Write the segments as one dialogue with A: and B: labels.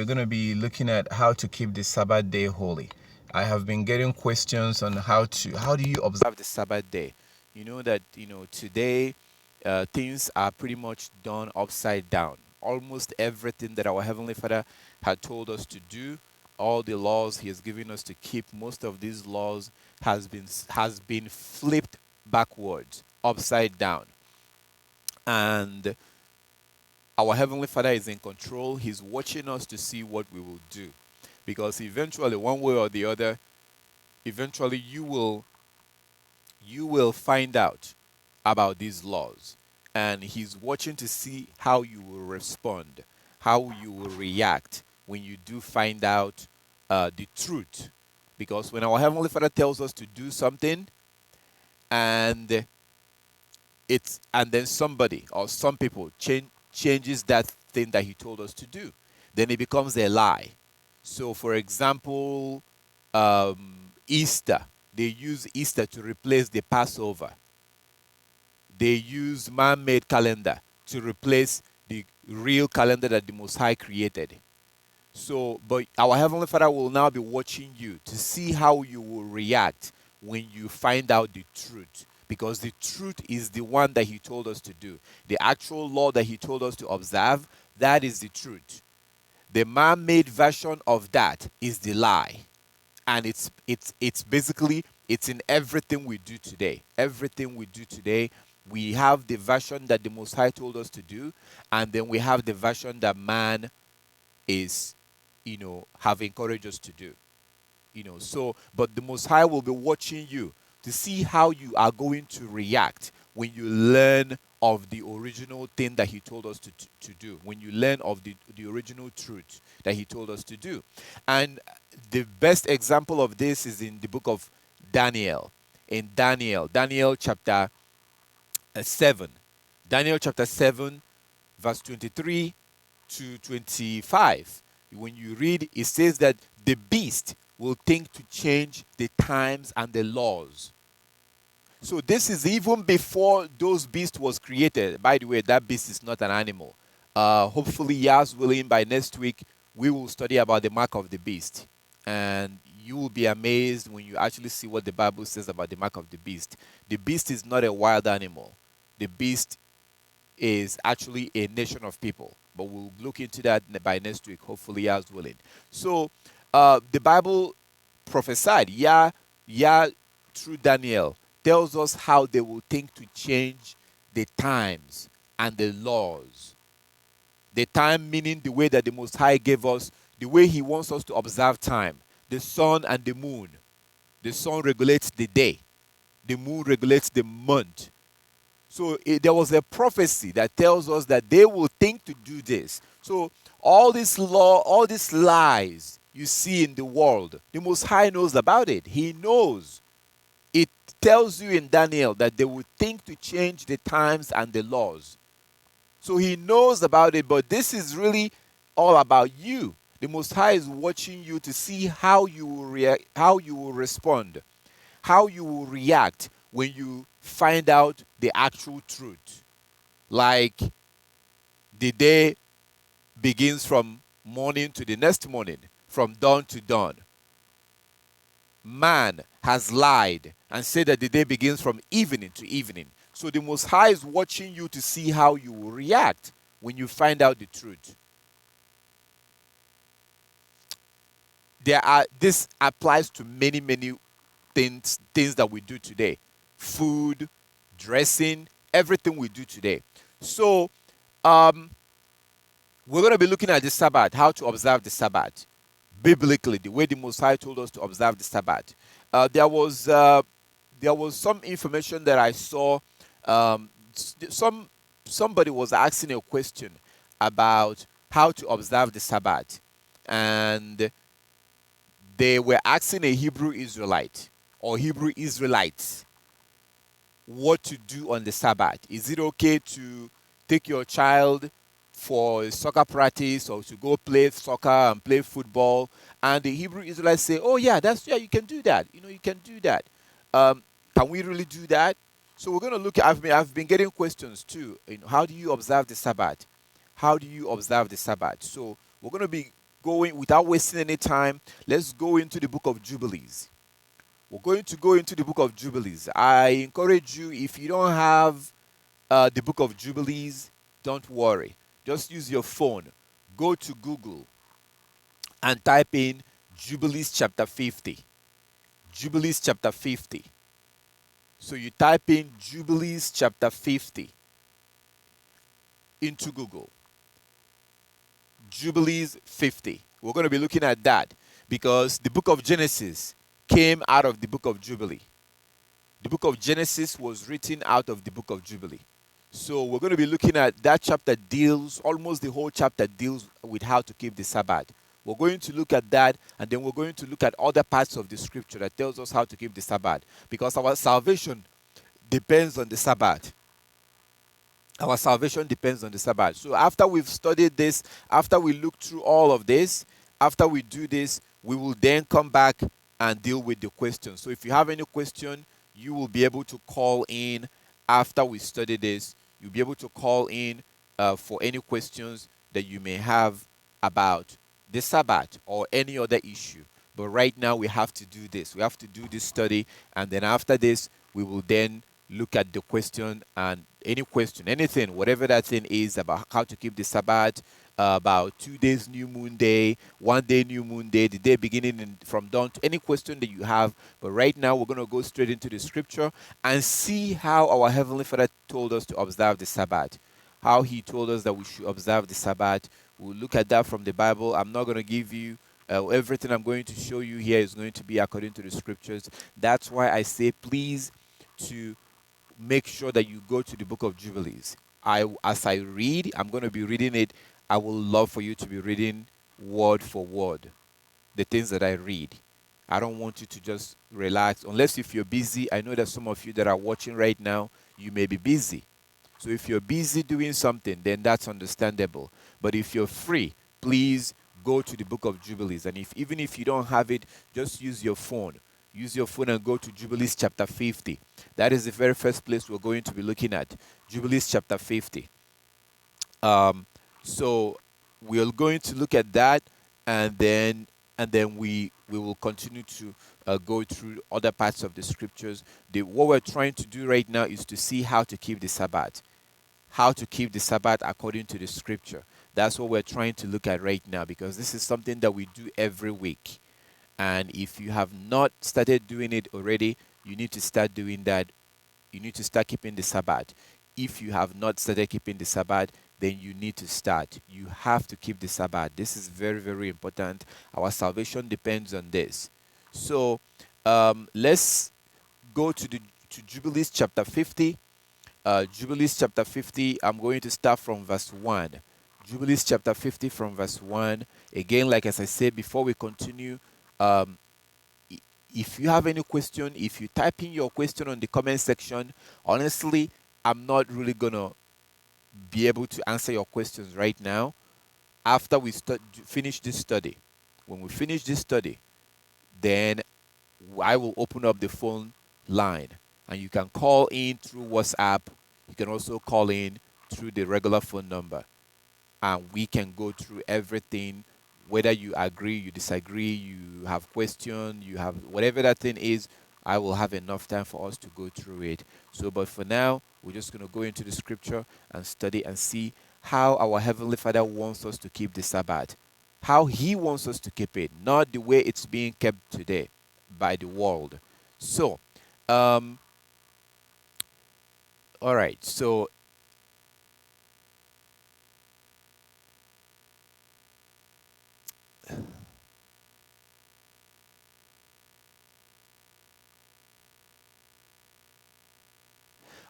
A: We're going to be looking at how to keep the Sabbath day holy. I have been getting questions on how do you observe the Sabbath day? You know that, today things are pretty much done upside down. Almost everything that our Heavenly Father had told us to do, all the laws He has given us to keep, most of these laws has been flipped backwards, upside down. And our Heavenly Father is in control. He's watching us to see what we will do. Because eventually, one way or the other, eventually you will find out about these laws. And He's watching to see how you will respond, how you will react when you do find out the truth. Because when our Heavenly Father tells us to do something, and and then somebody or some people changes that thing that He told us to do, then it becomes a lie. So for example, Easter, they use Easter to replace the Passover. They use man-made calendar to replace the real calendar that the Most High created. So, but our Heavenly Father will now be watching you to see how you will react when you find out the truth. Because the truth is the one that He told us to do. The actual law that He told us to observe, that is the truth. The man-made version of that is the lie. And it's basically it's in everything we do today. Everything we do today, we have the version that the Most High told us to do, and then we have the version that man is, have encouraged us to do. So but the Most High will be watching you to see how you are going to react when you learn of the original thing that He told us to do, when you learn of the original truth that He told us to do. And the best example of this is in the book of Daniel. In Daniel chapter 7. Daniel chapter 7, verse 23 to 25. When you read, it says that the beast will think to change the times and the laws. So this is even before those beasts was created. By the way, that beast is not an animal. Hopefully, Yah's willing, by next week, we will study about the mark of the beast. And you will be amazed when you actually see what the Bible says about the mark of the beast. The beast is not a wild animal. The beast is actually a nation of people. But we'll look into that by next week, hopefully, Yah's willing. So the Bible prophesied, Yah through Daniel, tells us how they will think to change the times and the laws. The time meaning the way that the Most High gave us, the way He wants us to observe time. The sun and the moon. The sun regulates the day. The moon regulates the month. So there was a prophecy that tells us that they will think to do this. So all this law, all these lies you see in the world, the Most High knows about it. He knows. It tells you in Daniel that they will think to change the times and the laws. So He knows about it, but this is really all about you. The Most High is watching you to see how you will react, how you will respond, how you will react when you find out the actual truth. Like the day begins from morning to the next morning, from dawn to dawn. Man has lied and said that the day begins from evening to evening. So the Most High is watching you to see how you will react when you find out the truth. This applies to many, many things that we do today. Food, dressing, everything we do today. So we're going to be looking at the Sabbath, how to observe the Sabbath biblically, the way the Most High told us to observe the Sabbath. There was some information that I saw. Somebody was asking a question about how to observe the Sabbath, and they were asking a Hebrew Israelite or Hebrew Israelites what to do on the Sabbath. Is it okay to take your child for soccer practice or to go play soccer and play football? And the Hebrew Israelites say, oh yeah, you can do that. You can do that. Can we really do that? So we're going to look at, I've been getting questions too. How do you observe the Sabbath? How do you observe the Sabbath? So we're going to be going, without wasting any time, let's go into the book of Jubilees. We're going to go into the book of Jubilees. I encourage you, if you don't have the book of Jubilees, don't worry. Just use your phone. Go to Google and type in Jubilees chapter 50. Jubilees chapter 50. So you type in Jubilees chapter 50 into Google. Jubilees 50. We're going to be looking at that because the book of Genesis came out of the book of Jubilee. The book of Genesis was written out of the book of Jubilee. So we're going to be looking at that chapter deals, almost the whole chapter deals with how to keep the Sabbath. We're going to look at that, and then we're going to look at other parts of the scripture that tells us how to keep the Sabbath, because our salvation depends on the Sabbath. Our salvation depends on the Sabbath. So after we've studied this, after we look through all of this, after we do this, we will then come back and deal with the questions. So if you have any question, you will be able to call in after we study this. You'll be able to call in for any questions that you may have about the Sabbath or any other issue. But right now we have to do this. We have to do this study, and then after this, we will then look at the question, and any question, anything, whatever that thing is about how to keep the Sabbath, about 2 days new moon day, 1 day new moon day, the day beginning from dawn, to any question that you have. But right now we're going to go straight into the scripture and see how our Heavenly Father told us to observe the Sabbath, how He told us that we should observe the Sabbath. We'll look at that from the Bible. I'm not going to give you everything I'm going to show you here is going to be according to the scriptures. That's why I say please to make sure that you go to the book of Jubilees. As I read, I'm going to be reading it. I will love for you to be reading word for word the things that I read. I don't want you to just relax, unless if you're busy. I know that some of you that are watching right now, you may be busy. So if you're busy doing something, then that's understandable. But if you're free, please go to the book of Jubilees. And even if you don't have it, just use your phone. Use your phone and go to Jubilees chapter 50. That is the very first place we're going to be looking at. Jubilees chapter 50. So we're going to look at that, and then we will continue to go through other parts of the scriptures. What we're trying to do right now is to see how to keep the Sabbath, how to keep the Sabbath according to the scripture. That's what we're trying to look at right now, because this is something that we do every week. And if you have not started doing it already, you need to start doing that. You need to start keeping the Sabbath. If you have not started keeping the Sabbath, then you need to start. You have to keep the Sabbath. This is very, very important. Our salvation depends on this. So let's go to Jubilees chapter 50. Jubilees chapter 50, I'm going to start from verse 1. Jubilees chapter 50 from verse 1. Again, like as I said, before we continue, um, if you have any question, if you type in your question on the comment section, honestly, I'm not really going to be able to answer your questions right now. After we finish this study, when we finish this study, then I will open up the phone line, and you can call in through WhatsApp. You can also call in through the regular phone number, and we can go through everything, whether you agree, you disagree, you have question, you have whatever that thing is. I will have enough time for us to go through it. So but for now, we're just going to go into the scripture and study and see how our Heavenly Father wants us to keep the Sabbath, how He wants us to keep it, not the way it's being kept today by the world. So all right, so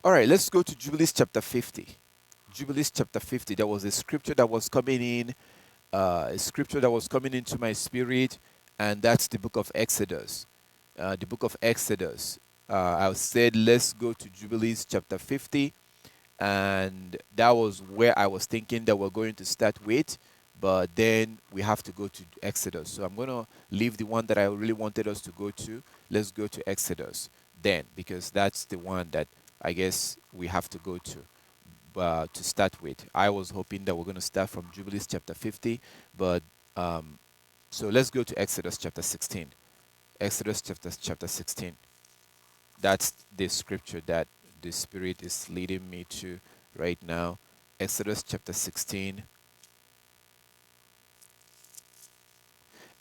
A: all right, let's go to Jubilees chapter 50. Jubilees chapter 50. There was a scripture that was coming in, a scripture that was coming into my spirit, and that's the book of Exodus. The book of Exodus. I said, let's go to Jubilees chapter 50, and that was where I was thinking that we're going to start with, but then we have to go to Exodus. So I'm going to leave the one that I really wanted us to go to. Let's go to Exodus then, because that's the one that I guess we have to go to start with. I was hoping that we're going to start from Jubilees chapter 50, but So let's go to Exodus chapter 16. Exodus chapter 16. That's the scripture that the Spirit is leading me to right now. Exodus chapter 16.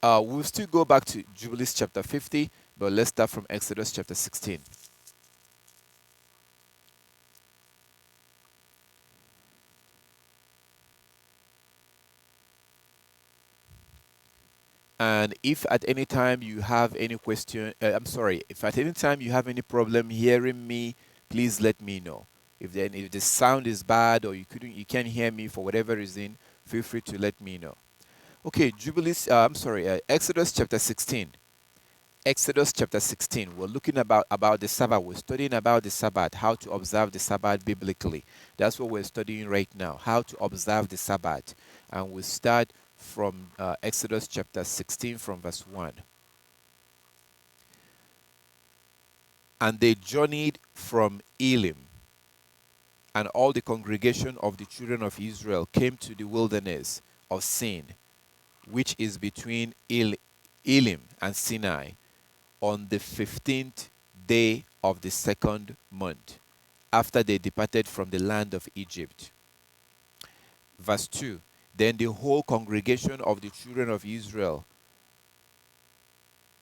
A: We'll still go back to Jubilees chapter 50, but let's start from Exodus chapter 16. And if at any time you have any question, if at any time you have any problem hearing me, please let me know. If the sound is bad or you can't hear me for whatever reason, feel free to let me know. Okay, Exodus chapter 16. Exodus chapter 16. We're looking about the Sabbath. We're studying about the Sabbath, how to observe the Sabbath biblically. That's what we're studying right now, how to observe the Sabbath. And we start from Exodus chapter 16 from verse 1. And they journeyed from Elim, and all the congregation of the children of Israel came to the wilderness of Sin, which is between Elim and Sinai, on the 15th day of the second month, after they departed from the land of Egypt. Verse 2. Then the whole congregation of the children of Israel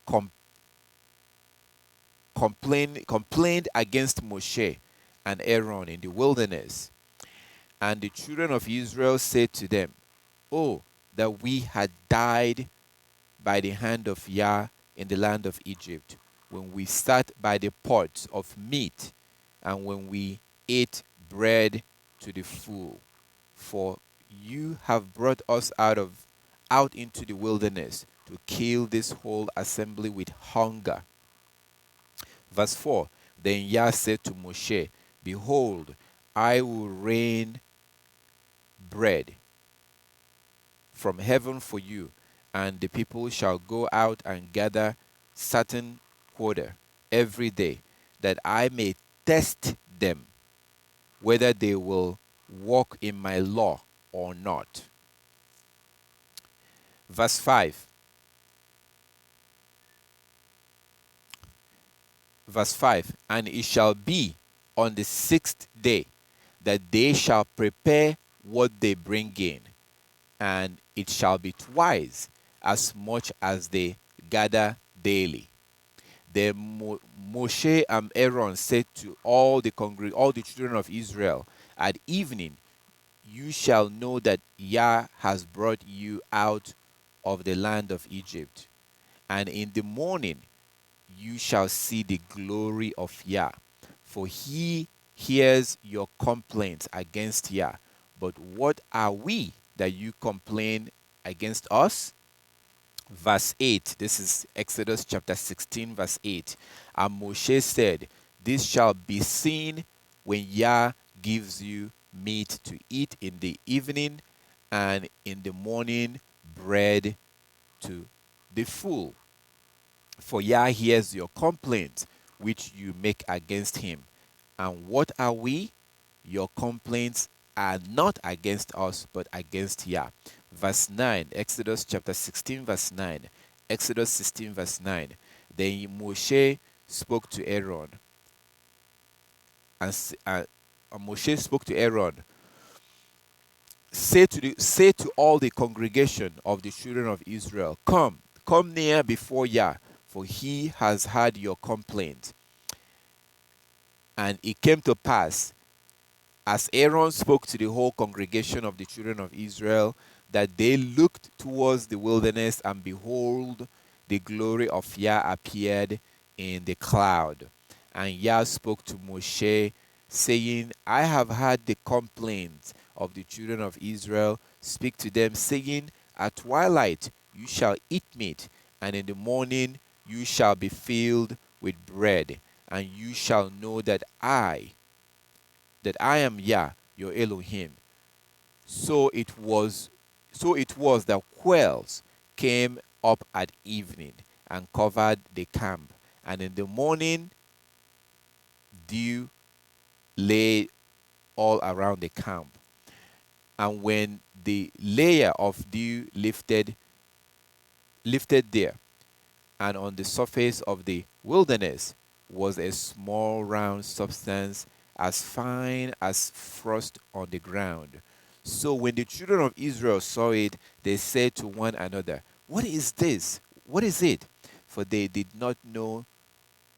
A: com- complained against Moshe and Aaron in the wilderness. And the children of Israel said to them, "Oh, that we had died by the hand of Yah in the land of Egypt, when we sat by the pots of meat, and when we ate bread to the full. For you have brought us out into the wilderness to kill this whole assembly with hunger." Verse 4. Then Yah said to Moshe, "Behold, I will rain bread from heaven for you, and the people shall go out and gather certain quarter every day, that I may test them whether they will walk in my law or not." Verse 5. Verse 5. And it shall be on the 6th day that they shall prepare what they bring in, and it shall be twice as much as they gather daily. Then Moshe and Aaron said to all the children of Israel, "At evening you shall know that Yah has brought you out of the land of Egypt, and in the morning you shall see the glory of Yah, for he hears your complaints against Yah. But what are we that you complain against us?" Verse 8. This is Exodus chapter 16, verse 8. And Moshe said, "This shall be seen when Yah gives you meat to eat in the evening, and in the morning bread to the full. For Yah hears your complaints which you make against him. And what are we? Your complaints are not against us, but against Yah." Verse 9, Exodus chapter 16, verse 9. Exodus 16, verse 9. Then Moshe spoke to Aaron, and Moshe spoke to Aaron, say to all the congregation of the children of Israel, come near before Yah, for he has heard your complaint." And it came to pass, as Aaron spoke to the whole congregation of the children of Israel, that they looked towards the wilderness, and behold, the glory of Yah appeared in the cloud. And Yah spoke to Moshe, saying, "I have heard the complaints of the children of Israel. Speak to them, saying, At twilight you shall eat meat, and in the morning you shall be filled with bread, and you shall know that I am Yah, your Elohim." So it was that quails came up at evening and covered the camp, and in the morning dew lay all around the camp. And when the layer of dew lifted there, and on the surface of the wilderness was a small round substance as fine as frost on the ground. So when the children of Israel saw it, they said to one another, "What is this? What is it?" For they did not know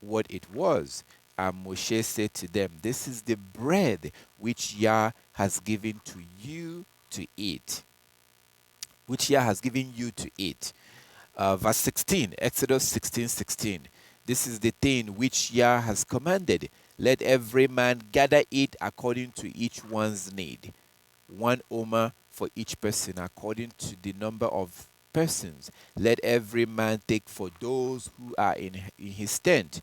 A: what it was. And Moshe said to them, "This is the bread which Yah has given to you to eat, which Yah has given you to eat." Verse 16, Exodus 16:16. This is the thing which Yah has commanded. Let every man gather it according to each one's need. 1 omer for each person, according to the number of persons. Let every man take for those who are in his tent.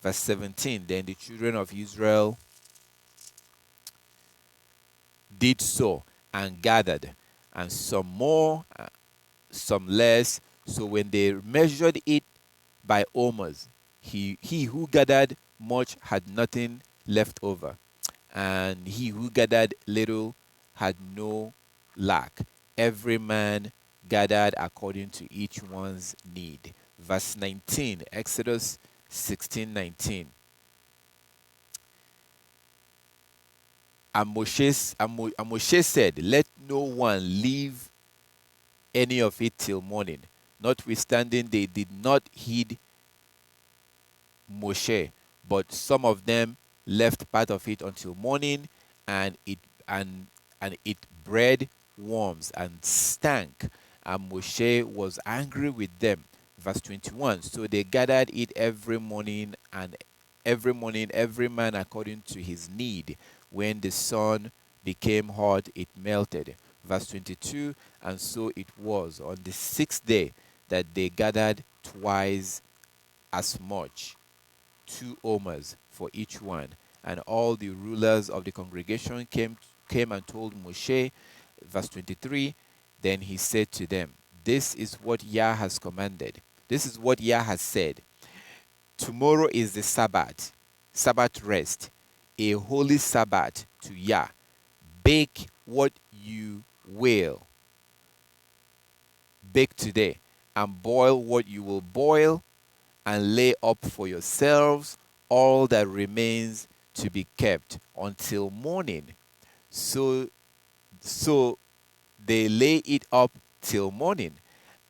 A: Verse 17, then the children of Israel did so and gathered, and some more, some less. So when they measured it by omers, he who gathered much had nothing left over, and he who gathered little had no lack. Every man gathered according to each one's need. Verse 19, Exodus 16:19. And Moshe said, "Let no one leave any of it till morning." Notwithstanding, they did not heed Moshe, but some of them left part of it until morning, and it bred worms and stank. And Moshe was angry with them. Verse 21. So they gathered it every morning, and every man according to his need. When the sun became hot, it melted. Verse 22. And so it was on the sixth day that they gathered twice as much, 2 omers for each one. And all the rulers of the congregation came and told Moshe. Verse 23. Then he said to them, "This is what Yah has commanded. This is what Yah has said. Tomorrow is the Sabbath rest, a holy Sabbath to Yah. Bake what you will bake today, and boil what you will boil, and lay up for yourselves all that remains to be kept until morning." So so they lay it up till morning,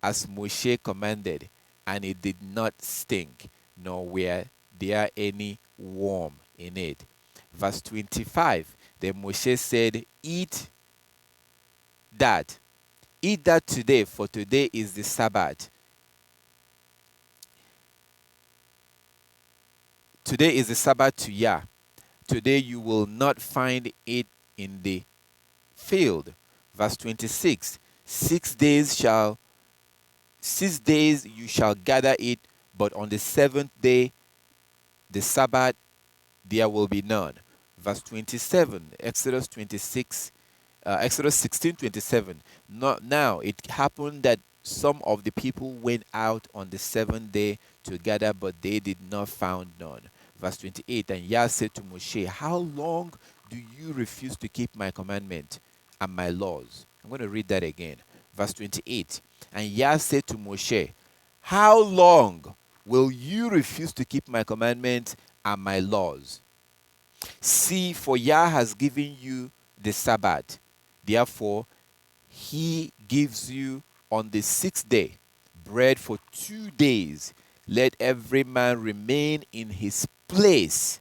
A: as Moshe commanded, and it did not stink, nor were there any worm in it. Verse 25. Then Moshe said, that, eat that today, for today is the Sabbath. Today is the Sabbath to Yah. Today you will not find it in the field. Verse 26. 6 days you shall gather it, but on the seventh day, the Sabbath, there will be none. Verse 27, Exodus 16:27. Now it happened that some of the people went out on the seventh day to gather, but they did not find none. Verse 28, and Yah said to Moshe, "How long do you refuse to keep my commandment and my laws?" I'm going to read that again. Verse 28, and Yah said to Moshe, "How long will you refuse to keep my commandments and my laws? See, for Yah has given you the Sabbath. Therefore, he gives you on the sixth day bread for 2 days. Let every man remain in his place.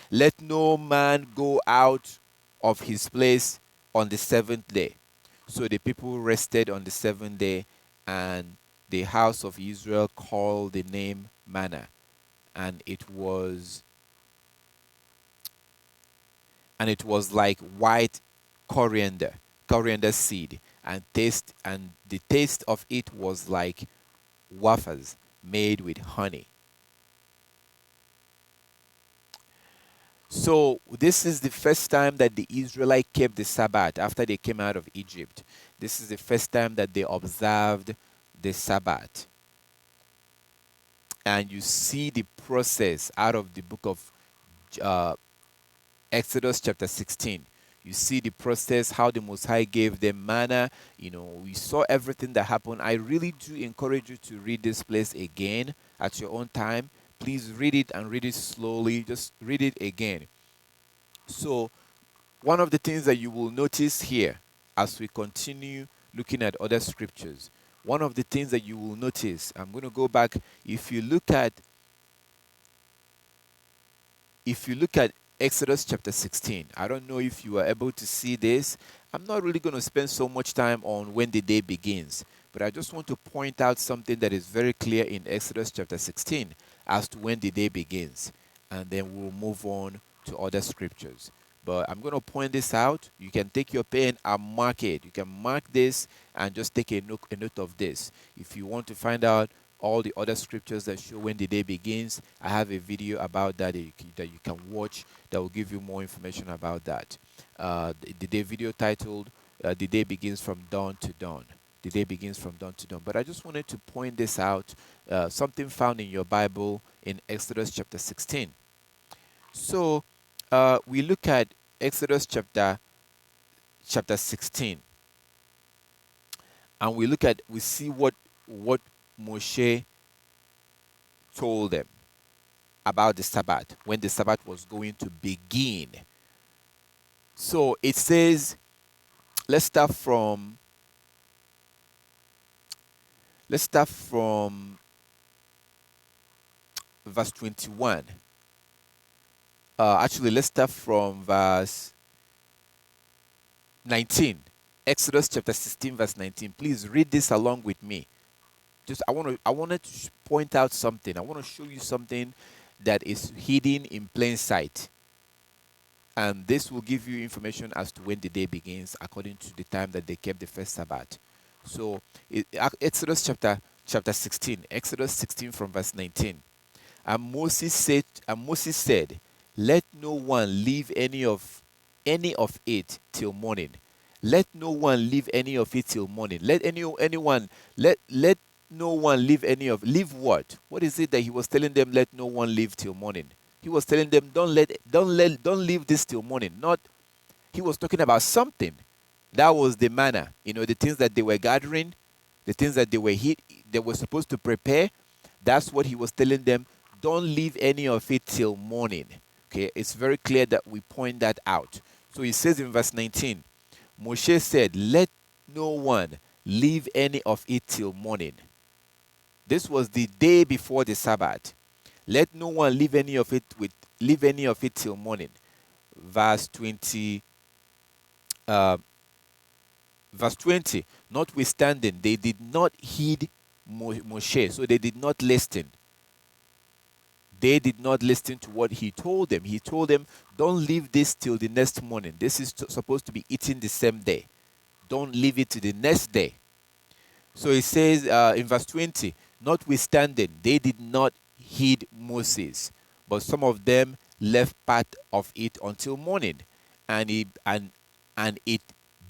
A: Let no man go out of his place on the seventh day." So the people rested on the seventh day, and the house of Israel called the name manna, and it was like white coriander seed, and the taste of it was like wafers made with honey. So this is the first time that the Israelites kept the Sabbath after they came out of Egypt. This is the first time that they observed the Sabbath. And you see the process out of the book of uh, Exodus chapter 16. You see the process, how the Most High gave them manna. We saw everything that happened. I really do encourage you to read this place again at your own time. Please read it and read it slowly. Just read it again. So, one of the things that you will notice here as we continue looking at other scriptures, one of the things that you will notice, I'm going to go back. If you look at Exodus chapter 16, I don't know if you are able to see this. I'm not really going to spend so much time on when the day begins, but I just want to point out something that is very clear in Exodus chapter 16 as to when the day begins, and then we'll move on to other scriptures. But I'm going to point this out. You can take your pen and mark it. You can mark this and just take a note of this. If you want to find out all the other scriptures that show when the day begins, I have a video about that that you can watch that will give you more information about that. The day video titled "The Day Begins from Dawn to Dawn." The day begins from dawn to dawn. But I just wanted to point this out, something found in your Bible in Exodus chapter 16. So we look at Exodus chapter 16, and we see what Moshe told them about the Sabbath, when the Sabbath was going to begin. So it says, let's start from verse 21. Actually, let's start from verse 19. Exodus chapter 16 verse 19. Please read this along with me. I wanted to point out something. I want to show you something that is hidden in plain sight. And this will give you information as to when the day begins according to the time that they kept the first Sabbath. So Exodus chapter 16. Exodus 16 from verse 19. And Moses said, let no one leave any of it till morning. Let no one leave any of it till morning. Let no one leave any of. Leave what? What is it that he was telling them? Let no one leave till morning. He was telling them, don't leave this till morning. Not. He was talking about something. That was the manna. The things that they were gathering, the things that they were supposed to prepare. That's what he was telling them. Don't leave any of it till morning. Okay, it's very clear that we point that out. So he says in verse 19, Moshe said, let no one leave any of it till morning. This was the day before the Sabbath. Let no one leave any of it till morning. Verse 20. Verse 20. Notwithstanding, they did not heed Moshe, so they did not listen. They did not listen to what he told them. He told them, don't leave this till the next morning. This is supposed to be eaten the same day. Don't leave it to the next day. So it says in verse 20, notwithstanding, they did not heed Moses, but some of them left part of it until morning, and it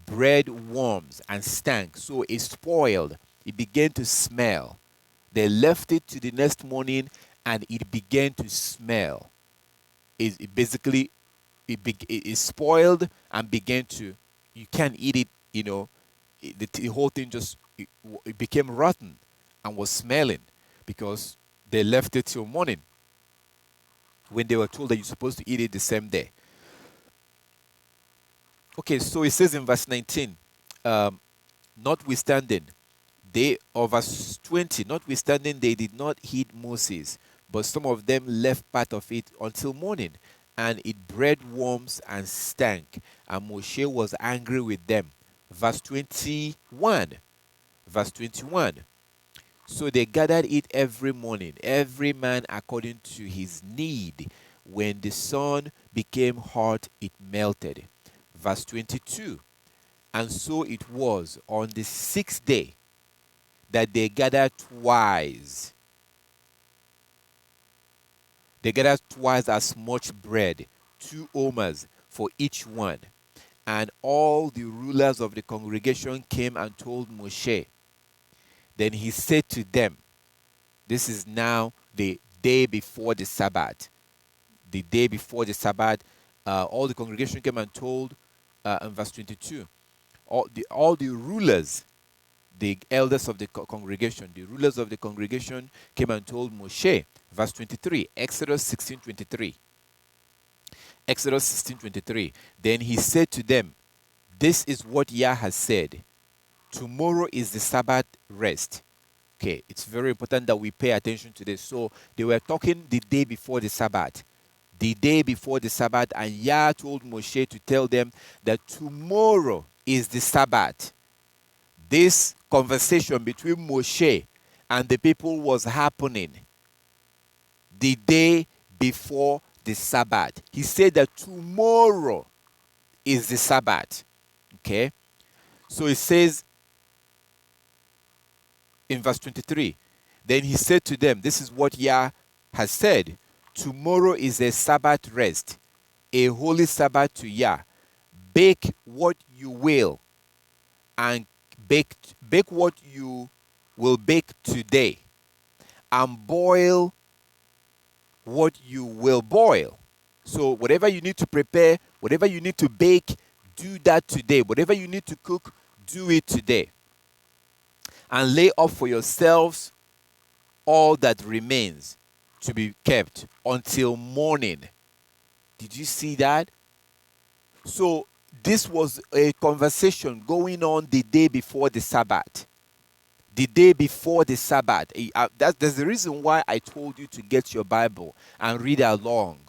A: bred worms and stank, so it spoiled. It began to smell. They left it to the next morning, and it began to smell. It basically it spoiled and began to. You can't eat it. The whole thing just it became rotten and was smelling because they left it till morning when they were told that you're supposed to eat it the same day. Okay, so it says in verse 19, notwithstanding, verse 20, notwithstanding they did not heed Moses, but some of them left part of it until morning, and it bred worms and stank, and Moshe was angry with them. Verse 21. Verse 21. So they gathered it every morning, every man according to his need. When the sun became hot, it melted. Verse 22. And so it was on the sixth day that they gathered twice. They gathered twice as much bread, 2 omers for each one. And all the rulers of the congregation came and told Moshe. Then he said to them, this is now the day before the Sabbath. The day before the Sabbath, all the congregation came and told in verse 22, all the rulers, the elders of the congregation, the rulers of the congregation came and told Moshe, verse 23, Exodus 16:23. Exodus 16:23. Then he said to them, this is what Yah has said. Tomorrow is the Sabbath rest. Okay, it's very important that we pay attention to this. So they were talking the day before the Sabbath. The day before the Sabbath, and Yah told Moshe to tell them that tomorrow is the Sabbath. This conversation between Moshe and the people was happening the day before the Sabbath. He said that tomorrow is the Sabbath. Okay? So it says in verse 23, then he said to them, this is what Yah has said. Tomorrow is a Sabbath rest, a holy Sabbath to Yah. Bake what you will, and bake what you will bake today, and boil what you will boil. So whatever you need to prepare, whatever you need to bake, do that today. Whatever you need to cook, do it today. And lay up for yourselves all that remains to be kept until morning. Did you see that? So this was a conversation going on the day before the Sabbath. The day before the Sabbath. That's the reason why I told you to get your Bible and read along.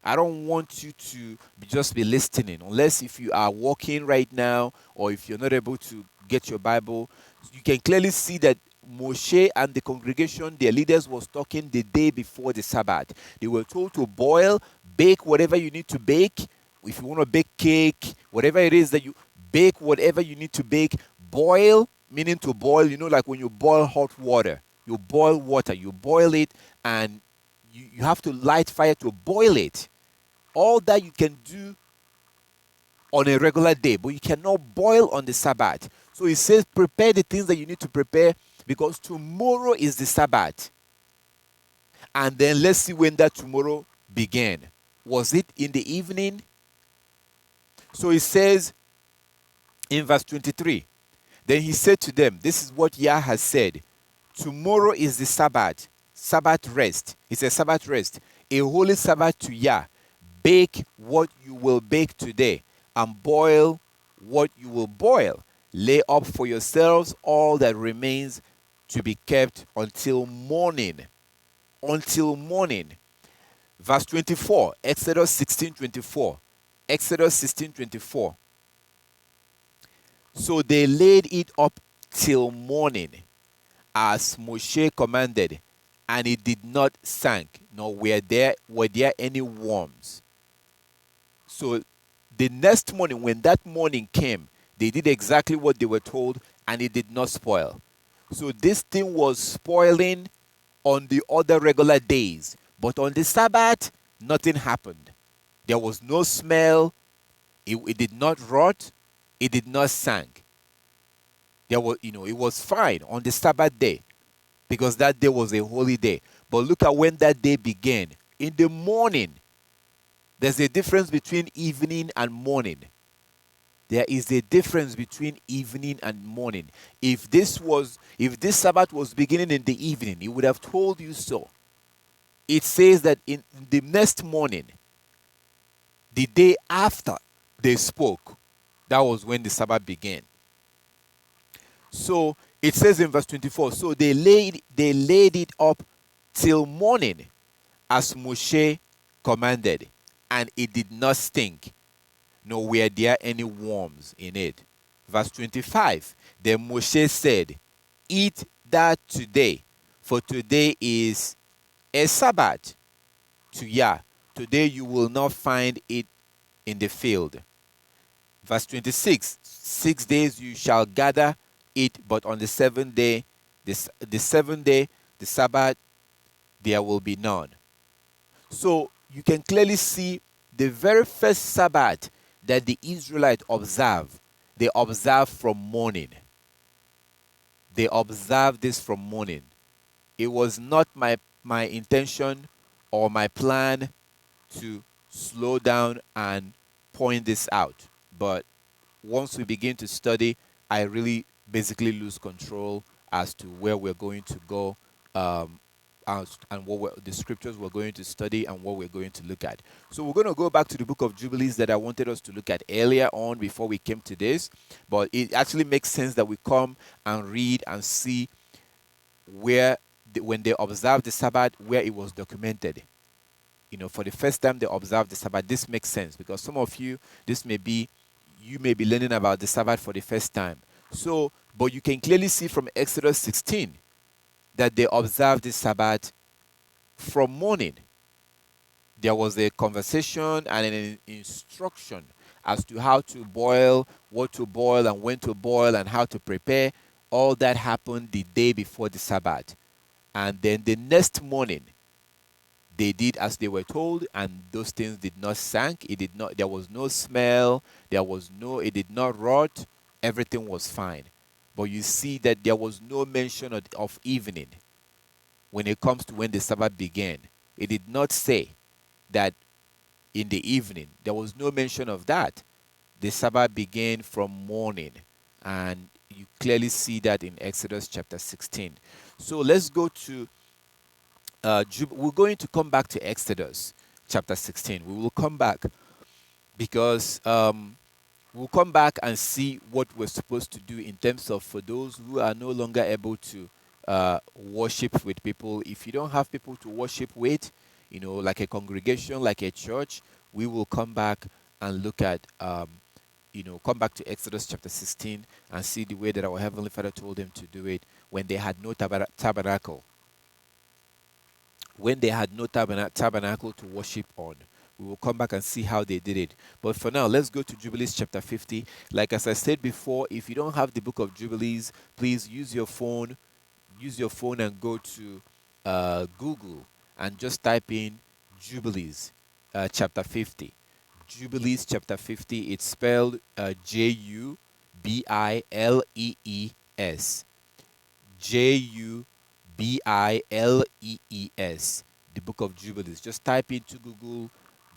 A: I don't want you to just be listening, unless if you are walking right now or if you're not able to get your Bible. You can clearly see that Moshe and the congregation, their leaders, was talking the day before the Sabbath. They were told to boil, bake whatever you need to bake. If you want to bake cake, whatever it is that you bake, whatever you need to bake, boil, meaning to boil, like when you boil hot water. You boil water, you boil it, and you have to light fire to boil it. All that you can do on a regular day, but you cannot boil on the Sabbath. So it says prepare the things that you need to prepare, because tomorrow is the Sabbath. And then let's see when that tomorrow began. Was it in the evening? So it says in verse 23, then he said to them, this is what Yah has said. Tomorrow is the Sabbath, Sabbath rest. It's a Sabbath rest, a holy Sabbath to Yah. Bake what you will bake today, and boil what you will boil. Lay up for yourselves all that remains to be kept until morning. Until morning. Verse 24, Exodus 16:24. Exodus 16:24. So they laid it up till morning, as Moshe commanded, and it did not sink, nor were there any worms. So the next morning, when that morning came, they did exactly what they were told, and it did not spoil. So this thing was spoiling on the other regular days, but on the Sabbath, nothing happened. There was no smell. It did not rot. It did not sink. It was fine on the Sabbath day, because that day was a holy day. But look at when that day began. In the morning. There's a difference between evening and morning. There is a difference between evening and morning. If this Sabbath was beginning in the evening, he would have told you so. It says that in the next morning, the day after they spoke, that was when the Sabbath began. So it says in verse 24, so they laid it up till morning, as Moshe commanded, and it did not stink, nor were there any worms in it. Verse 25, then Moshe said, eat that today, for today is a Sabbath to Yah. Today you will not find it in the field. Verse 26, 6 days you shall gather it, but on the seventh day, the Sabbath, there will be none. So you can clearly see the very first Sabbath that the Israelites observe, they observe from morning. They observe this from morning. It was not my intention or my plan to slow down and point this out. But once we begin to study, I really basically lose control as to where we're going to go, um, and the scriptures we're going to study and what we're going to look at. So we're going to go back to the book of Jubilees that I wanted us to look at earlier on before we came to this. But it actually makes sense that we come and read and see where, when they observed the Sabbath, where it was documented. For the first time they observed the Sabbath. This makes sense because some of you, you may be learning about the Sabbath for the first time. So, but you can clearly see from Exodus 16 that they observed the Sabbath from morning. There was a conversation and an instruction as to how to boil, what to boil, and when to boil, and how to prepare. All that happened the day before the Sabbath. And then the next morning, they did as they were told, and those things did not sank. It did not. There was no smell. It did not rot. Everything was fine. But you see that there was no mention of evening when it comes to when the Sabbath began. It did not say that in the evening. There was no mention of that. The Sabbath began from morning, and you clearly see that in Exodus chapter 16. So let's go to we're going to come back to Exodus chapter 16. We will come back because we'll come back and see what we're supposed to do in terms of, for those who are no longer able to worship with people. If you don't have people to worship with, like a congregation, like a church, we will come back and look at, come back to Exodus chapter 16 and see the way that our Heavenly Father told them to do it when they had no tabernacle. When they had no tabernacle to worship on. We will come back and see how they did it. But for now, let's go to Jubilees chapter 50. Like as I said before, if you don't have the book of Jubilees, please use your phone. Use your phone and go to Google and just type in Jubilees chapter 50. Jubilees chapter 50. It's spelled Jubilees. Jubilees, the book of Jubilees. Just type into Google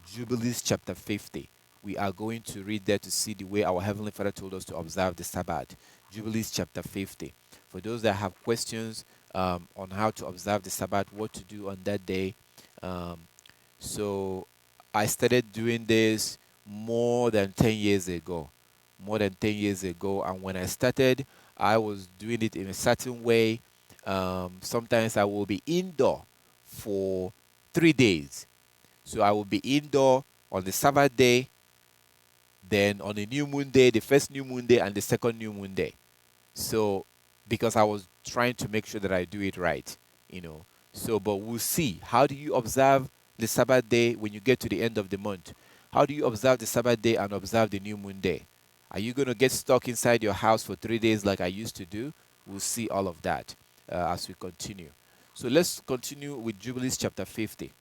A: Jubilees chapter 50. We are going to read there to see the way our Heavenly Father told us to observe the Sabbath. Jubilees chapter 50. For those that have questions on how to observe the Sabbath, what to do on that day. So I started doing this more than 10 years ago. More than 10 years ago. And when I started, I was doing it in a certain way. Sometimes I will be indoor for 3 days. So I will be indoor on the Sabbath day, then on the new moon day, the first new moon day, and the second new moon day. So, because I was trying to make sure that I do it right. So, but we'll see. How do you observe the Sabbath day when you get to the end of the month? How do you observe the Sabbath day and observe the new moon day? Are you going to get stuck inside your house for 3 days like I used to do? We'll see all of that as we continue. So let's continue with Jubilees chapter 50.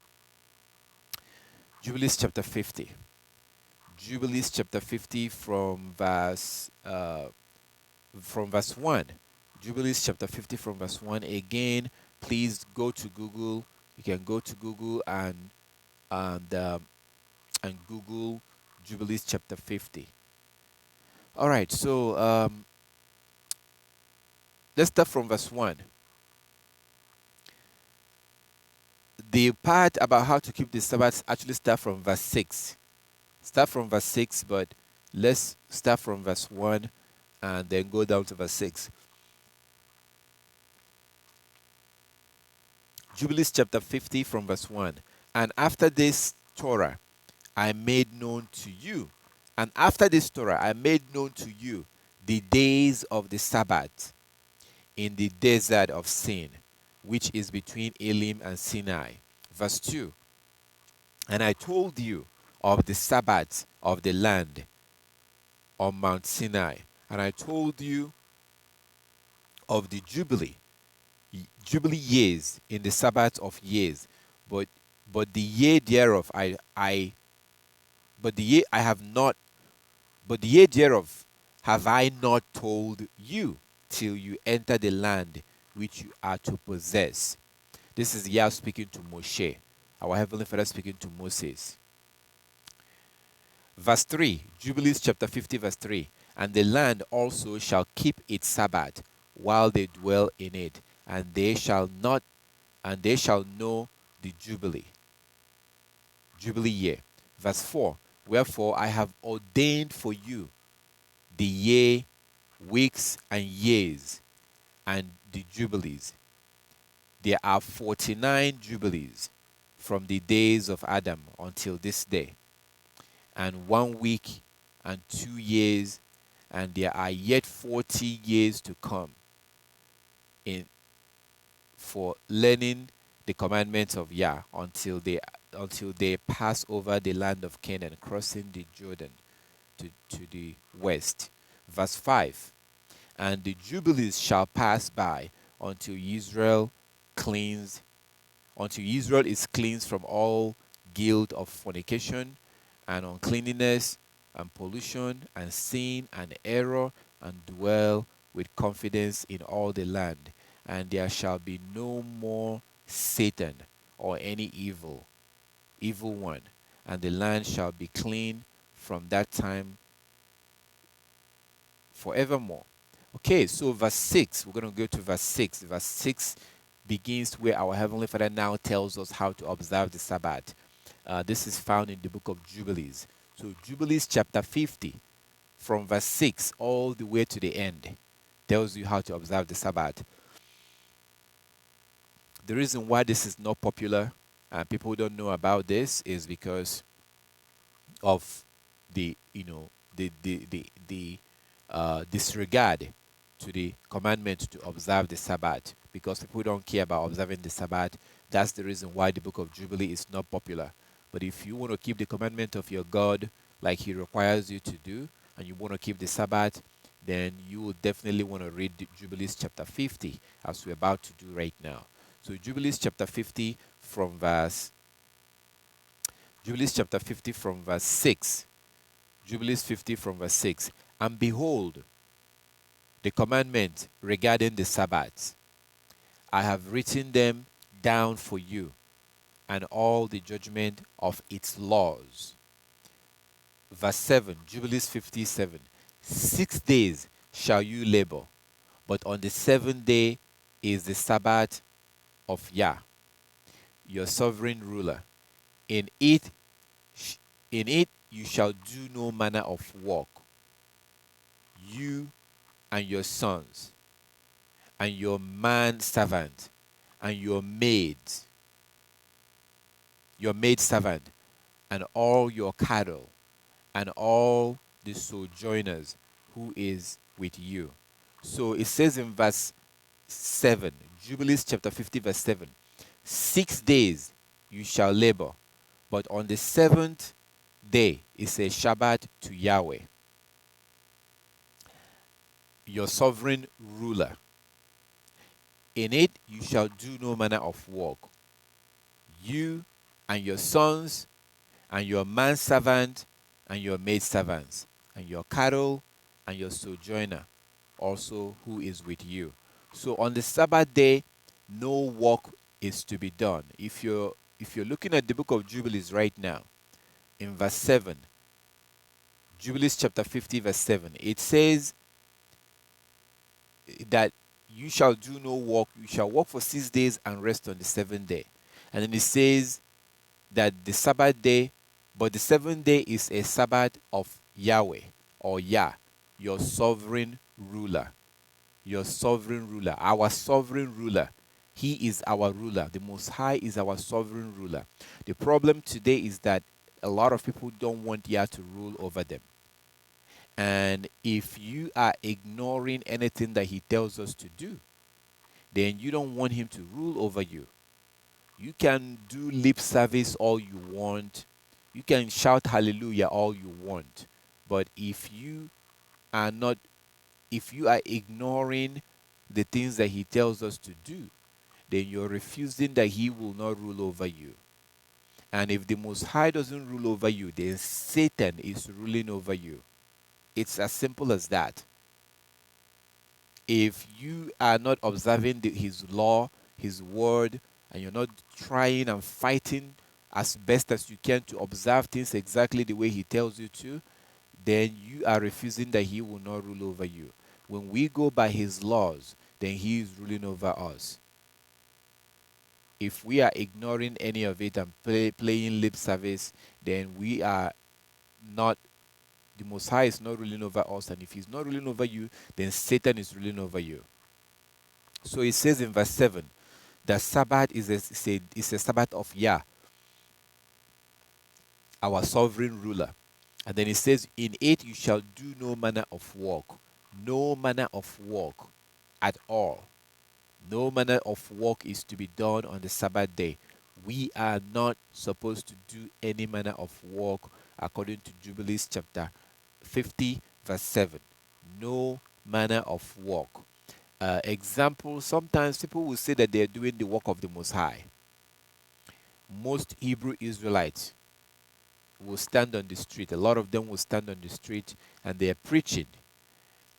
A: Jubilees chapter 50. Jubilees chapter 50 from verse 1. Jubilees chapter 50 from verse 1. Again, please go to Google. You can go to Google and Google Jubilees chapter 50. All right, so let's start from verse 1. The part about how to keep the Sabbath actually start from verse 6. Start from verse 6, but let's start from verse 1 and then go down to verse 6. Jubilees chapter 50 from verse 1. And after this Torah I made known to you. And after this Torah I made known to you the days of the Sabbath in the desert of Sin, which is between Elim and Sinai. Verse 2. And I told you of the Sabbath of the land on Mount Sinai. And I told you of the Jubilee years in the Sabbath of years. But the year thereof but the year thereof have I not told you till you enter the land which you are to possess. This is Yah speaking to Moshe, our Heavenly Father speaking to Moses. Verse 3, Jubilees chapter 50, verse 3. And the land also shall keep its Sabbath while they dwell in it, and they shall know the Jubilee year. Verse 4, wherefore I have ordained for you the year, weeks, and years, and the Jubilees. There are 49 Jubilees from the days of Adam until this day, and 1 week and 2 years, and there are yet 40 years to come in for learning the commandments of Yah until they pass over the land of Canaan, crossing the Jordan to the west. Verse 5, and the Jubilees shall pass by until cleans Israel is cleansed from all guilt of fornication and uncleanness and pollution and sin and error, and dwell with confidence in all the land. And there shall be no more Satan or any evil one, and the land shall be clean from that time forevermore. Okay, so verse 6, we're going to go to verse 6. Verse 6 begins where our Heavenly Father now tells us how to observe the Sabbath. This is found in the book of Jubilees. So, Jubilees chapter 50, from verse 6 all the way to the end, tells you how to observe the Sabbath. The reason why this is not popular and people don't know about this is because of the disregard to the commandment to observe the Sabbath, because people don't care about observing the Sabbath. That's the reason why the book of Jubilee is not popular. But if you want to keep the commandment of your God like He requires you to do, and you want to keep the Sabbath, then you will definitely want to read Jubilees chapter 50, as we're about to do right now. So Jubilees chapter 50 from verse 6. Jubilees 50 from verse 6. And behold, the commandment regarding the Sabbath, I have written them down for you, and all the judgment of its laws. Verse 7, Jubilees 57. 6 days shall you labor, but on the seventh day is the Sabbath of Yah, your sovereign ruler. In it, you shall do no manner of work, you and your sons, and your man servant, and your maid servant, and all your cattle, and all the sojourners who is with you. So it says in verse 7, Jubilees chapter 50, verse 7, 6 days you shall labor, but on the seventh day is a Shabbat to Yahweh, your sovereign ruler. In it you shall do no manner of work, you and your sons, and your manservant, and your maidservants, and your cattle, and your sojourner also who is with you. So on the Sabbath day, no work is to be done. If you're looking at the book of Jubilees right now, in verse 7, Jubilees chapter 50, verse 7, it says that you shall do no work, you shall work for 6 days and rest on the seventh day. And then it says that the Sabbath day, but the seventh day is a Sabbath of Yahweh, or Yah, your sovereign ruler. Your sovereign ruler, our sovereign ruler. He is our ruler. The Most High is our sovereign ruler. The problem today is that a lot of people don't want Yah to rule over them. And if you are ignoring anything that He tells us to do, then you don't want Him to rule over you. You can do lip service all you want. You can shout hallelujah all you want. But if you are ignoring the things that He tells us to do, then you're refusing that He will not rule over you. And if the Most High doesn't rule over you, then Satan is ruling over you. It's as simple as that. If you are not observing His law, His word, and you're not trying and fighting as best as you can to observe things exactly the way he tells you to, then you are refusing that he will not rule over you. When we go by his laws, then he is ruling over us. If we are ignoring any of it and playing lip service, then we are not, the Most High is not ruling over us. And if he's not ruling over you, then Satan is ruling over you. So it says in verse 7 that Sabbath is a Sabbath of Yah, our sovereign ruler. And then it says, in it you shall do no manner of work. No manner of work at all. No manner of work is to be done on the Sabbath day. We are not supposed to do any manner of work according to Jubilees chapter 50 verse 7. No manner of work. Example, sometimes people will say that they are doing the work of the Most High. Most Hebrew Israelites will stand on the street. A lot of them will stand on the street and they are preaching.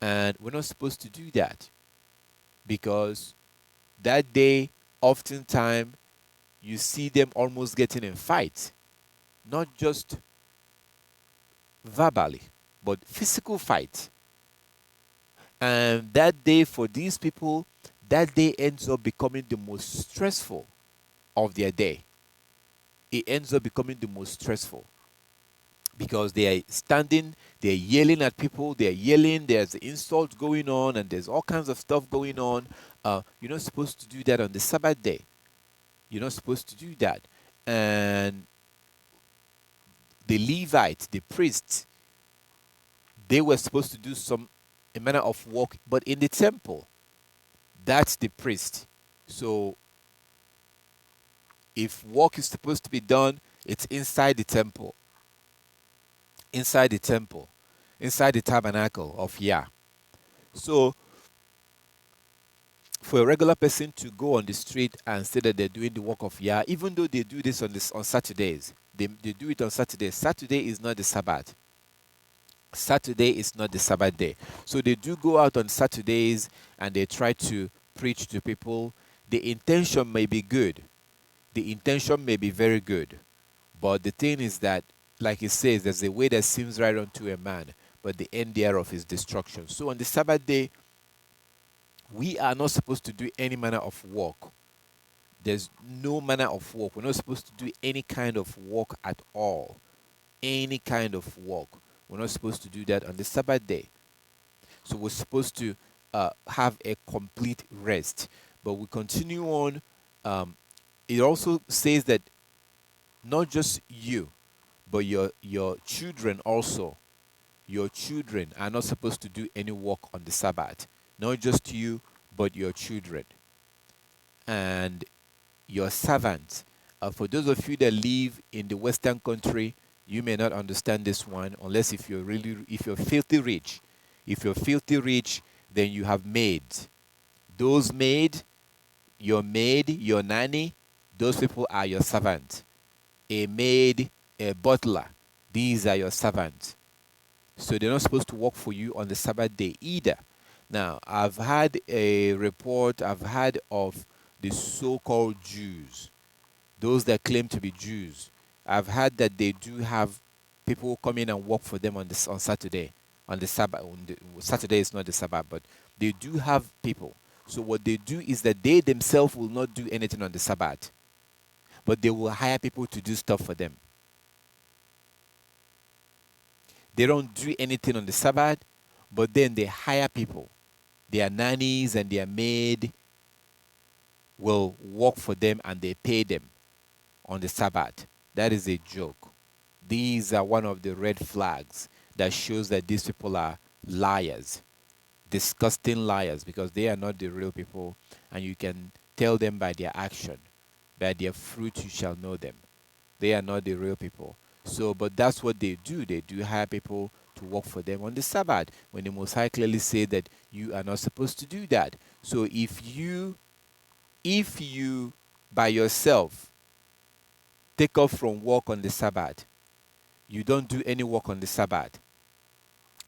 A: And we're not supposed to do that, because that day, oftentimes, you see them almost getting in fights. Not just verbally, but physical fight. And that day, for these people, that day ends up becoming the most stressful of their day. It ends up becoming the most stressful, because they are standing, they're yelling at people, they're yelling, there's insults going on, and there's all kinds of stuff going on. You're not supposed to do that on the Sabbath day. You're not supposed to do that. And the Levites, the priests, they were supposed to do a manner of work, but in the temple. That's the priest. So if work is supposed to be done, it's inside the temple. Inside the temple. Inside the tabernacle of Yah. So for a regular person to go on the street and say that they're doing the work of Yah, even though they do this on Saturdays, they do it on Saturdays. Saturday is not the Sabbath. Saturday is not the Sabbath day. So they do go out on Saturdays and they try to preach to people. The intention may be good. The intention may be very good. But the thing is that, like it says, there's a way that seems right unto a man, but the end thereof is destruction. So on the Sabbath day, we are not supposed to do any manner of work. There's no manner of work. We're not supposed to do any kind of work at all. Any kind of work. We're not supposed to do that on the Sabbath day. So we're supposed to have a complete rest. But we continue on. It also says that not just you, but your children also. Your children are not supposed to do any work on the Sabbath. Not just you, but your children. And your servants. For those of you that live in the Western country, you may not understand this one unless if you're filthy rich. If you're filthy rich, then you have maids. Those maid, your nanny, those people are your servants. A maid, a butler, these are your servants. So they're not supposed to work for you on the Sabbath day either. Now, I've had a report of the so-called Jews, those that claim to be Jews. I've heard that they do have people come in and work for them on Saturday, on the Sabbath. Saturday is not the Sabbath, but they do have people. So what they do is that they themselves will not do anything on the Sabbath, but they will hire people to do stuff for them. They don't do anything on the Sabbath, but then they hire people. Their nannies and their maid will work for them and they pay them on the Sabbath. That is a joke. These are one of the red flags that shows that these people are liars, disgusting liars, because they are not the real people, and you can tell them by their action. By their fruit you shall know them. They are not the real people. So, but that's what they do. They do hire people to work for them on the Sabbath, when the Most High clearly said that you are not supposed to do that. So if you by yourself take off from work on the Sabbath, you don't do any work on the Sabbath,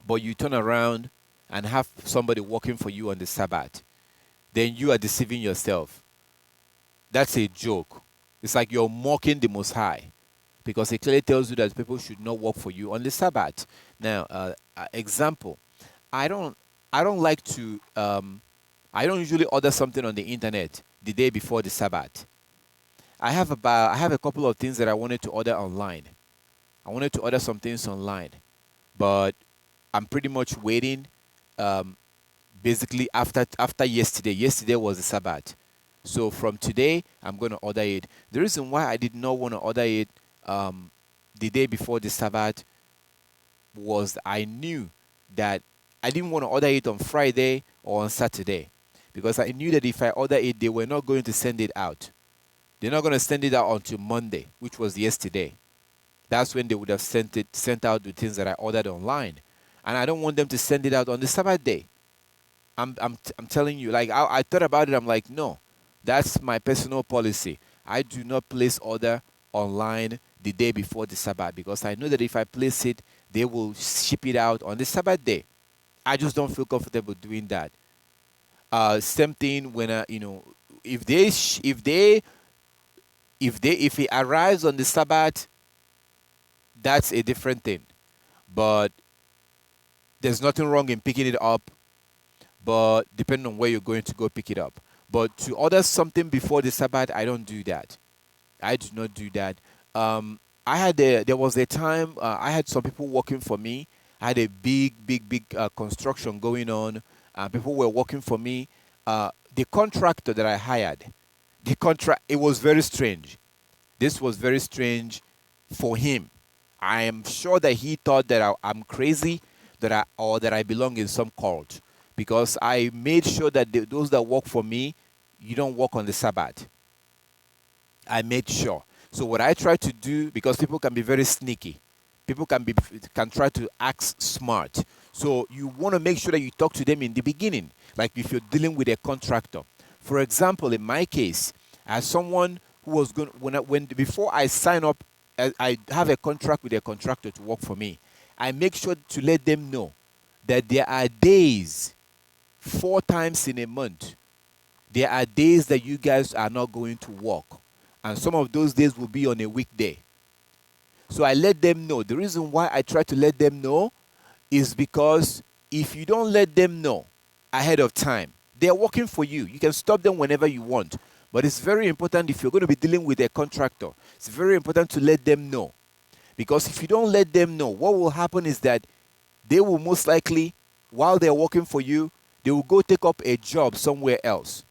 A: but you turn around and have somebody working for you on the Sabbath, then you are deceiving yourself. That's a joke. It's like you're mocking the Most High. because it clearly tells you that people should not work for you on the Sabbath. Now, example, I don't I don't like to I don't usually order something on the internet the day before the Sabbath. I have a couple of things that I wanted to order online. I wanted to order some things online, but I'm pretty much waiting. Um, Basically, after yesterday. Yesterday was the Sabbath, so from today I'm going to order it. The reason why I did not want to order it um, the day before the Sabbath was I knew that I didn't want to order it on Friday or on Saturday, because I knew that if I order it, they were not going to send it out. They're not going to send it out until Monday, which was yesterday. That's when they would have sent out the things that I ordered online, and I don't want them to send it out on the Sabbath day. I'm telling you, like I thought about it. I'm like, no, that's my personal policy. I do not place order online the day before the Sabbath, because I know that if I place it, they will ship it out on the Sabbath day. I just don't feel comfortable doing that. Same thing when if they sh- if it arrives on the Sabbath, that's a different thing. But there's nothing wrong in picking it up, but depending on where you're going to go pick it up. But to order something before the Sabbath, I don't do that. I do not do that. There was a time I had some people working for me. I had a big construction going on. People were working for me. The contractor that I hired, it was very strange. This was very strange for him. I am sure that he thought that I'm crazy, or that I belong in some cult, because I made sure that those that work for me, you don't work on the Sabbath. I made sure. So what I try to do, because people can be very sneaky, people can try to act smart. So you want to make sure that you talk to them in the beginning, like if you're dealing with a contractor. For example, in my case, as someone who was going when before I sign up, I have a contract with a contractor to work for me. I make sure to let them know that there are days, 4 times in a month, there are days that you guys are not going to work. And some of those days will be on a weekday. So I let them know. The reason why I try to let them know is because if you don't let them know ahead of time, they are working for you. You can stop them whenever you want. But it's very important, if you're going to be dealing with a contractor, it's very important to let them know. Because if you don't let them know, what will happen is that they will most likely, while they're working for you, they will go take up a job somewhere else.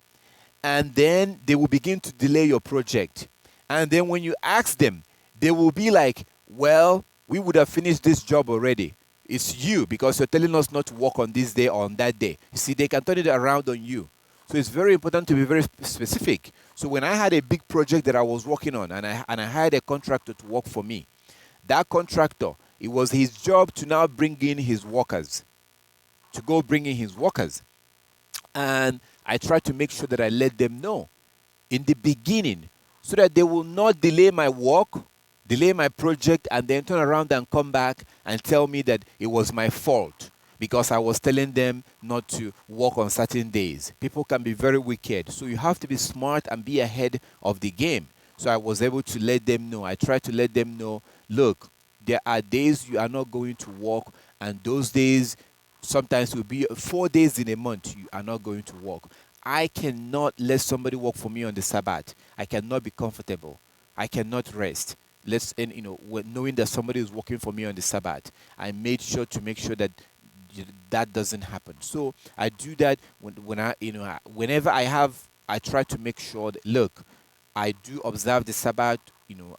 A: And then they will begin to delay your project. And then when you ask them, they will be like, well, we would have finished this job already. It's you, because you're telling us not to work on this day or on that day. You see, they can turn it around on you. So it's very important to be very specific. So when I had a big project that I was working on, and I hired a contractor to work for me, that contractor, it was his job to now bring in his workers, to go bring in his workers. And I try to make sure that I let them know in the beginning, so that they will not delay my work, delay my project, and then turn around and come back and tell me that it was my fault because I was telling them not to work on certain days. People can be very wicked, so you have to be smart and be ahead of the game. So I was able to let them know. I tried to let them know, look, there are days you are not going to work, and those days sometimes will be 4 days in a month you are not going to work. I cannot let somebody work for me on the Sabbath. I cannot be comfortable. I cannot rest. And knowing that somebody is working for me on the Sabbath, I made sure to make sure that that doesn't happen. So I do that whenever I try to make sure that, look, I do observe the Sabbath. You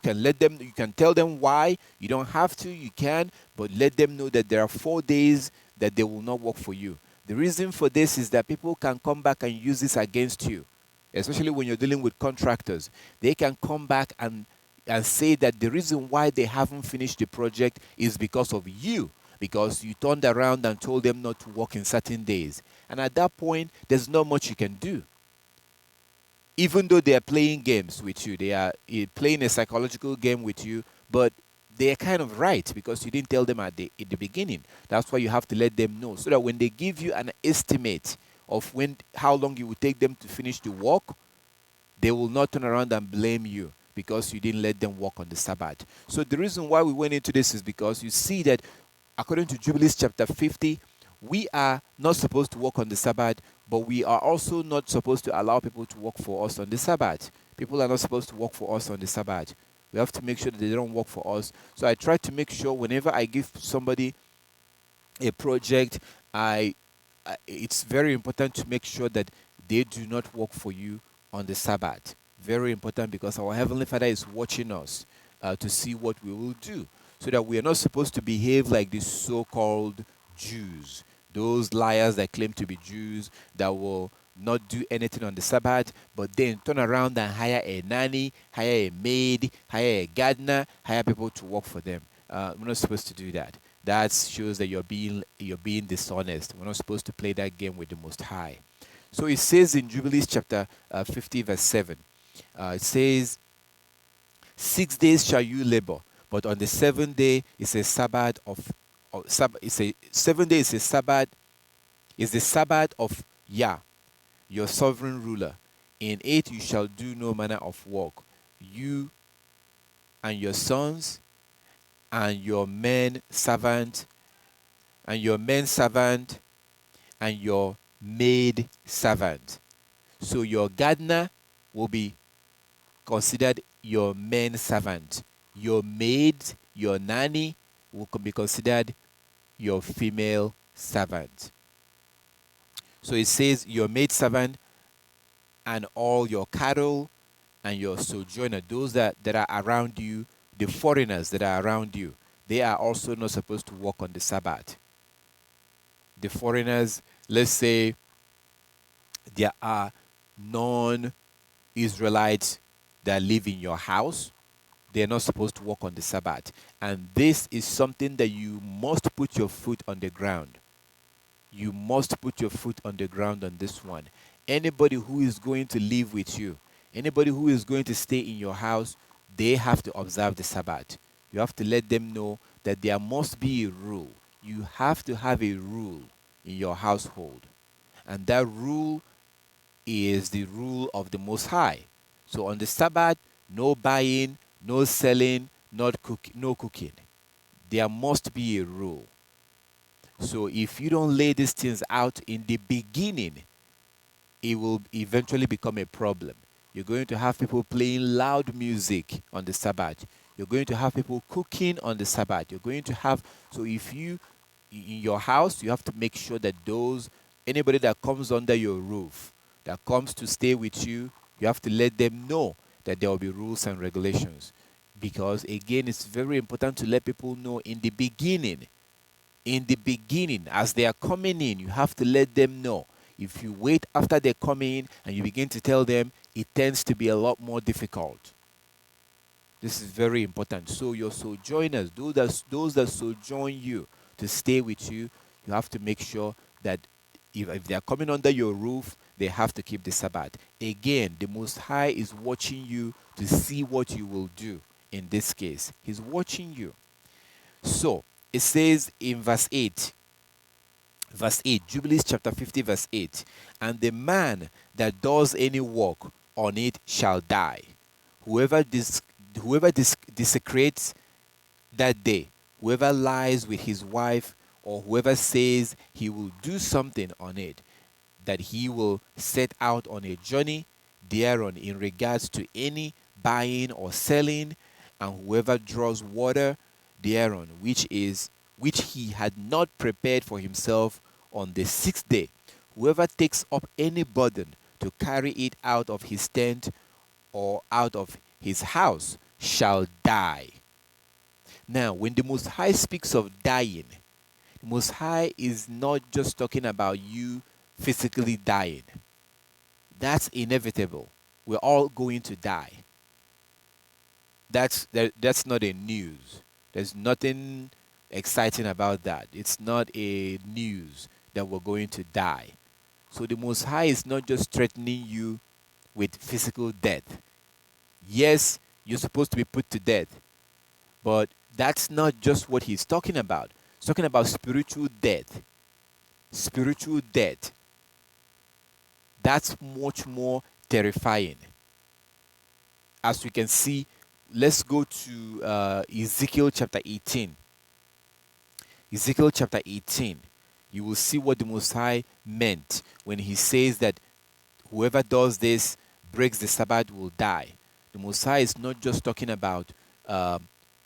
A: can you can tell them why. You don't have to, you can, but let them know that there are 4 days that they will not work for you. The reason for this is that people can come back and use this against you, especially when you're dealing with contractors. They can come back and say that the reason why they haven't finished the project is because of you, because you turned around and told them not to work in certain days. And at that point, there's not much you can do. Even though they are playing games with you, they are playing a psychological game with you, but they're kind of right because you didn't tell them at the beginning. That's why you have to let them know, so that when they give you an estimate of how long it will take them to finish the work, they will not turn around and blame you. because you didn't let them walk on the Sabbath. So the reason why we went into this is because you see that according to Jubilees chapter 50, we are not supposed to walk on the Sabbath, but we are also not supposed to allow people to work for us on the Sabbath. People are not supposed to work for us on the Sabbath. We have to make sure that they don't work for us. So I try to make sure whenever I give somebody a project, it's very important to make sure that they do not work for you on the Sabbath. Very important, because our Heavenly Father is watching us to see what we will do, so that we are not supposed to behave like these so-called Jews, those liars that claim to be Jews that will not do anything on the Sabbath, but then turn around and hire a nanny, hire a maid, hire a gardener, hire people to work for them. We're not supposed to do that. That shows that you're being dishonest. We're not supposed to play that game with the Most High. So it says in Jubilees chapter 50 verse 7, it says, 6 days shall you labor, but on the seventh day is a Sabbath it's a 7 day is a Sabbath, is the Sabbath of Yah, your sovereign ruler. In it you shall do no manner of work, you and your sons and your men servant and your men servant and your maid servant. So your gardener will be considered your man servant. Your maid, your nanny will be considered your female servant. So it says your maid servant and all your cattle and your sojourner, those that are around you, the foreigners that are around you, they are also not supposed to work on the Sabbath. The foreigners, let's say there are non-Israelites that live in your house, they're not supposed to work on the Sabbath. And this is something that you must put your foot on the ground. You must put your foot on the ground on this one. Anybody who is going to live with you, anybody who is going to stay in your house, they have to observe the Sabbath. You have to let them know that there must be a rule. You have to have a rule in your household. And that rule is the rule of the Most High. So on the Sabbath, no buying, no selling, no cooking. There must be a rule. So if you don't lay these things out in the beginning, it will eventually become a problem. You're going to have people playing loud music on the Sabbath. You're going to have people cooking on the Sabbath. You're going to have, so if you, in your house, you have to make sure that anybody that comes under your roof, that comes to stay with you, you have to let them know that there will be rules and regulations. Because again, it's very important to let people know in the beginning, as they are coming in, you have to let them know. If you wait after they come in and you begin to tell them, it tends to be a lot more difficult. This is very important. So your sojourners, those that sojourn you to stay with you, you have to make sure that if they are coming under your roof, they have to keep the Sabbath. Again, the Most High is watching you to see what you will do in this case. He's watching you. So it says in verse 8, Jubilees chapter 50 verse 8, and the man that does any work on it shall die. Whoever desecrates that day, whoever lies with his wife, or whoever says he will do something on it, that he will set out on a journey thereon in regards to any buying or selling, and whoever draws water thereon, which he had not prepared for himself on the sixth day, whoever takes up any burden to carry it out of his tent or out of his house shall die. Now, when the Most High speaks of dying, the Most High is not just talking about you physically dying. That's inevitable. We're all going to die. That's not a news. There's nothing exciting about that. It's not a news that we're going to die. So the Most High is not just threatening you with physical death. Yes, you're supposed to be put to death, but that's not just what he's talking about. He's talking about spiritual death. Spiritual death. That's much more terrifying. as we can see, let's go to Ezekiel chapter 18. Ezekiel chapter 18. You will see what the Most High meant when he says that whoever does this, breaks the Sabbath, will die. The Most High is not just talking about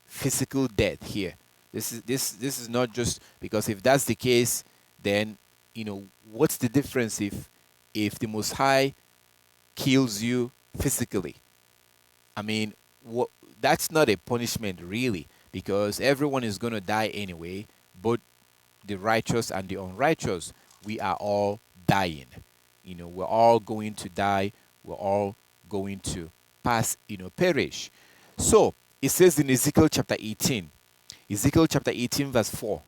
A: physical death here. This is not just, because if that's the case, then what's the difference if the Most High kills you physically? I mean, that's not a punishment really, because everyone is going to die anyway, both the righteous and the unrighteous. We are all dying. We're all going to die. We're all going to perish. So it says in Ezekiel chapter 18, Ezekiel chapter 18 verse 4.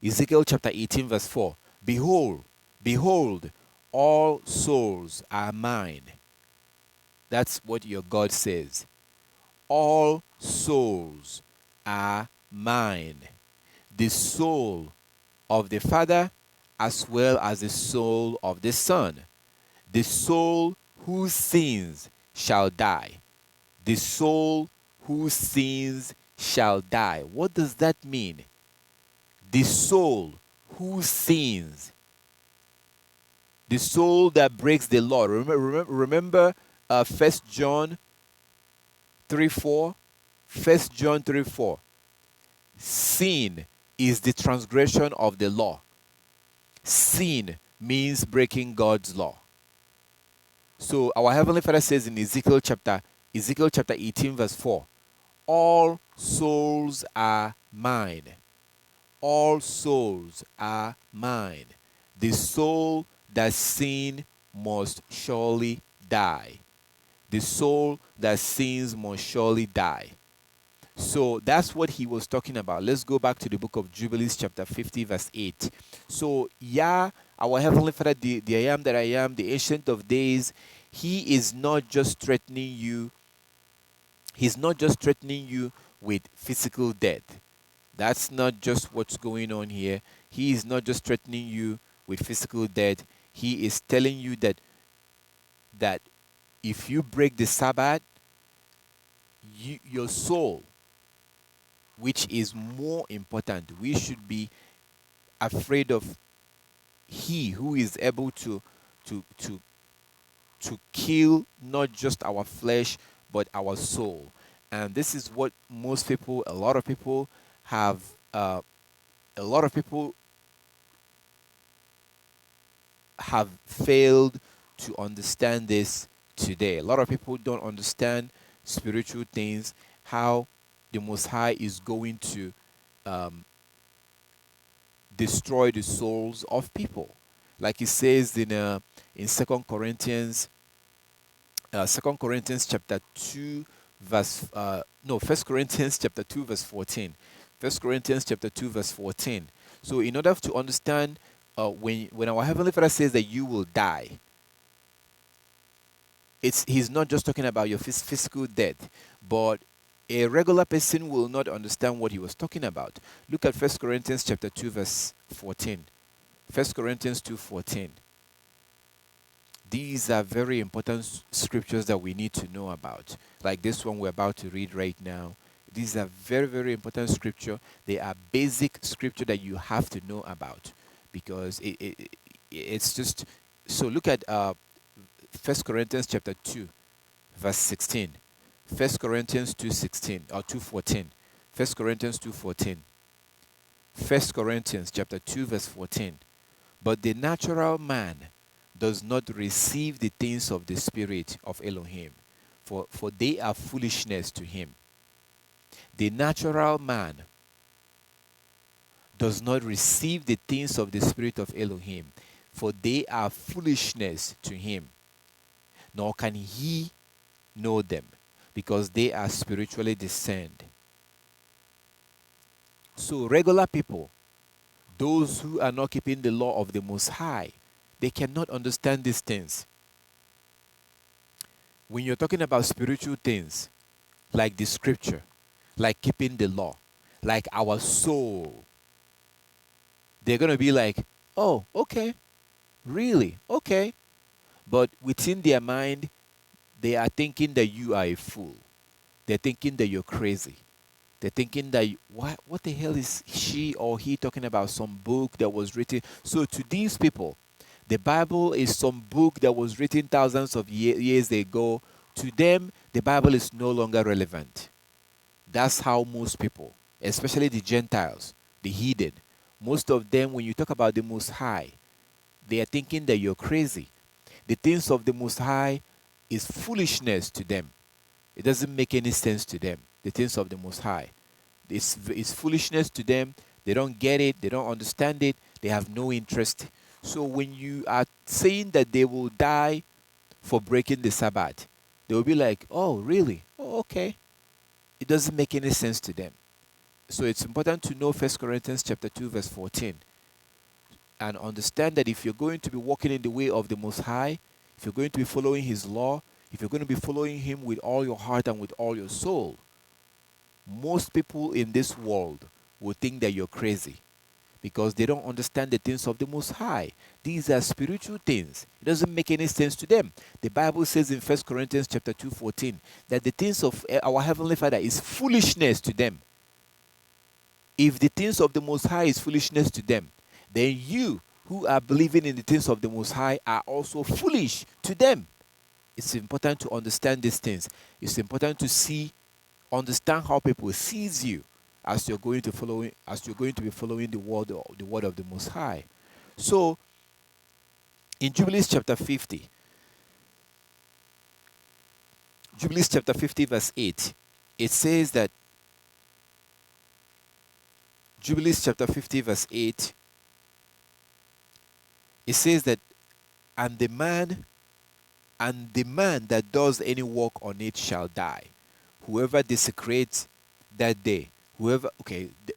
A: Ezekiel chapter 18 verse 4. Behold, all souls are mine. That's what your God says. All souls are mine. The soul of the Father as well as the soul of the Son. The soul whose sins shall die. The soul whose sins shall die. What does that mean? The soul whose sins. The soul that breaks the law. Remember 1 John 3:4? 1 John 3:4. Sin is the transgression of the law. Sin means breaking God's law. So our Heavenly Father says in Ezekiel chapter 18 verse 4, all souls are mine. All souls are mine. The soul that sin must surely die. The soul that sins must surely die. So that's what he was talking about. Let's go back to the book of Jubilees chapter 50 verse 8. So our Heavenly Father, the I am that I am, the Ancient of Days, he is not just threatening you. He's not just threatening you with physical death. That's not just what's going on here. He is not just threatening you with physical death. He is telling you that if you break the Sabbath, your soul, which is more important, we should be afraid of he who is able to kill not just our flesh but our soul. And this is what a lot of people have failed to understand this today. A lot of people don't understand spiritual things, how the Most High is going to destroy the souls of people. Like it says in 2 Corinthians, 2 Corinthians chapter 2 verse, no, 1 Corinthians chapter 2 verse 14. 1 Corinthians chapter 2 verse 14. So in order to understand, when our Heavenly Father says that you will die, he's not just talking about your physical death, but a regular person will not understand what he was talking about. Look at 1 Corinthians chapter 2 verse 14. 1 Corinthians 2:14. These are very important scriptures that we need to know about. Like this one we're about to read right now. These are very, very important scripture. They are basic scripture that you have to know about, because it's just. So look at 1 Corinthians chapter 2 verse 16. 1 Corinthians 2:16 or 2:14. 1 Corinthians 2:14. 1 Corinthians chapter 2 verse 14. But the natural man does not receive the things of the Spirit of Elohim, for they are foolishness to him. The natural man does not receive the things of the Spirit of Elohim, for they are foolishness to him, nor can he know them, because they are spiritually discerned. So regular people, those who are not keeping the law of the Most High, they cannot understand these things. When you're talking about spiritual things, like the scripture, like keeping the law, like our soul, they're going to be like, oh, okay, really, okay. But within their mind, they are thinking that you are a fool. They're thinking that you're crazy. They're thinking that what the hell is she or he talking about? Some book that was written. So to these people, the Bible is some book that was written thousands of years ago. To them, the Bible is no longer relevant. That's how most people, especially the Gentiles, the heathen, most of them, when you talk about the Most High, they are thinking that you're crazy. The things of the Most High is foolishness to them. It doesn't make any sense to them. The things of the Most High. It's foolishness to them. They don't get it. They don't understand it. They have no interest. So when you are saying that they will die for breaking the Sabbath, they will be like, oh, really? Oh, okay. It doesn't make any sense to them. So it's important to know 1 Corinthians chapter 2, verse 14, and understand that if you're going to be walking in the way of the Most High, if you're going to be following His law, if you're going to be following Him with all your heart and with all your soul, most people in this world will think that you're crazy because they don't understand the things of the Most High. These are spiritual things. It doesn't make any sense to them. The Bible says in 1 Corinthians chapter 2:14 that the things of our Heavenly Father is foolishness to them. If the things of the Most High is foolishness to them, then you who are believing in the things of the Most High are also foolish to them. It's important to understand these things. It's important to understand how people sees you as you're going to be following the word of the Most High. So in Jubilees chapter 50, verse 8, it says that Jubilees chapter 50 verse 8, it says that and the man that does any work on it shall die. Whoever desecrates that day,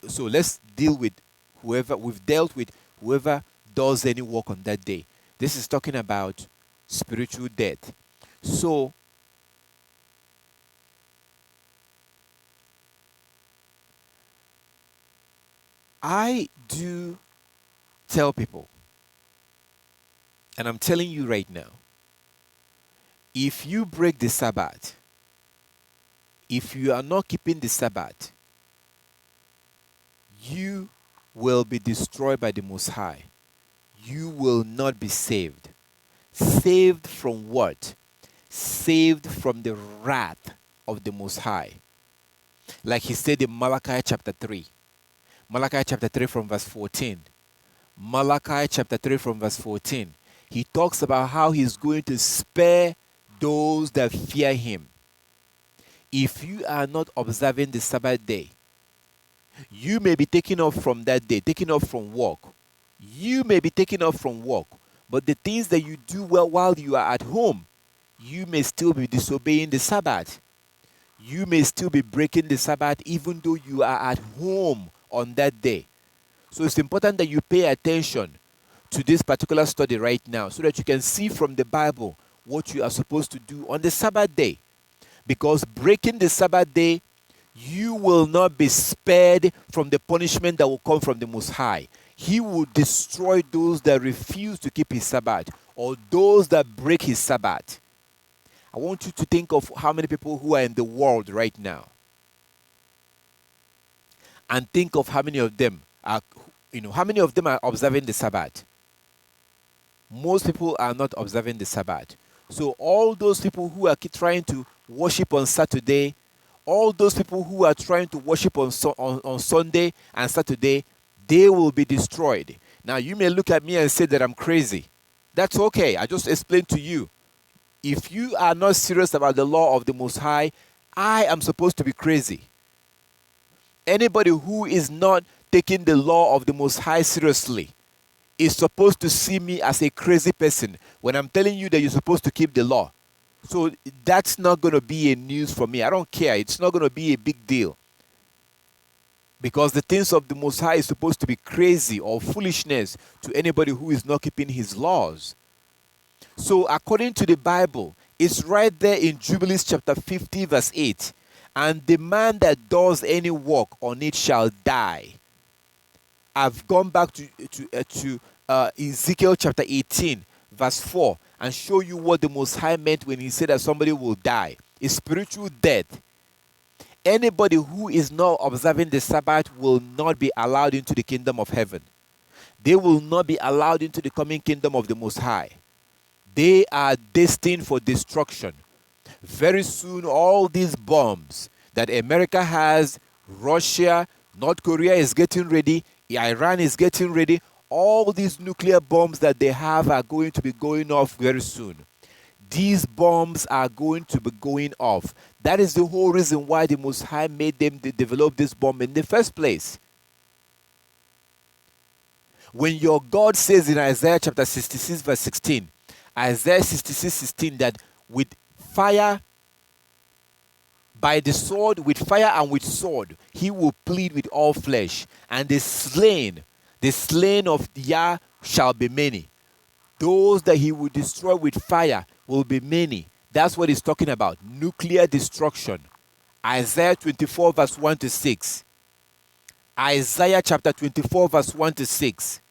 A: so let's deal with we've dealt with whoever does any work on that day. This is talking about spiritual death. So I do tell people, and I'm telling you right now, if you break the Sabbath, if you are not keeping the Sabbath, you will be destroyed by the Most High. You will not be saved. Saved from what? Saved from the wrath of the Most High. Like he said in Malachi chapter 3. Malachi chapter 3 from verse 14. Malachi chapter 3 from verse 14. He talks about how he's going to spare those that fear him. If you are not observing the Sabbath day, you may be taken off from that day, taken off from work. You may be taken off from work, but the things that you do well while you are at home, you may still be disobeying the Sabbath. You may still be breaking the Sabbath even though you are at home on that day. So it's important that you pay attention to this particular study right now so that you can see from the Bible what you are supposed to do on the Sabbath day. Because breaking the Sabbath day, you will not be spared from the punishment that will come from the Most High. He will destroy those that refuse to keep His Sabbath or those that break His Sabbath. I want you to think of how many people who are in the world right now, and think of how many of them are observing the Sabbath. Most people are not observing the Sabbath. So all those people who are trying to worship on Saturday, all those people who are trying to worship on Sunday and Saturday, they will be destroyed. Now you may look at me and say that I'm crazy. That's okay. I just explained to you. If you are not serious about the law of the Most High, I am supposed to be crazy. Anybody who is not taking the law of the Most High seriously is supposed to see me as a crazy person when I'm telling you that you're supposed to keep the law. So that's not going to be a news for me. I don't care. It's not going to be a big deal. Because the things of the Most High is supposed to be crazy or foolishness to anybody who is not keeping His laws. So according to the Bible, it's right there in Jubilees chapter 50 verse 8. And the man that does any work on it shall die. I've gone back to Ezekiel chapter 18 verse 4. and show you what the Most High meant when he said that somebody will die. It's spiritual death. Anybody who is not observing the Sabbath will not be allowed into the kingdom of heaven. They will not be allowed into the coming kingdom of the Most High. They are destined for destruction. Very soon, all these bombs that America has, Russia, North Korea is getting ready, Iran is getting ready, all these nuclear bombs that they have are going to be going off very soon. These bombs are going to be going off. That is the whole reason why the Most High made them develop this bomb in the first place. When your God says in Isaiah chapter 66 verse 16, Isaiah 66:16, that with fire, by the sword, with fire and with sword, he will plead with all flesh, and the slain of Yah shall be many. Those that he will destroy with fire will be many. That's what he's talking about. Nuclear destruction. Isaiah 24 verse 1 to 6. Isaiah chapter 24 verse 1 to 6.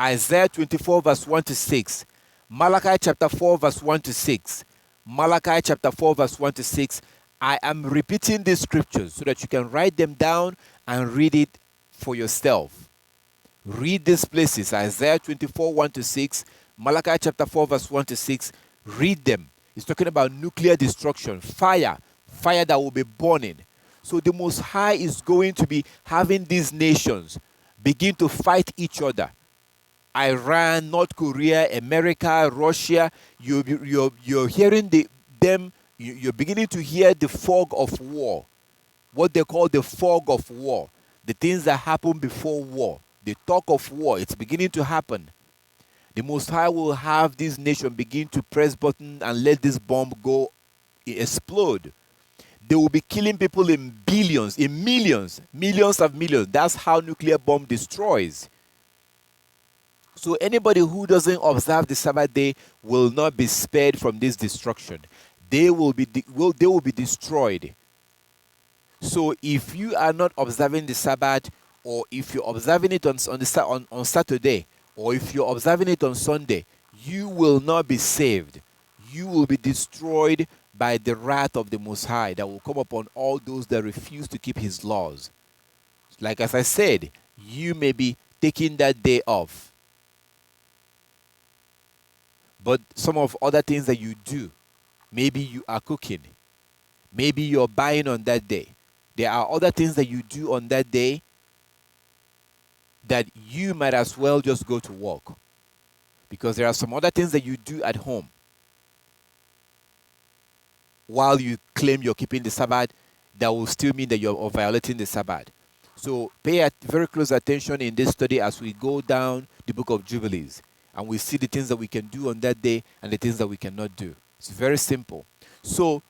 A: Isaiah 24 verse 1 to 6. Malachi chapter 4 verse 1 to 6. Malachi chapter 4 verse 1 to 6. I am repeating these scriptures so that you can write them down and read it for yourself. Read these places. Isaiah 24 1 to 6. Malachi chapter 4 verse 1 to 6. Read them. It's talking about nuclear destruction. Fire that will be burning. So the Most High is going to be having these nations begin to fight each other. Iran, North Korea, America, Russia. You're hearing them. You're beginning to hear the fog of war. What they call the fog of war. The things that happen before war. The talk of war. It's beginning to happen. The Most High will have this nation begin to press button and let this bomb go explode. They will be killing people in billions, in millions, millions of millions. That's how nuclear bomb destroys. So anybody who doesn't observe the Sabbath day will not be spared from this destruction. They will be destroyed. So if you are not observing the Sabbath, or if you're observing it on Saturday, or if you're observing it on Sunday, you will not be saved. You will be destroyed by the wrath of the Most High that will come upon all those that refuse to keep his laws. Like as I said, you may be taking that day off. But some of other things that you do, maybe you are cooking, maybe you're buying on that day. There are other things that you do on that day that you might as well just go to work. Because there are some other things that you do at home while you claim you're keeping the Sabbath that will still mean that you're violating the Sabbath. So pay very close attention in this study as we go down the book of Jubilees. And we see the things that we can do on that day and the things that we cannot do. It's very simple. So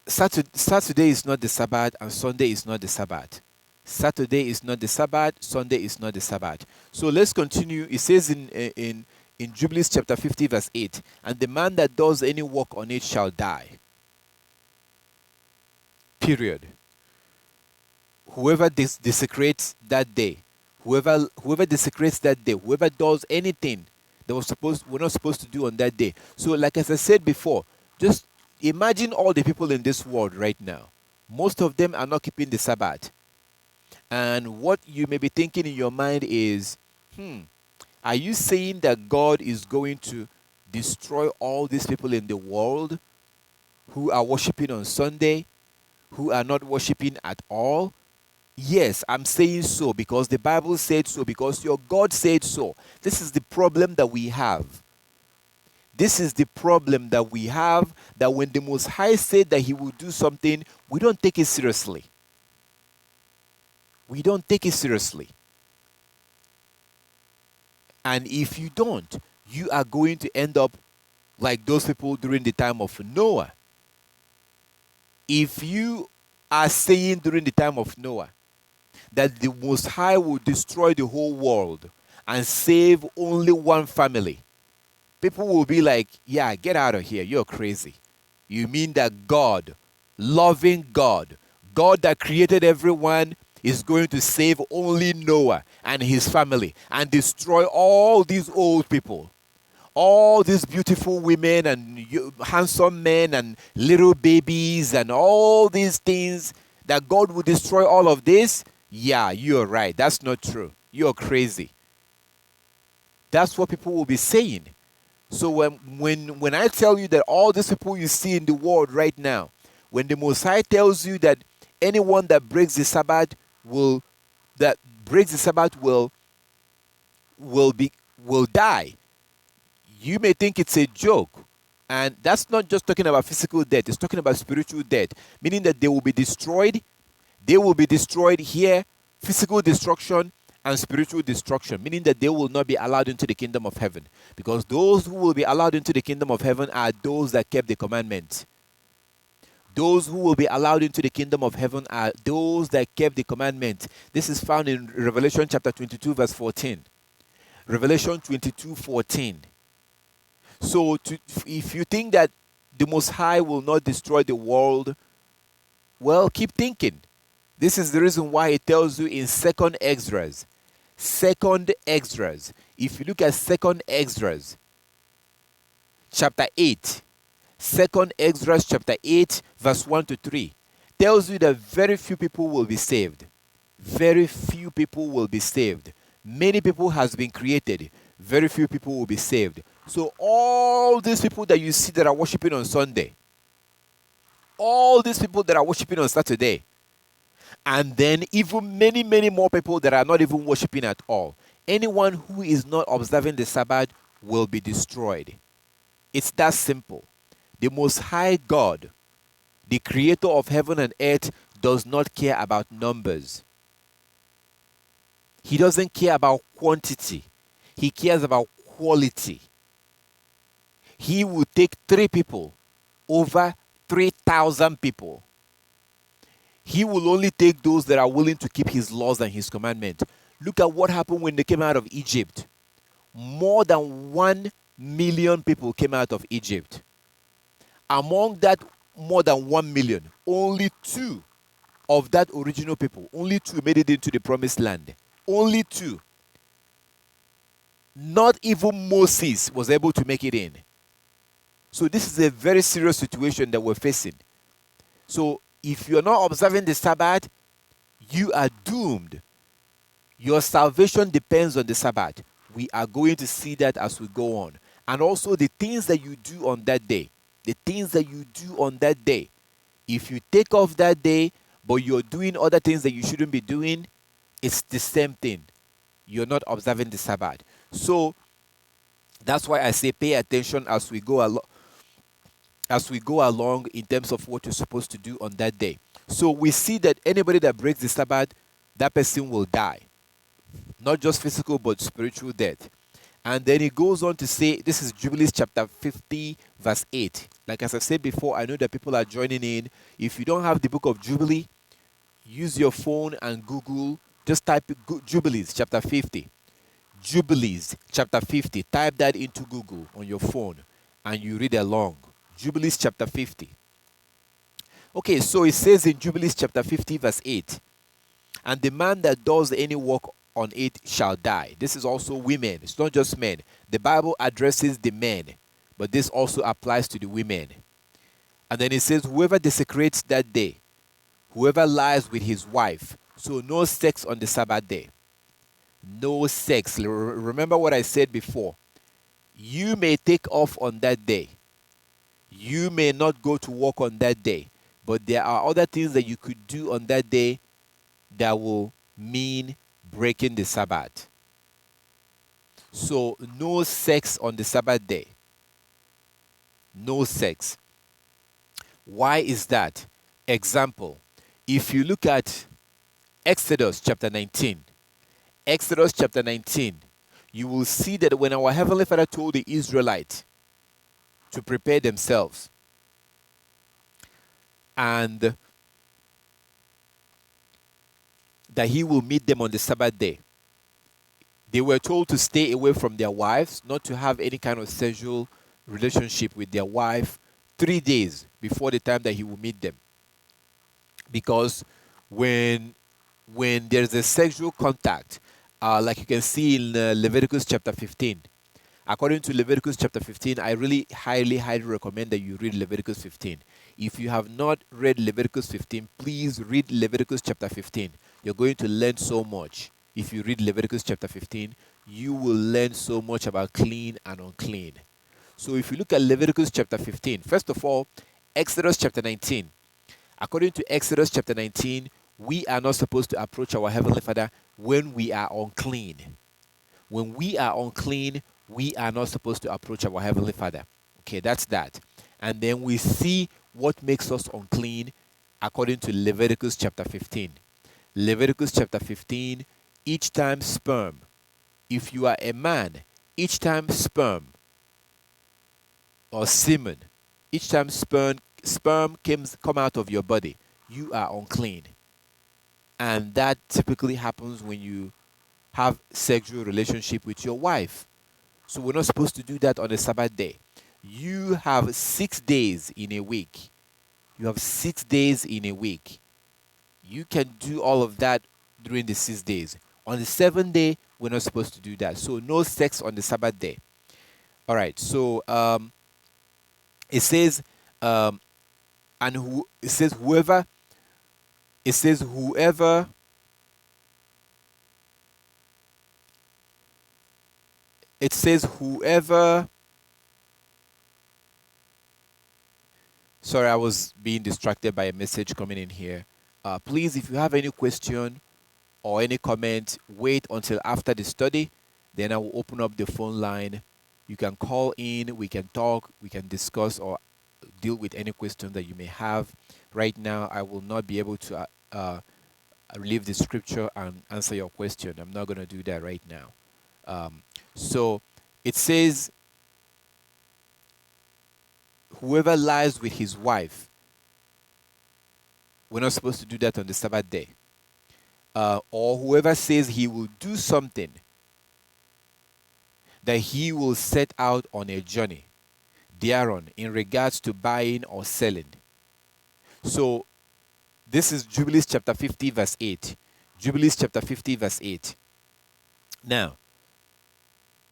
A: Saturday is not the Sabbath and Sunday is not the Sabbath. Saturday is not the Sabbath, Sunday is not the Sabbath. So let's continue. It says in Jubilees chapter 50 verse 8, and the man that does any work on it shall die. Period. Whoever desecrates that day, whoever desecrates that day, whoever does anything that we're not supposed to do on that day. So like as I said before, just imagine all the people in this world right now. Most of them are not keeping the Sabbath. And what you may be thinking in your mind is, are you saying that God is going to destroy all these people in the world who are worshiping on Sunday, who are not worshiping at all? Yes, I'm saying so because the Bible said so, because your God said so. This is the problem that we have. This is the problem that we have, that when the Most High said that he will do something, we don't take it seriously. We don't take it seriously. And if you don't, you are going to end up like those people during the time of Noah. If you are saying during the time of Noah that the Most High will destroy the whole world and save only one family, people will be like, yeah, get out of here. You're crazy. You mean that God, loving God, God that created everyone, is going to save only Noah and his family and destroy all these old people, all these beautiful women and handsome men and little babies and all these things, that God will destroy all of this? Yeah, you're right. That's not true. You're crazy. That's what people will be saying. So when I tell you that all these people you see in the world right now, when the Most High tells you that anyone that breaks the Sabbath will that breaks the Sabbath will be will die, you may think it's a joke. And that's not just talking about physical death, it's talking about spiritual death, meaning that they will be destroyed. They will be destroyed here, physical destruction and spiritual destruction, meaning that they will not be allowed into the kingdom of heaven. Because those who will be allowed into the kingdom of heaven are those that kept the commandments. Those who will be allowed into the kingdom of heaven are those that kept the commandments. This is found in Revelation chapter 22, verse 14. Revelation 22:14. So if you think that the Most High will not destroy the world, well, keep thinking. This is the reason why it tells you in Second Esdras. Second Esdras. If you look at Second Esdras, chapter 8. Second Esdras chapter 8, verse 1 to 3. Tells you that very few people will be saved. Very few people will be saved. Many people has been created. Very few people will be saved. So all these people that you see that are worshiping on Sunday, all these people that are worshiping on Saturday, and then even many, many more people that are not even worshiping at all, anyone who is not observing the Sabbath will be destroyed. It's that simple. The Most High God, the creator of heaven and earth, does not care about numbers. He doesn't care about quantity. He cares about quality. He will take 3 people over 3,000 people. He will only take those that are willing to keep his laws and his commandments. Look at what happened when they came out of Egypt. More than 1 million people came out of Egypt. Among that more than 1 million, only 2 of that original people, only 2 made it into the promised land. Only 2. Not even Moses was able to make it in. So this is a very serious situation that we're facing. So if you're not observing the Sabbath, you are doomed. Your salvation depends on the Sabbath. We are going to see that as we go on. And also the things that you do on that day. The things that you do on that day. If you take off that day, but you're doing other things that you shouldn't be doing, it's the same thing. You're not observing the Sabbath. So that's why I say pay attention as we go along in terms of what you're supposed to do on that day. So we see that anybody that breaks the Sabbath, that person will die. Not just physical, but spiritual death. And then he goes on to say, this is Jubilees chapter 50, verse 8. Like as I said before, I know that people are joining in. If you don't have the book of Jubilee, use your phone and Google. Just type Jubilees chapter 50. Jubilees chapter 50. Type that into Google on your phone and you read along. Jubilees chapter 50. Okay, so it says in Jubilees chapter 50, verse 8, and the man that does any work on it shall die. This is also women. It's not just men. The Bible addresses the men, but this also applies to the women. And then it says, whoever desecrates that day, whoever lies with his wife, so no sex on the Sabbath day. No sex. Remember what I said before. You may take off on that day. You may not go to work on that day, but there are other things that you could do on that day that will mean breaking the Sabbath. So no sex on the Sabbath day. No sex. Why is that? Example, if you look at Exodus chapter 19, Exodus chapter 19, you will see that when our Heavenly Father told the Israelites to prepare themselves and that he will meet them on the Sabbath day, they were told to stay away from their wives, not to have any kind of sexual relationship with their wife 3 days before the time that he will meet them. Because when there's a sexual contact, like you can see in Leviticus chapter 15, According to Leviticus chapter 15, I really highly recommend that you read Leviticus 15. If you have not read Leviticus 15, please read Leviticus chapter 15. You're going to learn so much. If you read Leviticus chapter 15, you will learn so much about clean and unclean. So if you look at Leviticus chapter 15, first of all, Exodus chapter 19. According to Exodus chapter 19, we are not supposed to approach our Heavenly Father when we are unclean. When we are unclean, we are not supposed to approach our Heavenly Father. Okay, that's that. And then we see what makes us unclean according to Leviticus chapter 15. Leviticus chapter 15, each time sperm. If you are a man, each time sperm or semen, each time sperm come out of your body, you are unclean. And that typically happens when you have sexual relationship with your wife. So we're not supposed to do that on a Sabbath day. You have 6 days in a week. You have 6 days in a week. You can do all of that during the 6 days. On the 7th day, we're not supposed to do that. So no sex on the Sabbath day. All right. So it says, it says whoever. It says whoever. It says whoever. Sorry, I was being distracted by a message coming in here. Please, if you have any question or any comment, wait until after the study. Then I will open up the phone line. You can call in, we can talk, we can discuss or deal with any questions that you may have. Right now, I will not be able to leave the scripture and answer your question. I'm not going to do that right now. So it says, whoever lies with his wife, we're not supposed to do that on the Sabbath day. Or whoever says he will do something, that he will set out on a journey thereon in regards to buying or selling. So this is Jubilees chapter 50 verse 8. Jubilees chapter 50 verse 8. Now,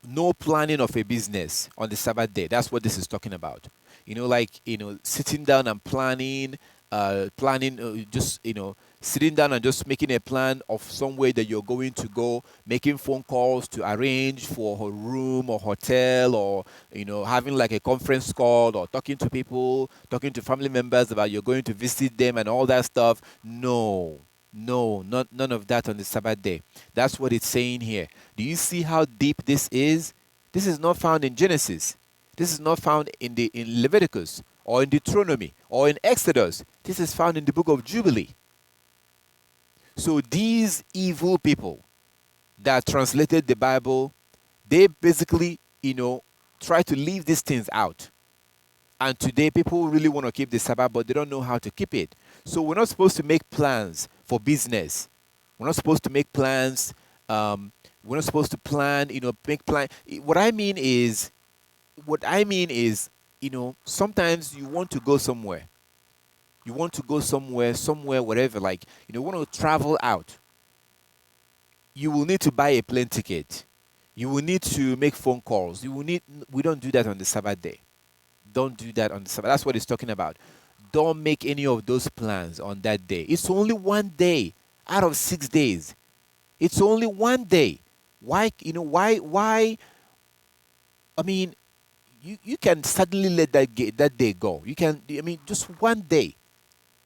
A: no planning of a business on the Sabbath day. That's what this is talking about. Sitting down and planning, sitting down and just making a plan of somewhere that you're going to go, making phone calls to arrange for a room or hotel, or having like a conference call, or talking to people, talking to family members about you're going to visit them and all that stuff. No, none of that on the Sabbath day. That's what it's saying here. Do you see how deep this is? This is not found in Genesis. This is not found in Leviticus or in Deuteronomy or in Exodus. This is found in the book of Jubilee. So these evil people that translated the Bible, they basically, try to leave these things out. And today people really want to keep the Sabbath, but they don't know how to keep it. So we're not supposed to make plans for business. We're not supposed to make plans. We're not supposed to plan, make plan. What I mean is, sometimes you want to go somewhere. You want to go somewhere, whatever, you want to travel out. You will need to buy a plane ticket. You will need to make phone calls. We don't do that on the Sabbath day. Don't do that on the Sabbath. That's what it's talking about. Don't make any of those plans on that day. It's only one day out of 6 days. It's only one day. Why? You can suddenly let that day go. You can, just one day.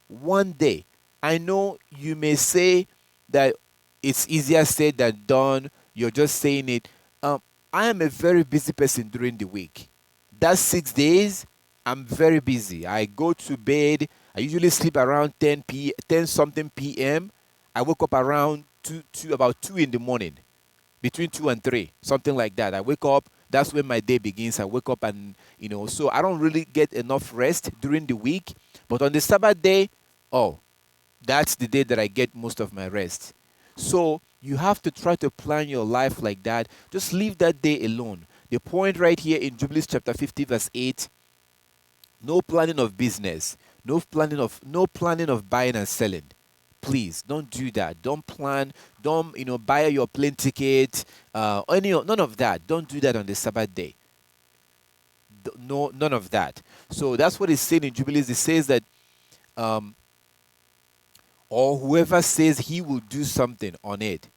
A: One day. I know you may say that it's easier said than done. You're just saying it. I am a very busy person during the week. That's 6 days. I'm very busy. I go to bed. I usually sleep around 10 something p.m. I wake up around about 2 in the morning, between 2 and 3, something like that. I wake up. That's when my day begins. I wake up and, so I don't really get enough rest during the week. But on the Sabbath day, that's the day that I get most of my rest. So you have to try to plan your life like that. Just leave that day alone. The point right here in Jubilees chapter 50 verse 8, no planning of business, no planning of buying and selling. Please don't do that. Don't plan. Don't buy your plane ticket. None of that. Don't do that on the Sabbath day. No, none of that. So that's what it's saying in Jubilees. It says that, um, or whoever says he will do something on it,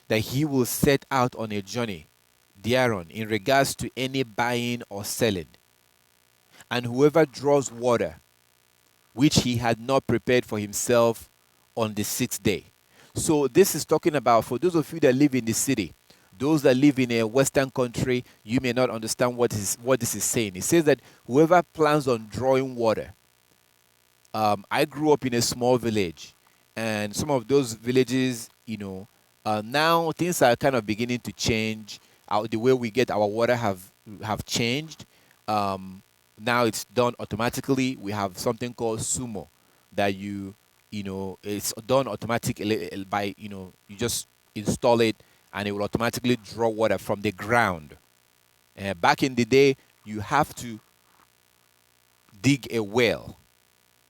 A: that he will set out on a journey thereon in regards to any buying or selling. And whoever draws water, which he had not prepared for himself on the sixth day. So this is talking about, for those of you that live in the city, those that live in a Western country, you may not understand what this is saying. It says that whoever plans on drawing water. I grew up in a small village, and some of those villages, now things are kind of beginning to change. The way we get our water have changed. Um, Now it's done automatically. We have something called sumo that it's done automatically by you just install it and it will automatically draw water from the ground. Back in the day, you have to dig a well.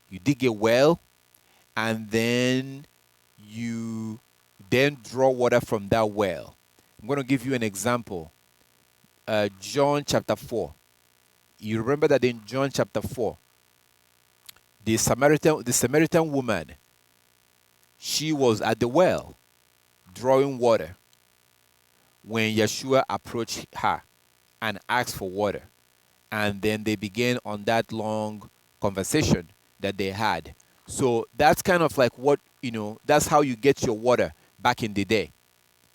A: You dig a well, and then you then draw water from that well. I'm going to give you an example. John chapter 4. You remember that in John chapter 4, the Samaritan woman, she was at the well drawing water when Yeshua approached her and asked for water. And then they began on that long conversation that they had. So that's kind of like that's how you get your water back in the day.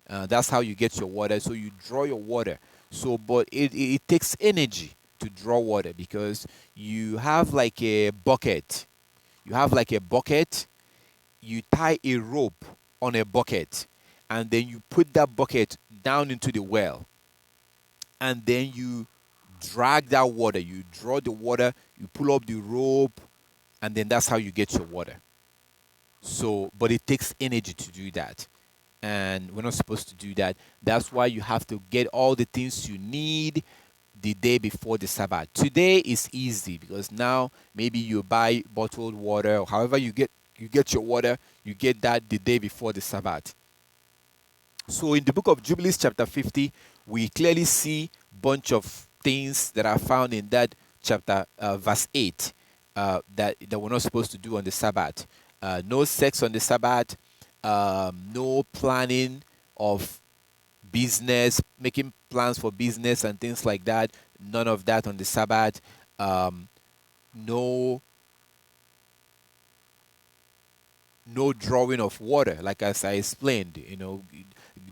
A: That's how you get your water. So you draw your water. So, but it takes energy to draw water because you have like a bucket. You have like a bucket. You tie a rope on a bucket, and then you put that bucket down into the well, and then you drag that water. You draw the water. You pull up the rope, and then that's how you get your water. So, but it takes energy to do that. And we're not supposed to do that. That's why you have to get all the things you need the day before the Sabbath. Today is easy because now maybe you buy bottled water or however you get your water, you get that the day before the Sabbath. So in the book of Jubilees chapter 50, we clearly see bunch of things that are found in that chapter, verse 8, that we're not supposed to do on the Sabbath. No sex on the Sabbath, no planning of business, making plans for business and things like that. None of that on the Sabbath. No, no drawing of water, like as I explained.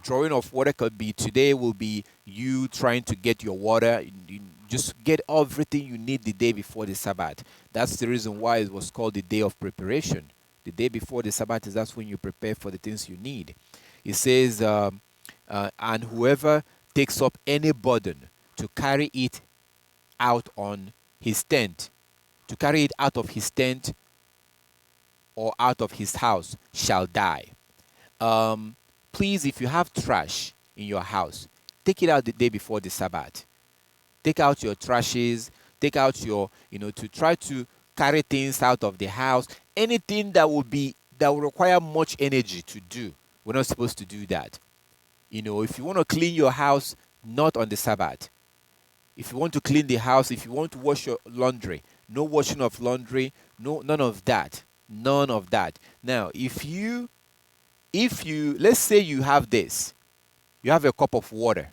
A: Drawing of water could be today will be you trying to get your water. You just get everything you need the day before the Sabbath. That's the reason why it was called the day of preparation. The day before the Sabbath is that's when you prepare for the things you need. It says, and whoever takes up any burden to carry it out on his tent, to carry it out of his tent or out of his house shall die. Please, if you have trash in your house, take it out the day before the Sabbath. Take out your trashes, take out to try to carry things out of the house. Anything that will require much energy to do, we're not supposed to do that. If you want to clean your house, not on the Sabbath. If you want to clean the house, if you want to wash your laundry, no washing of laundry, no, none of that. None of that. Now, if you let's say you have this, you have a cup of water,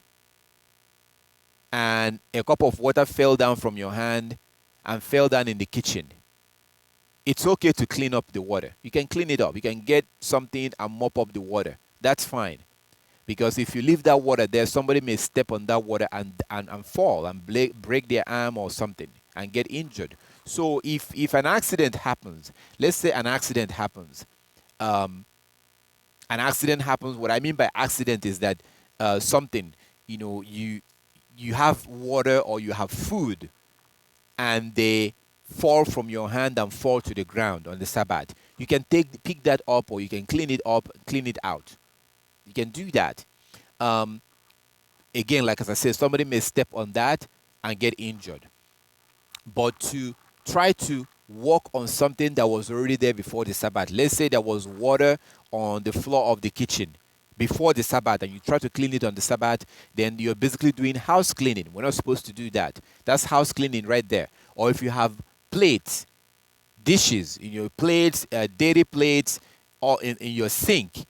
A: and a cup of water fell down from your hand and fell down in the kitchen. It's okay to clean up the water. You can clean it up. You can get something and mop up the water. That's fine. Because if you leave that water there, somebody may step on that water and fall and break their arm or something and get injured. So if an accident happens, let's say an accident happens, what I mean by accident is that something, you have water or you have food and they fall from your hand and fall to the ground on the Sabbath. You can pick that up or you can clean it up, clean it out. You can do that. Um, Again, like as I said, somebody may step on that and get injured. But to try to walk on something that was already there before the Sabbath. Let's say there was water on the floor of the kitchen before the Sabbath and you try to clean it on the Sabbath, then you're basically doing house cleaning. We're not supposed to do that. That's house cleaning right there. Or if you have plates, dishes in your plates, dirty plates, or in your sink,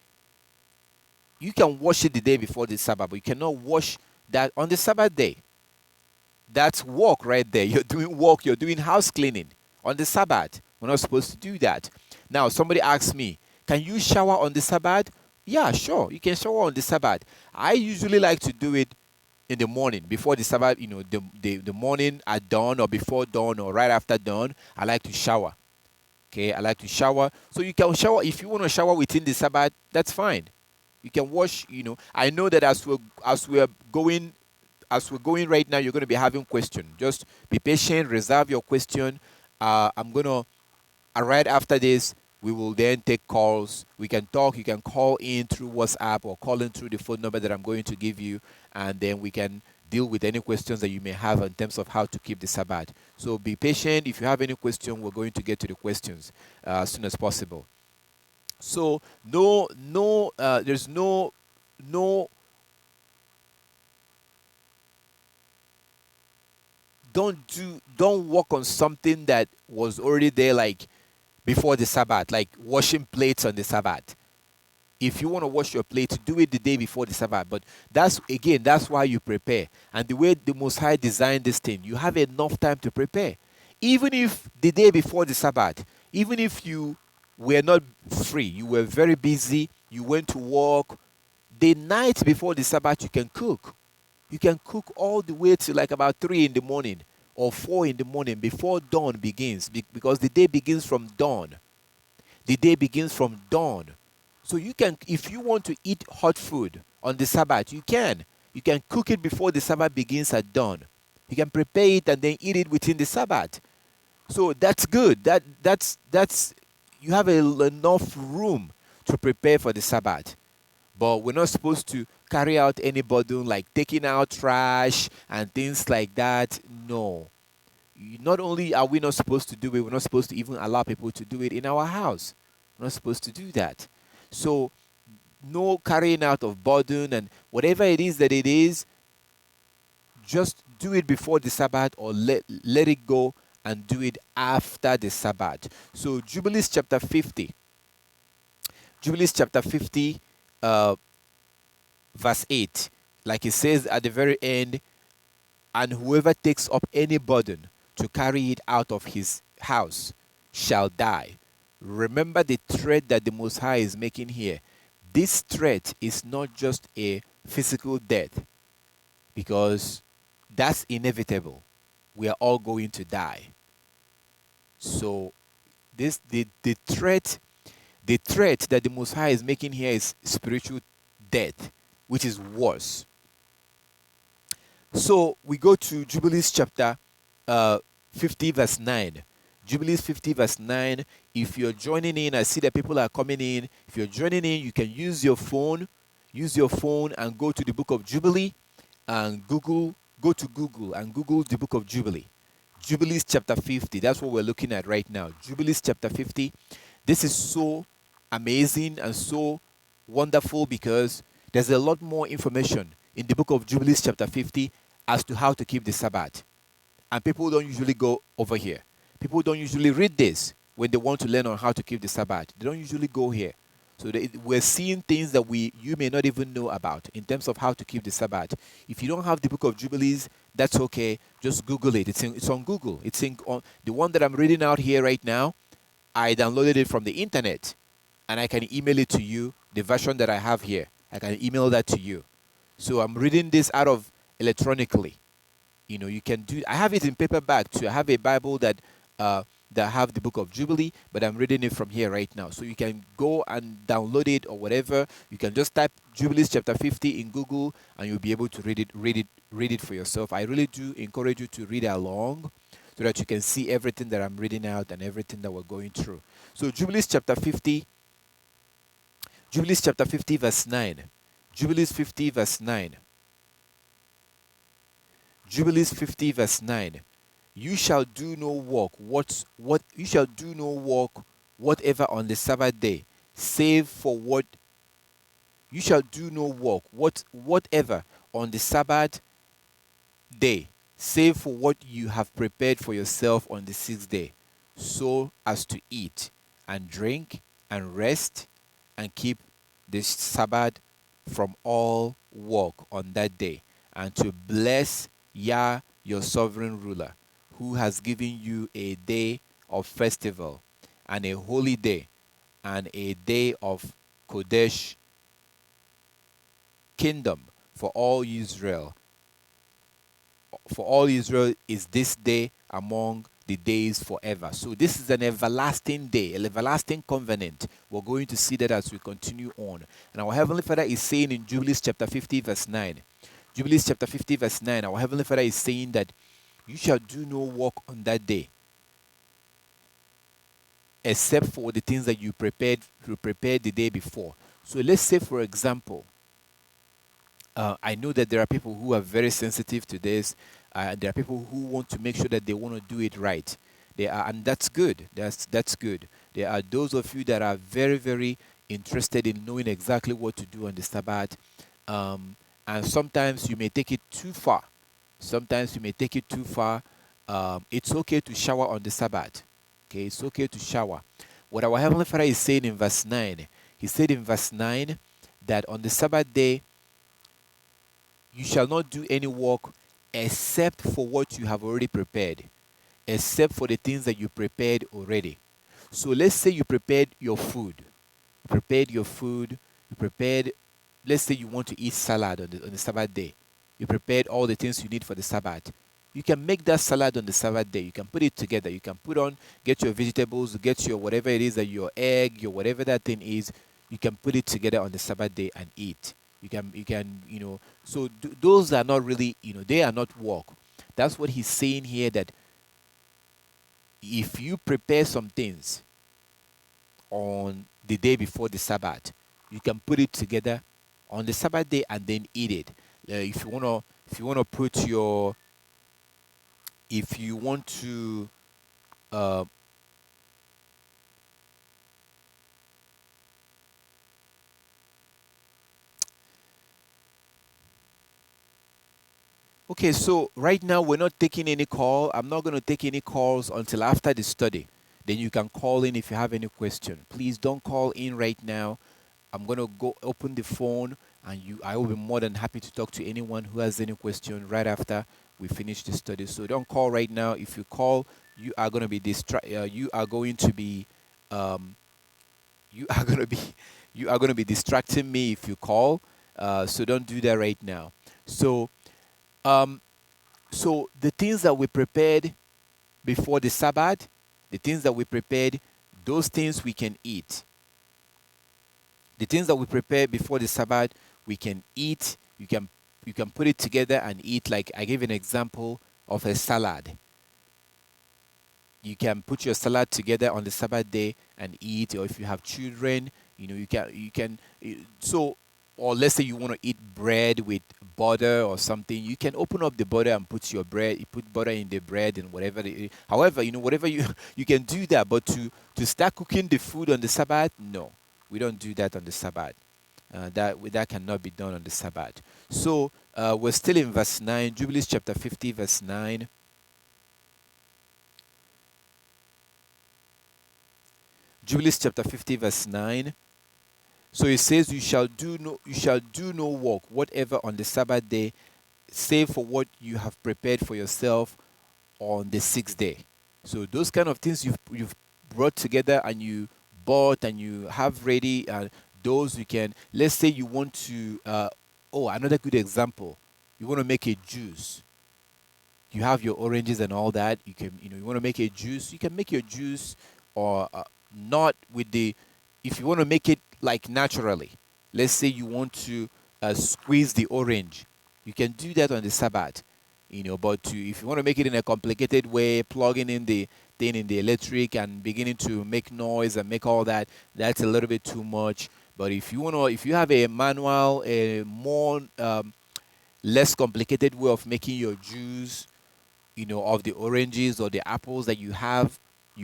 A: you can wash it the day before the Sabbath, but you cannot wash that on the Sabbath day. That's work right there. You're doing work, you're doing house cleaning on the Sabbath. We're not supposed to do that. Now, somebody asks me, can you shower on the Sabbath? Yeah, sure, you can shower on the Sabbath. I usually like to do it in the morning before the Sabbath, the morning at dawn or before dawn or right after dawn. I like to shower. Okay, I like to shower. So you can shower if you want to shower within the Sabbath, that's fine. You can wash, I know that as we're going right now, you're going to be having questions. Just be patient, reserve your question. I'm going to, right after this, we will then take calls. We can talk. You can call in through WhatsApp or call in through the phone number that I'm going to give you, and then we can deal with any questions that you may have in terms of how to keep the Sabbath. So be patient. If you have any question, we're going to get to the questions as soon as possible. So there's no don't work on something that was already there, like before the Sabbath, like washing plates on the Sabbath. If you want to wash your plate, do it the day before the Sabbath. But that's why you prepare. And the way the Most High designed this thing, you have enough time to prepare. Even if the day before the Sabbath, even if you were not free, you were very busy, you went to work, the night before the Sabbath, you can cook. You can cook all the way to like about 3 in the morning or 4 in the morning before dawn begins, because the day begins from dawn. The day begins from dawn. So you can, if you want to eat hot food on the Sabbath, you can. You can cook it before the Sabbath begins at dawn. You can prepare it and then eat it within the Sabbath. So that's good. That's you have enough room to prepare for the Sabbath. But we're not supposed to carry out any burden like taking out trash and things like that. No. Not only are we not supposed to do it, we're not supposed to even allow people to do it in our house. We're not supposed to do that. So, no carrying out of burden, and whatever it is that it is, just do it before the Sabbath, or let it go and do it after the Sabbath. So, Jubilees chapter 50. Jubilees chapter 50, verse 8. Like it says at the very end, and whoever takes up any burden to carry it out of his house shall die. Remember the threat that the Most High is making here. This threat is not just a physical death, because that's inevitable. We are all going to die. So the threat that the Most High is making here is spiritual death, which is worse. So we go to Jubilees chapter 50 verse 9. Jubilees 50 verse 9. If you're joining in, I see that people are coming in. If you're joining in, you can use your phone. Use your phone and go to the book of Jubilee and go to Google and Google the book of Jubilee. Jubilees chapter 50. That's what we're looking at right now. Jubilees chapter 50. This is so amazing and so wonderful, because there's a lot more information in the book of Jubilees chapter 50 as to how to keep the Sabbath. And people don't usually go over here. People don't usually read this when they want to learn on how to keep the Sabbath. They don't usually go here. So we're seeing things that you may not even know about in terms of how to keep the Sabbath. If you don't have the book of Jubilees, that's okay. Just Google it. It's on Google. It's on the one that I'm reading out here right now. I downloaded it from the internet, and I can email it to you. The version that I have here, I can email that to you. So I'm reading this out of electronically. You can do. I have it in paperback too. I have a Bible that have the book of Jubilee, but I'm reading it from here right now. So you can go and download it or whatever. You can just type Jubilees chapter 50 in Google, and you'll be able to read it for yourself. I really do encourage you to read along, so that you can see everything that I'm reading out and everything that we're going through. So Jubilees chapter 50. Jubilees chapter 50 verse 9. Jubilees 50 verse 9. Jubilees 50 verse 9. You shall do no work. What you shall do no work whatever on the Sabbath day, save for what you shall do no work, whatever on the Sabbath day, save for what you have prepared for yourself on the sixth day, so as to eat and drink and rest and keep the Sabbath from all work on that day, and to bless Yah your sovereign ruler, who has given you a day of festival and a holy day and a day of Kodesh kingdom for all Israel. For all Israel is this day among the days forever. So this is an everlasting day, an everlasting covenant. We're going to see that as we continue on. And our Heavenly Father is saying in Jubilees chapter 50 verse 9. Jubilees chapter 50 verse 9, our Heavenly Father is saying that you shall do no work on that day, except for the things that you prepared the day before. So let's say, for example, I know that there are people who are very sensitive to this. There are people who want to make sure that they want to do it right. They are, and that's good. That's good. There are those of you that are very, very interested in knowing exactly what to do on the Sabbath, and sometimes you may take it too far. Sometimes you may take it too far. It's okay to shower on the Sabbath. Okay, it's okay to shower. What our Heavenly Father is saying in verse 9, He said in verse 9 that on the Sabbath day, you shall not do any work except for what you have already prepared, except for the things that you prepared already. So let's say you prepared your food. You prepared your food. You prepared, let's say you want to eat salad on the Sabbath day. You prepared all the things you need for the Sabbath. You can make that salad on the Sabbath day. You can put it together. You can get your vegetables, get your whatever it is, that your egg, your whatever that thing is. You can put it together on the Sabbath day and eat. So those are not really, they are not work. That's what he's saying here, that if you prepare some things on the day before the Sabbath, you can put it together on the Sabbath day and then eat it. If you wanna put your, if you want to, uh, okay. So right now we're not taking any call. I'm not gonna take any calls until after the study. Then you can call in if you have any question. Please don't call in right now. I'm gonna go open the phone, and I will be more than happy to talk to anyone who has any question right after we finish the study. So don't call right now. If you call, you are gonna be you are going to be um, you are gonna be you are gonna be distracting me if you call. So don't do that right now. So um, so the things that we prepared before the Sabbath, the things that we prepared, those things we can eat. The things that we prepare before the Sabbath, we can eat. You can put it together and eat. Like I gave an example of a salad. You can put your salad together on the Sabbath day and eat. Or if you have children, so, or let's say you want to eat bread with butter or something, you can open up the butter and put your bread. You put butter in the bread and whatever. However, whatever you can do that. But to start cooking the food on the Sabbath, no, we don't do that on the Sabbath. That cannot be done on the Sabbath. So we're still in verse 9, Jubilees chapter 50, verse 9. Jubilees chapter 50, verse 9. So it says, you shall do no work whatever on the Sabbath day, save for what you have prepared for yourself on the sixth day. So those kind of things you've brought together and you bought and you have ready, those you can. Let's say you want to. Another good example. You want to make a juice. You have your oranges and all that. You want to make a juice. You can make your juice, or not with the. If you want to make it like naturally, let's say you want to squeeze the orange, you can do that on the Sabbath. But if you want to make it in a complicated way, plugging in the thing in the electric and beginning to make noise and make all that, that's a little bit too much. But if you have a manual, a more less complicated way of making your juice, of the oranges or the apples that you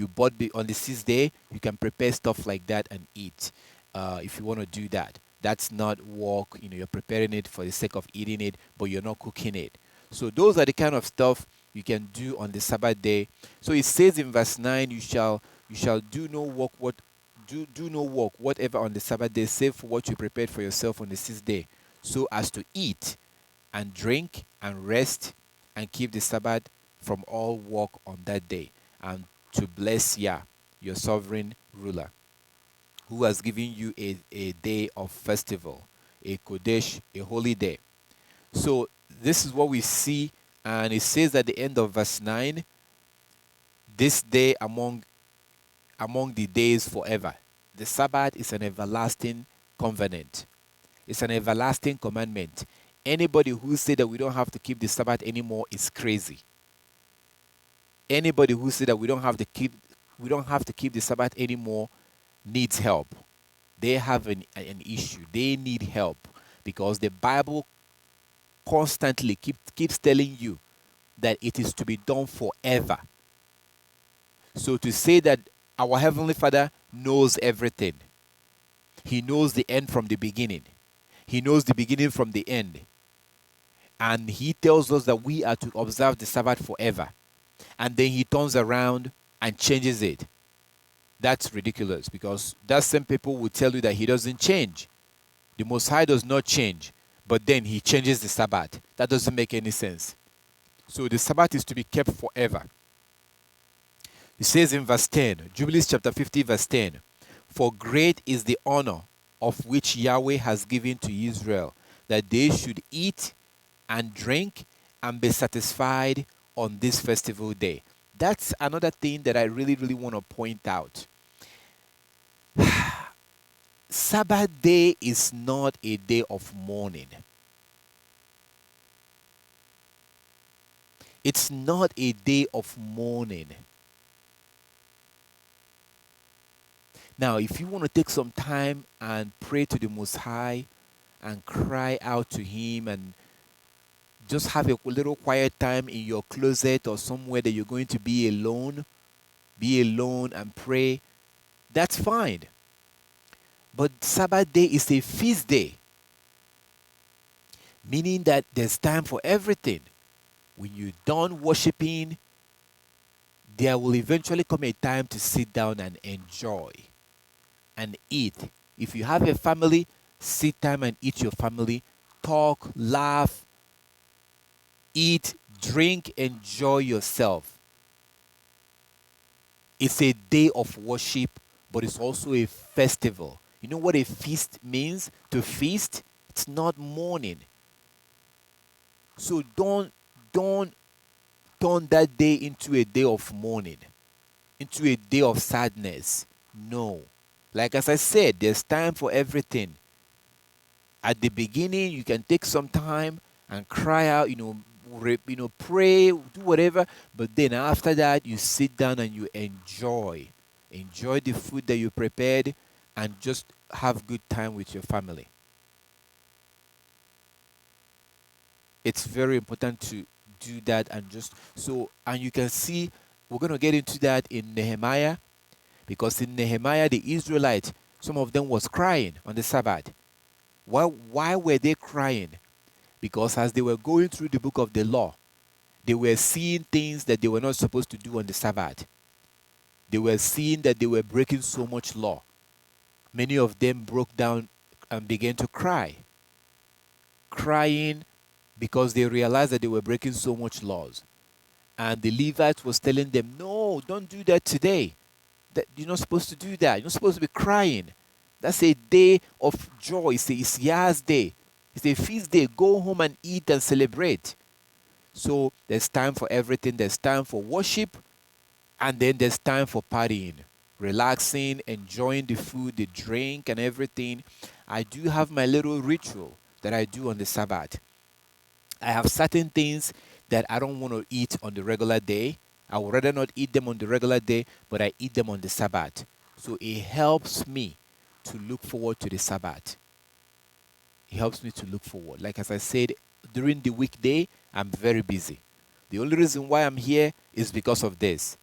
A: bought on the 6th day, you can prepare stuff like that and eat. If you want to do that, that's not work. You're preparing it for the sake of eating it, but you're not cooking it. So those are the kind of stuff you can do on the Sabbath day. So it says in verse 9, you shall do no work, do no work whatever on the Sabbath day, save for what you prepared for yourself on the 6th day, so as to eat and drink and rest and keep the Sabbath from all work on that day, and to bless Yah, your sovereign ruler, who has given you a day of festival, a Kodesh, a holy day. So this is what we see, and it says at the end of verse 9, this day among the days forever. The Sabbath is an everlasting covenant. It's an everlasting commandment. Anybody who says that we don't have to keep the Sabbath anymore is crazy. Anybody who says that we don't have to keep the Sabbath anymore needs help. They have an issue. They need help, because the Bible constantly keeps telling you that it is to be done forever. So to say that our Heavenly Father knows everything, He knows the end from the beginning, He knows the beginning from the end, and He tells us that we are to observe the Sabbath forever, and then He turns around and changes it. That's ridiculous, because that same people will tell you that He doesn't change. The Most High does not change, but then He changes the Sabbath. That doesn't make any sense. So the Sabbath is to be kept forever. It says in verse 10, Jubilees chapter 50, verse 10, for great is the honor of which Yahweh has given to Israel, that they should eat and drink and be satisfied on this festival day. That's another thing that I really, really want to point out. Sabbath day is not a day of mourning. It's not a day of mourning. Now, if you want to take some time and pray to the Most High and cry out to Him and just have a little quiet time in your closet or somewhere that you're going to be alone and pray, that's fine. But Sabbath day is a feast day, meaning that there's time for everything. When you're done worshiping, there will eventually come a time to sit down and enjoy and eat. If you have a family, sit time and eat your family, talk, laugh, eat, drink, enjoy yourself. It's a day of worship, but it's also a festival. You know what a feast means? To feast, it's not mourning. So don't turn that day into a day of mourning, into a day of sadness. No. Like as I said, there's time for everything. At the beginning, you can take some time and cry out, pray, do whatever. But then after that, you sit down and you enjoy the food that you prepared, and just have good time with your family. It's very important to do that, and you can see we're going to get into that in Nehemiah, because in Nehemiah the Israelites, some of them was crying on the Sabbath. Why were they crying? Because as they were going through the book of the law, they were seeing things that they were not supposed to do on the Sabbath. They were seeing that they were breaking so much law. Many of them broke down and began to cry, crying because they realized that they were breaking so much laws. And the Levites was telling them, no, don't do that today. That you're not supposed to do that. You're not supposed to be crying. That's a day of joy. It's Yah's day. It's a feast day. Go home and eat and celebrate. So there's time for everything. There's time for worship, and then there's time for partying, relaxing, enjoying the food, the drink, and everything. I do have my little ritual that I do on the Sabbath. I have certain things that I don't want to eat on the regular day. I would rather not eat them on the regular day, but I eat them on the Sabbath. So it helps me to look forward to the Sabbath. It helps me to look forward. Like as I said, during the weekday, I'm very busy. The only reason why I'm here is because of this.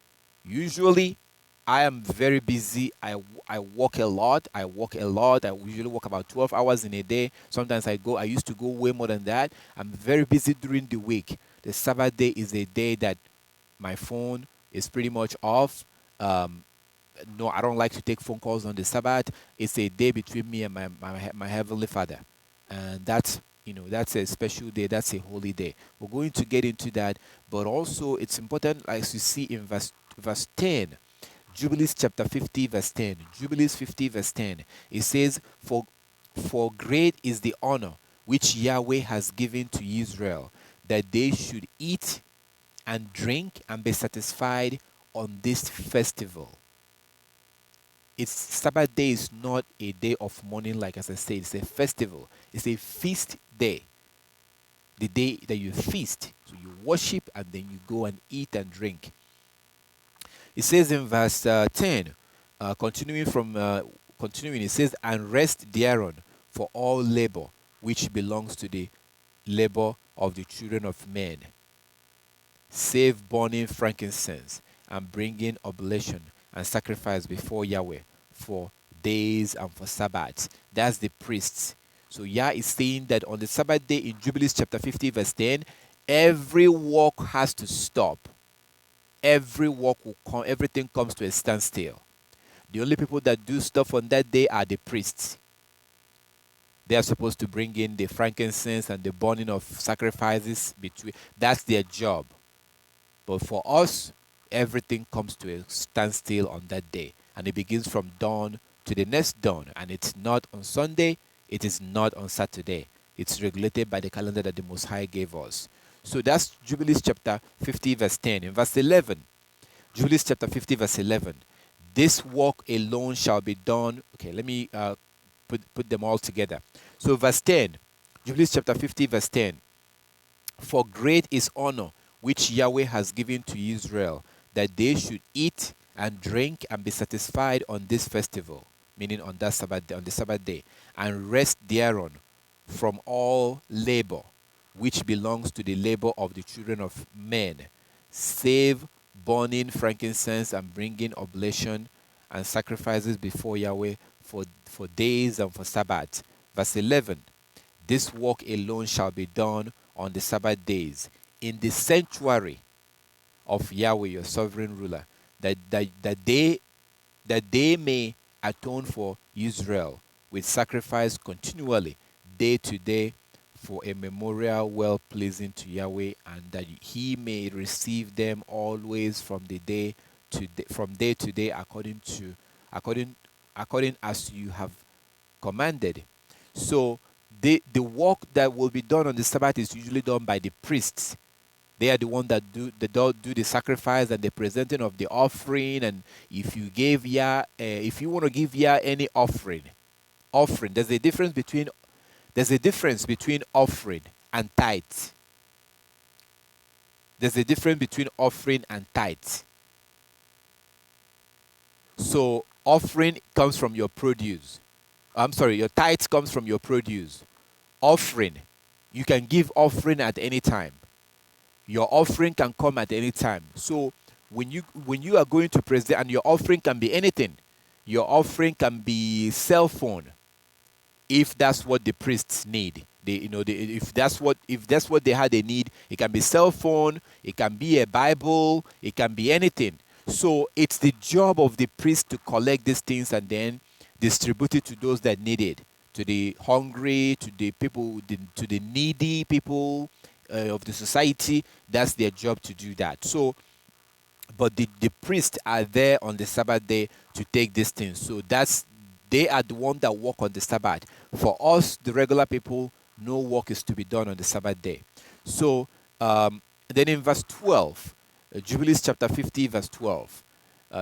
A: Usually, I am very busy. I work a lot. I work a lot. I usually work about 12 hours in a day. Sometimes I used to go way more than that. I'm very busy during the week. The Sabbath day is a day that my phone is pretty much off. Um, no, I don't like to take phone calls on the Sabbath. It's a day between me and my Heavenly Father. And that's a special day. That's a holy day. We're going to get into that. But also, it's important, as you see in verse 10, Jubilees chapter 50, verse 10. Jubilees 50, verse 10. It says, For great is the honor which Yahweh has given to Israel, that they should eat and drink and be satisfied on this festival. It's Sabbath day is not a day of mourning, like as I said, it's a festival. It's a feast day. The day that you feast. So you worship and then you go and eat and drink. It says in verse 10, continuing, it says, and rest thereon for all labor which belongs to the labor of the children of men, save burning frankincense and bringing oblation and sacrifice before Yahweh for days and for Sabbaths. That's the priests. So Yah is saying that on the Sabbath day in Jubilees chapter 50 verse 10, every work has to stop. Every work will come, everything comes to a standstill. The only people that do stuff on that day are the priests. They are supposed to bring in the frankincense and the burning of sacrifices between. That's their job. But for us, everything comes to a standstill on that day. And it begins from dawn to the next dawn. And it's not on Sunday, it is not on Saturday. It's regulated by the calendar that the Most High gave us. So that's Jubilees chapter 50, verse 10. In verse 11, Jubilees chapter 50, verse 11. This work alone shall be done. Okay, let me put them all together. So verse 10, Jubilees chapter 50, verse 10. For great is honor which Yahweh has given to Israel, that they should eat and drink and be satisfied on this festival, meaning on that Sabbath, on the Sabbath day, and rest thereon from all labor, which belongs to the labor of the children of men, save burning frankincense and bringing oblation and sacrifices before Yahweh for days and for Sabbath. Verse 11, this work alone shall be done on the Sabbath days in the sanctuary of Yahweh, your sovereign ruler, that they may atone for Israel with sacrifice continually, day to day, for a memorial well pleasing to Yahweh, and that he may receive them always from day to day, according as you have commanded. So the work that will be done on the Sabbath is usually done by the priests. They are the ones that do the sacrifice and the presenting of the offering. And if you gave Yah, if you want to give Yah any offering, there's a difference between offering and tithe. There's a difference between offering and tithe. So offering comes from your produce. I'm sorry, your tithe comes from your produce. Offering, you can give offering at any time. Your offering can come at any time. So when you are going to present, and your offering can be anything. Your offering can be cell phone, if that's what the priests need. If that's what they had they need, it can be cell phone, it can be a Bible, it can be anything. So it's the job of the priest to collect these things and then distribute it to those that need it, to the hungry, to the people, to the needy people of the society. That's their job to do that. So, but the priests are there on the Sabbath day to take these things. So they are the ones that work on the Sabbath. For us, the regular people, no work is to be done on the Sabbath day. So then in verse 12, Jubilees chapter 50, verse 12.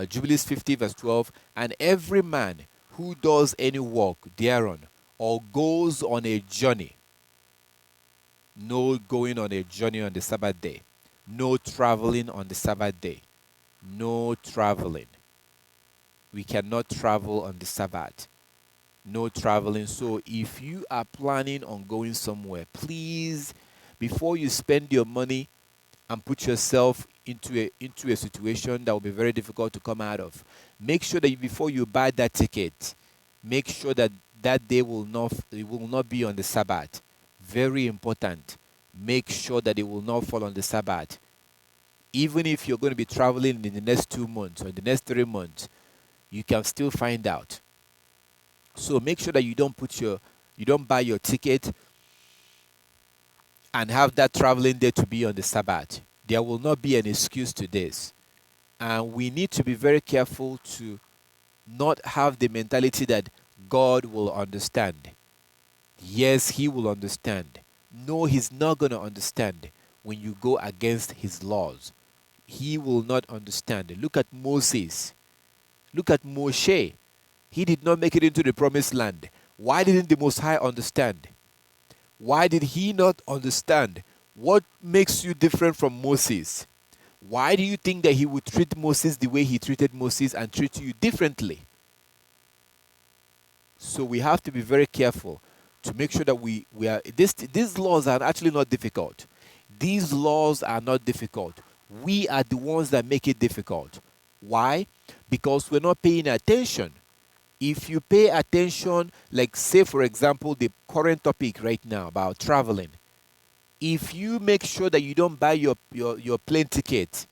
A: Jubilees 50, verse 12. And every man who does any work thereon, or goes on a journey, no going on a journey on the Sabbath day, no traveling on the Sabbath day, no traveling. We cannot travel on the Sabbath. No traveling. So if you are planning on going somewhere, please, before you spend your money, and put yourself into a situation that will be very difficult to come out of. Make sure that before you buy that ticket, make sure that that day it will not be on the Sabbath. Very important. Make sure that it will not fall on the Sabbath. Even if you're going to be traveling in the next 2 months or the next 3 months, you can still find out. So make sure that you don't buy your ticket and have that traveling day to be on the Sabbath. There will not be an excuse to this. And we need to be very careful to not have the mentality that God will understand. Yes, He will understand. No, He's not going to understand when you go against His laws. He will not understand. Look at Moses. Look at Moshe. He did not make it into the promised land. Why didn't the Most High understand? Why did he not understand? What makes you different from Moses? Why do you think that he would treat Moses the way he treated Moses and treat you differently? So we have to be very careful to make sure that we are these laws are actually not difficult. These laws are not difficult. We are the ones that make it difficult. Why? Because we're not paying attention. If you pay attention, like say for example the current topic right now about traveling, if you make sure that you don't buy your plane ticket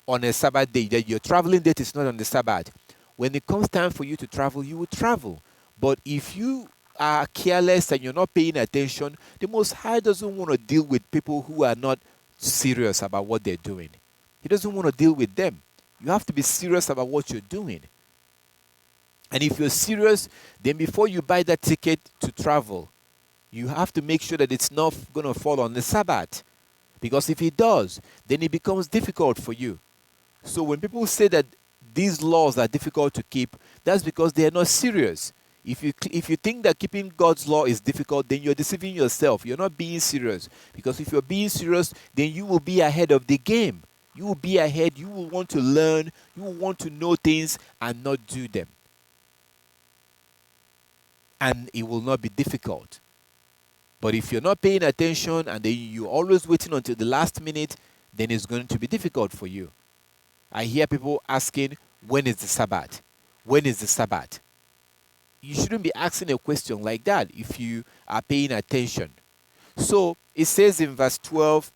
A: on a Sabbath day, that your traveling date is not on the Sabbath, when it comes time for you to travel, you will travel. But if you are careless and you're not paying attention, the Most High doesn't want to deal with people who are not serious about what they're doing. He doesn't want to deal with them. You have to be serious about what you're doing. And if you're serious, then before you buy that ticket to travel, you have to make sure that it's not going to fall on the Sabbath. Because if it does, then it becomes difficult for you. So when people say that these laws are difficult to keep, that's because they are not serious. If you think that keeping God's law is difficult, then you're deceiving yourself. You're not being serious. Because if you're being serious, then you will be ahead of the game. You will be ahead. You will want to learn. You will want to know things and not do them. And it will not be difficult. But if you're not paying attention and then you're always waiting until the last minute, then it's going to be difficult for you. I hear people asking, when is the Sabbath? When is the Sabbath? You shouldn't be asking a question like that if you are paying attention. So it says in verse 12,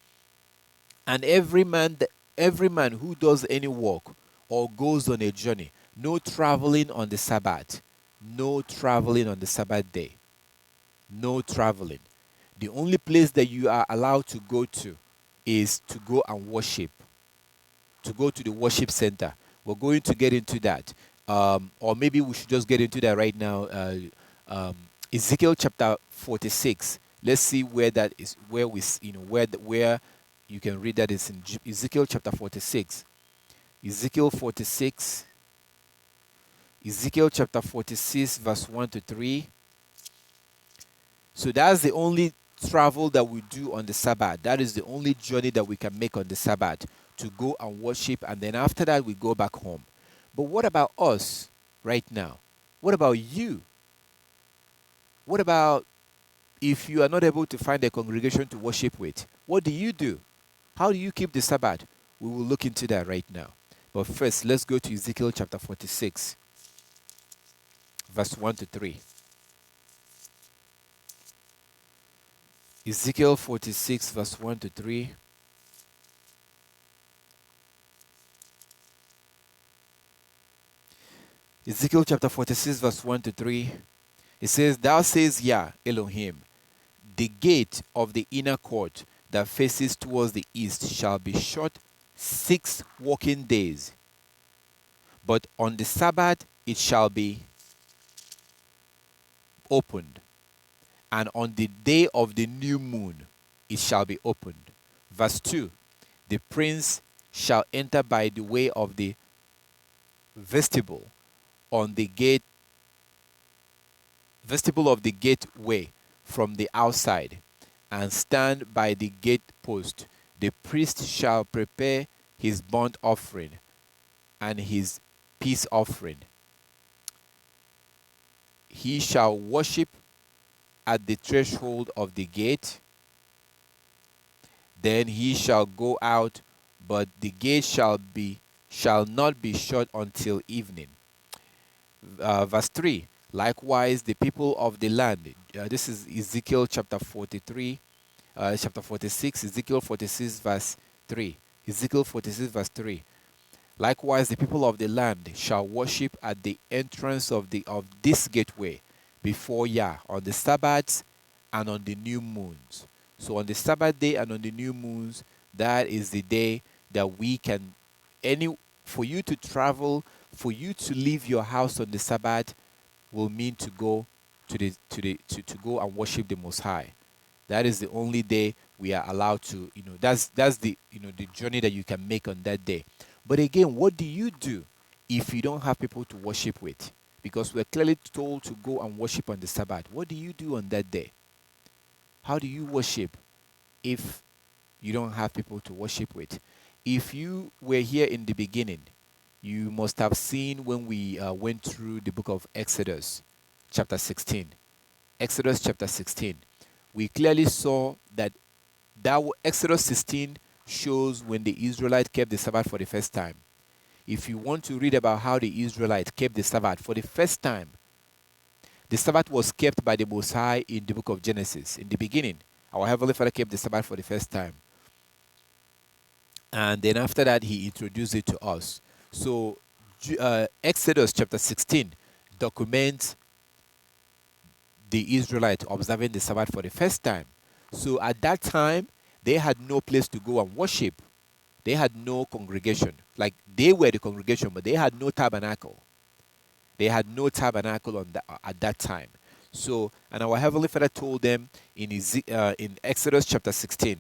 A: and every man who does any work or goes on a journey, no traveling on the Sabbath. No traveling on the Sabbath day. No traveling. The only place that you are allowed to go to is to go and worship. To go to the worship center. We're going to get into that. Or maybe we should just get into that right now. Ezekiel chapter 46. Let's see where that is. Where where you can read that is in Ezekiel chapter 46. Ezekiel 46. Ezekiel chapter 46, verse 1 to 3. So that's the only travel that we do on the Sabbath. That is the only journey that we can make on the Sabbath, to go and worship, and then after that we go back home. But what about us right now? What about you? What about if you are not able to find a congregation to worship with? What do you do? How do you keep the Sabbath? We will look into that right now. But first, let's go to Ezekiel chapter 46, verse 1 to 3. Ezekiel 46, verse 1 to 3. Ezekiel chapter 46, verse 1 to 3. It says, Thou says, Yah, Elohim, the gate of the inner court that faces towards the east shall be shut 6 working days. But on the Sabbath it shall be opened. And on the day of the new moon it shall be opened. Verse 2. The prince shall enter by the way of the vestibule on the vestibule of the gateway from the outside, and stand by the gate post. The priest shall prepare his burnt offering and his peace offering. He shall worship at the threshold of the gate. Then he shall go out, but the gate shall not be shut until evening. Verse 3. Likewise, the people of the land. This is Ezekiel chapter 43, chapter 46, Ezekiel 46, verse 3. Ezekiel 46, verse 3. Likewise, the people of the land shall worship at the entrance of this gateway before Yah on the Sabbaths and on the new moons. So on the Sabbath day and on the new moons, that is the day that we can for you to travel, for you to leave your house on the Sabbath will mean to go to go and worship the Most High. That is the only day we are allowed to, that's the the journey that you can make on that day. But again, what do you do if you don't have people to worship with? Because we're clearly told to go and worship on the Sabbath. What do you do on that day? How do you worship if you don't have people to worship with? If you were here in the beginning, you must have seen when we went through the book of Exodus, chapter 16. Exodus chapter 16. We clearly saw that Exodus 16 shows when the Israelites kept the Sabbath for the first time. If you want to read about how the Israelites kept the Sabbath for the first time, the Sabbath was kept by the Most High in the book of Genesis. In the beginning, our Heavenly Father kept the Sabbath for the first time. And then after that, He introduced it to us. So Exodus chapter 16 documents the Israelites observing the Sabbath for the first time. So at that time, they had no place to go and worship. They had no congregation. Like, they were the congregation, but they had no tabernacle. They had no tabernacle at that time. So, and our Heavenly Father told them in Exodus chapter 16.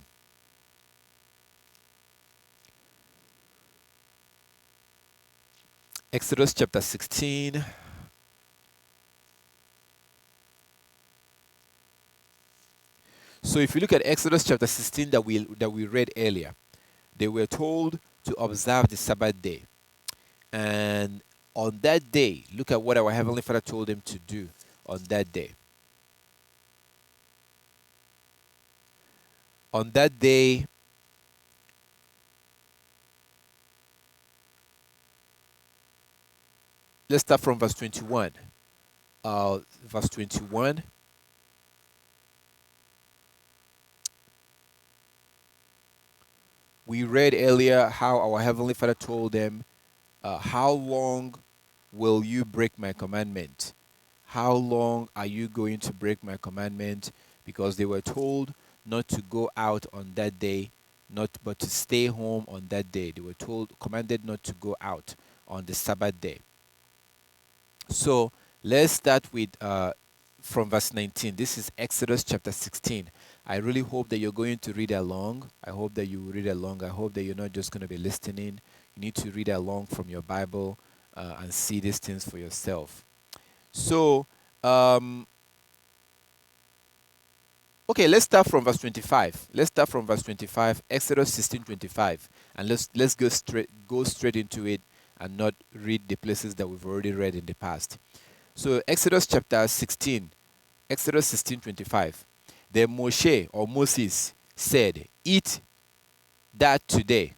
A: Exodus chapter 16. So if you look at Exodus chapter 16 that we read earlier, they were told to observe the Sabbath day. And on that day, look at what our Heavenly Father told them to do on that day. On that day, let's start from verse 21. Verse 21. We read earlier how our Heavenly Father told them, how long will you break my commandment? How long are you going to break my commandment? Because they were told not to go out on that day, but to stay home on that day. They were commanded not to go out on the Sabbath day. So let's start with from verse 19. This is Exodus chapter 16. I really hope that you're going to read along. I hope that you will read along. I hope that you're not just going to be listening. You need to read along from your Bible and see these things for yourself. So, okay, let's start from verse 25. Let's start from verse 25, Exodus 16:25, and let's go straight into it and not read the places that we've already read in the past. So, Exodus chapter 16, Exodus 16:25. Then Moshe or Moses said, "Eat that today,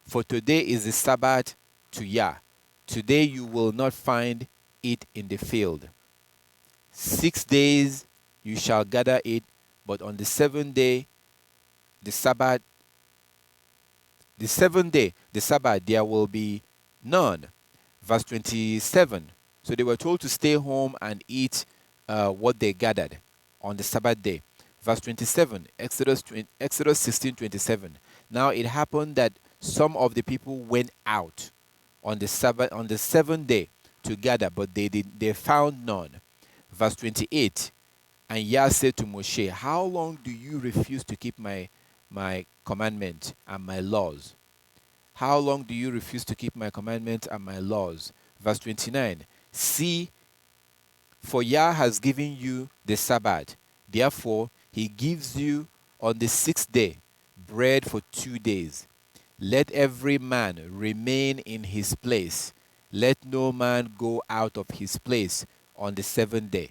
A: for today is the Sabbath to Yah. Today you will not find it in the field. 6 days you shall gather it, but on the seventh day, the Sabbath, there will be none." Verse 27. So they were told to stay home and eat what they gathered on the Sabbath day. Verse 27, Exodus 16:27. Now it happened that some of the people went out on the Sabbath on the seventh day to gather, but they found none. Verse 28. And Yah said to Moshe, "How long do you refuse to keep my commandment and my laws? How long do you refuse to keep my commandment and my laws?" Verse 29. See, for Yah has given you the Sabbath. Therefore, He gives you on the 6th day bread for 2 days. Let every man remain in his place. Let no man go out of his place on the 7th day.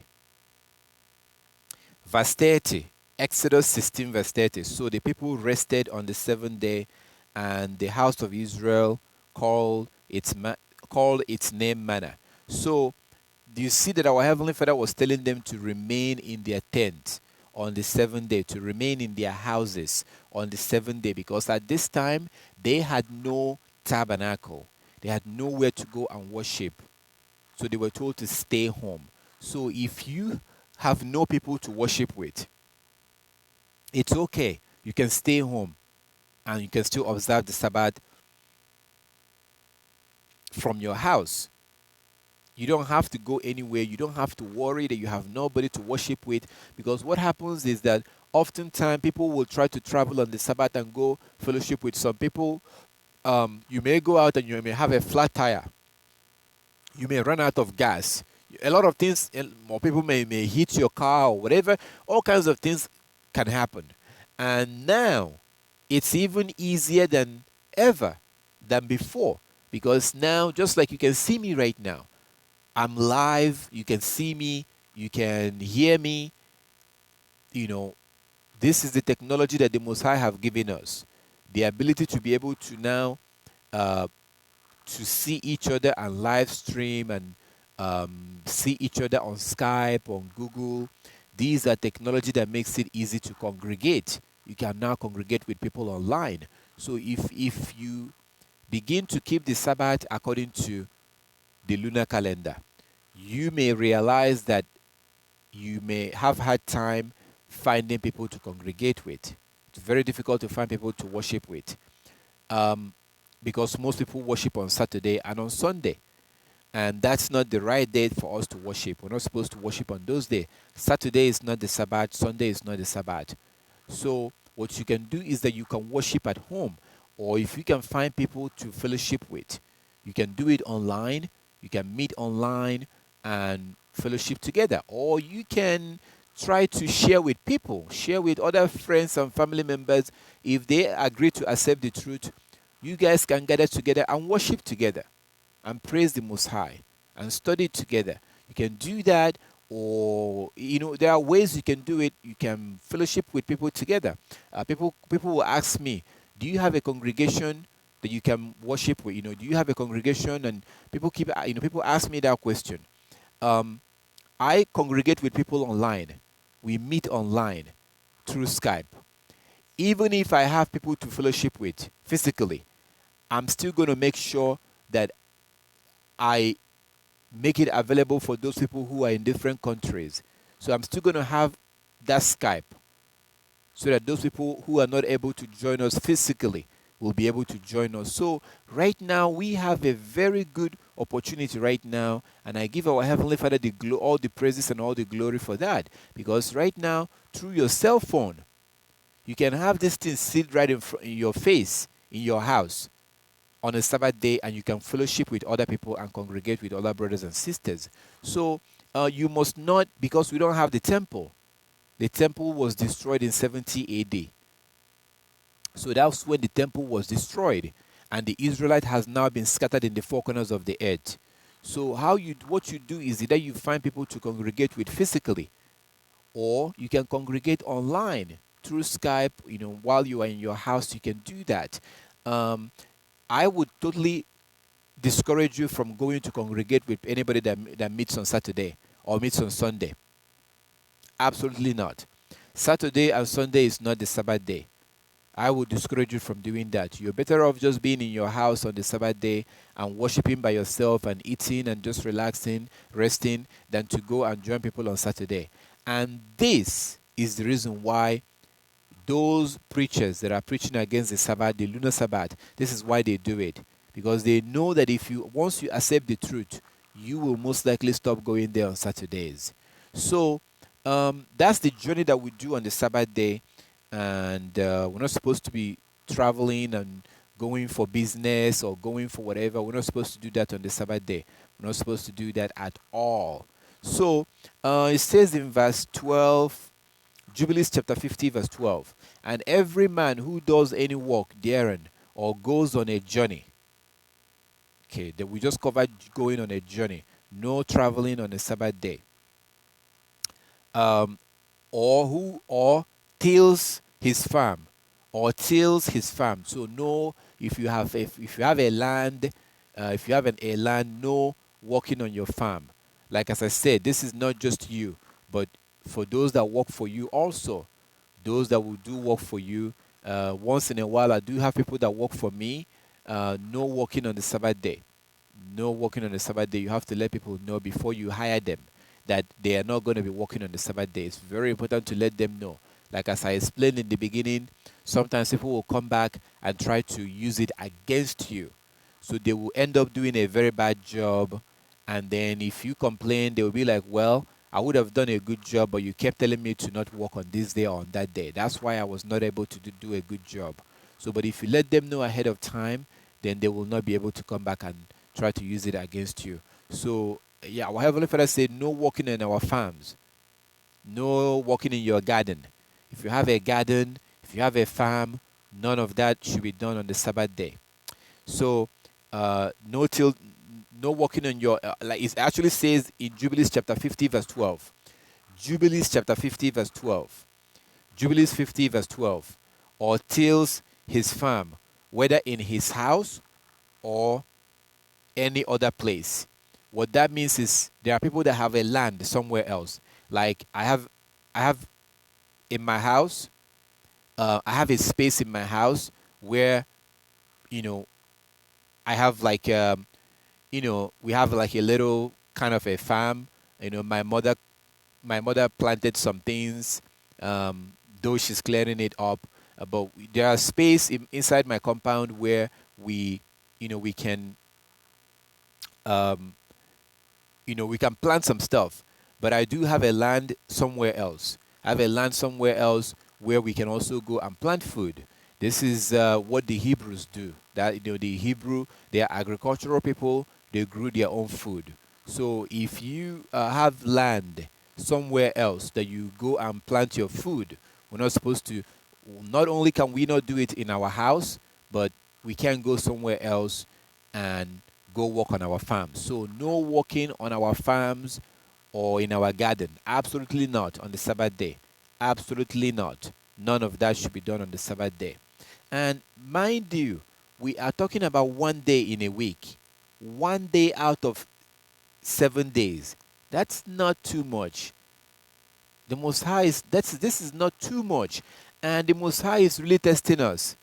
A: Verse 30. Exodus 16 verse 30. So the people rested on the seventh day, and the house of Israel called called its name manna. So do you see that our Heavenly Father was telling them to remain in their tent on the seventh day, to remain in their houses on the seventh day, because at this time they had no tabernacle. They had nowhere to go and worship. So they were told to stay home. So if you have no people to worship with, it's okay. You can stay home and you can still observe the Sabbath from your house. You don't have to go anywhere. You don't have to worry that you have nobody to worship with, because what happens is that oftentimes people will try to travel on the Sabbath and go fellowship with some people. You may go out and you may have a flat tire. You may run out of gas. A lot of things, more people may hit your car or whatever. All kinds of things can happen. And now it's even easier than ever than before, because now, just like you can see me right now, I'm live, you can see me, you can hear me. You know, this is the technology that the Most High have given us. The ability to be able to now uh, to see each other and live stream and see each other on Skype, on Google. These are technology that makes it easy to congregate. You can now congregate with people online. So if you begin to keep the Sabbath according to the lunar calendar, you may realize that you may have had time finding people to congregate with. It's very difficult to find people to worship with, um, because most people worship on Saturday and on Sunday. And that's not the right day for us to worship. We're not supposed to worship on those days. Saturday is not the Sabbath, Sunday is not the Sabbath. So, what you can do is that you can worship at home, or if you can find people to fellowship with, you can do it online. You can meet online and fellowship together, or you can try to share with people, share with other friends and family members. If they agree to accept the truth, you guys can gather together and worship together and praise the Most High and study together. You can do that, or there are ways you can do it. You can fellowship with people together. People will ask me, "Do you have a congregation that you can worship with? Do you have a congregation?" And people ask me that question. Um, I congregate with people online. We meet online through Skype. Even if I have people to fellowship with physically, I'm still going to make sure that I make it available for those people who are in different countries. So I'm still going to have that Skype, so that those people who are not able to join us physically will be able to join us. So right now we have a very good opportunity right now, and I give our Heavenly Father all the praises and all the glory for that, because right now through your cell phone you can have this thing sit right in your face in your house on a Sabbath day, and you can fellowship with other people and congregate with other brothers and sisters. So you must not, because we don't have the temple. The temple was destroyed in 70 AD. So that's when the temple was destroyed, and the Israelite has now been scattered in the four corners of the earth. So what you do is either you find people to congregate with physically, or you can congregate online through Skype. While you are in your house, you can do that. Um, I would totally discourage you from going to congregate with anybody that meets on Saturday or meets on Sunday. Absolutely not. Saturday and Sunday is not the Sabbath day. I would discourage you from doing that. You're better off just being in your house on the Sabbath day and worshiping by yourself and eating and just relaxing, resting, than to go and join people on Saturday. And this is the reason why those preachers that are preaching against the Sabbath, the lunar Sabbath, this is why they do it. Because they know that once you accept the truth, you will most likely stop going there on Saturdays. So that's the journey that we do on the Sabbath day. And we're not supposed to be traveling and going for business or going for whatever. We're not supposed to do that on the Sabbath day. We're not supposed to do that at all. So it says in verse 12, Jubilees chapter 50 verse 12, and every man who does any work therein or goes on a journey. Okay, that we just covered going on a journey. No traveling on a Sabbath day. Um, or tills his farm, or tills his farm. So no, if you have a land, if you have a land, no working on your farm. Like as I said, this is not just you, but for those that work for you also, those that will do work for you. Once in a while, I do have people that work for me. No working on the Sabbath day. No working on the Sabbath day. You have to let people know before you hire them that they are not going to be working on the Sabbath day. It's very important to let them know. Like as I explained in the beginning, sometimes people will come back and try to use it against you. So they will end up doing a very bad job. And then if you complain, they will be like, well, I would have done a good job, but you kept telling me to not work on this day or on that day. That's why I was not able to do a good job. So, but if you let them know ahead of time, then they will not be able to come back and try to use it against you. So, yeah, our Heavenly Father said, no walking in our farms, no walking in your garden. If you have a garden, if you have a farm, none of that should be done on the Sabbath day. So, no till, no walking on your, like it actually says in Jubilees chapter 50, verse 12. Jubilees chapter 50, verse 12. Jubilees 50, verse 12. Or tills his farm, whether in his house or any other place. What that means is there are people that have a land somewhere else. Like I have in my house, I have a space in my house where, you know, I have like, we have like a little kind of a farm. My mother planted some things, though she's clearing it up. But there are space inside my compound where we can um, we can plant some stuff. But I do have a land somewhere else. I have a land somewhere else where we can also go and plant food. This is what the Hebrews do. That the Hebrew, they are agricultural people. They grew their own food. So if you have land somewhere else that you go and plant your food, we're not supposed to. Not only can we not do it in our house, but we can go somewhere else and go work on our farms. So no working on our farms or in our garden. Absolutely not on the Sabbath day. Absolutely not. None of that should be done on the Sabbath day. And mind you, we are talking about one day in a week. One day out of 7 days. That's not too much. The Most High this is not too much. And the Most High is really testing us.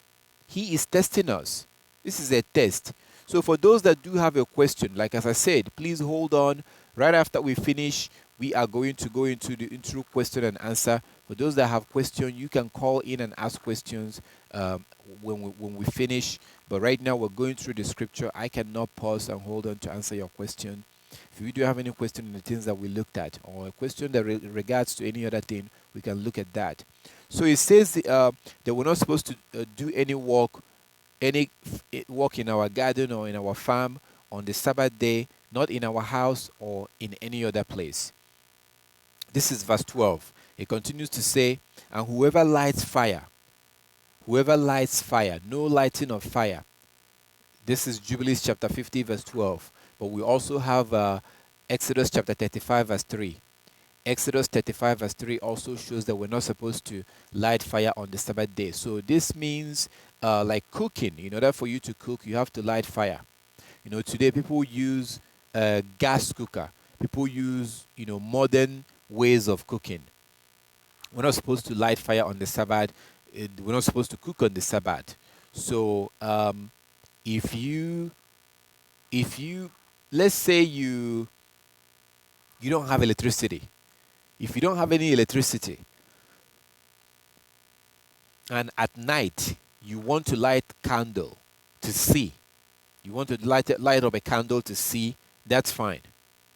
A: He is testing us. This is a test. So for those that do have a question, like as I said, please hold on. Right after we finish, we are going to go into the intro question and answer. For those that have questions, you can call in and ask questions when we finish. But right now, we're going through the scripture. I cannot pause and hold on to answer your question. If you do have any question on the things that we looked at, or a question that regards to any other thing, we can look at that. So it says that we're not supposed to do any work in our garden or in our farm on the Sabbath day, not in our house or in any other place. This is verse 12. It continues to say, and whoever lights fire, no lighting of fire. This is Jubilees chapter 50, verse 12. But we also have Exodus chapter 35, verse 3. Exodus 35 verse 3 also shows that we're not supposed to light fire on the Sabbath day. So this means like cooking. In order for you to cook, you have to light fire. Today people use gas cooker. People use, modern ways of cooking. We're not supposed to light fire on the Sabbath. We're not supposed to cook on the Sabbath. So if you, let's say you don't have electricity. If you don't have any electricity and at night you want to light candle to see, you want to light up a candle to see, that's fine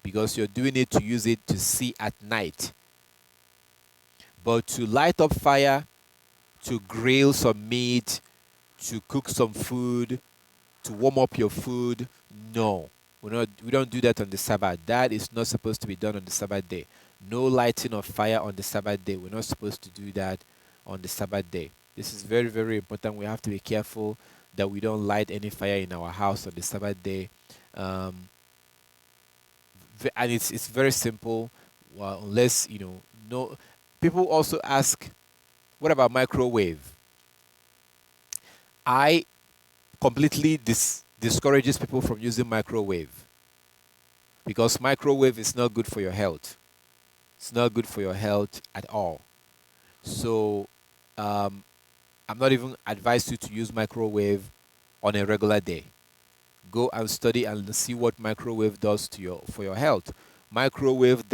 A: because you're doing it to use it to see at night. But to light up fire, to grill some meat, to cook some food, to warm up your food, no. We don't do that on the Sabbath. That is not supposed to be done on the Sabbath day. No lighting of fire on the Sabbath day. We're not supposed to do that on the Sabbath day. This is very, very important. We have to be careful that we don't light any fire in our house on the Sabbath day. And it's very simple. Well, unless no. People also ask, What about microwave? I completely discourages people from using microwave because microwave is not good for your health. It's not good for your health at all. So um, I'm not even advised you to use microwave on a regular day. Go and study and see what microwave does to your for your health. Microwave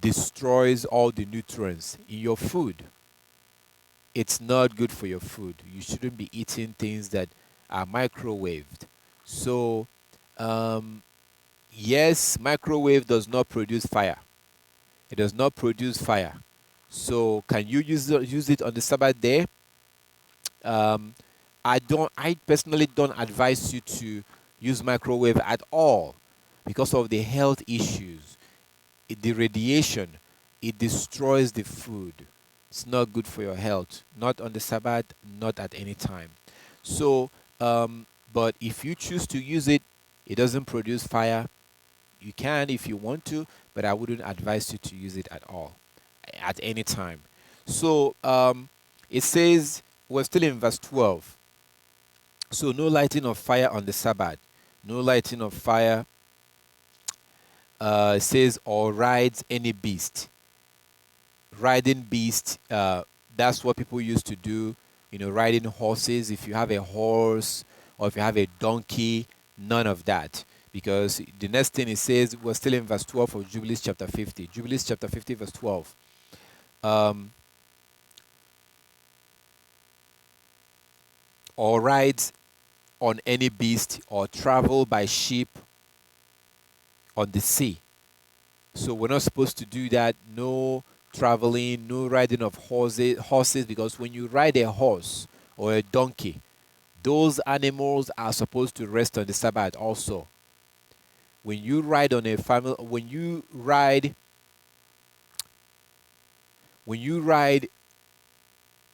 A: destroys all the nutrients in your food. It's not good for your food. You shouldn't be eating things that are microwaved. So, um, yes, microwave does not produce fire. It does not produce fire. So, can you use it on the Sabbath day? Um, I personally don't advise you to use microwave at all because of the health issues. The radiation, it destroys the food. It's not good for your health. Not on the Sabbath, not at any time. So, but if you choose to use it, it doesn't produce fire. You can if you want to, but I wouldn't advise you to use it at all, at any time. So, it says, we're still in verse 12. So, no lighting of fire on the Sabbath. No lighting of fire, it says, or rides any beast. Riding beast, that's what people used to do, riding horses. If you have a horse or if you have a donkey, none of that. Because the next thing it says, we're still in verse 12 of Jubilees chapter 50. Jubilees chapter 50, verse 12. Um, or rides on any beast or travel by ship on the sea. So we're not supposed to do that. No traveling, no riding of horses, because when you ride a horse or a donkey, those animals are supposed to rest on the Sabbath also. When you ride on a family, when you ride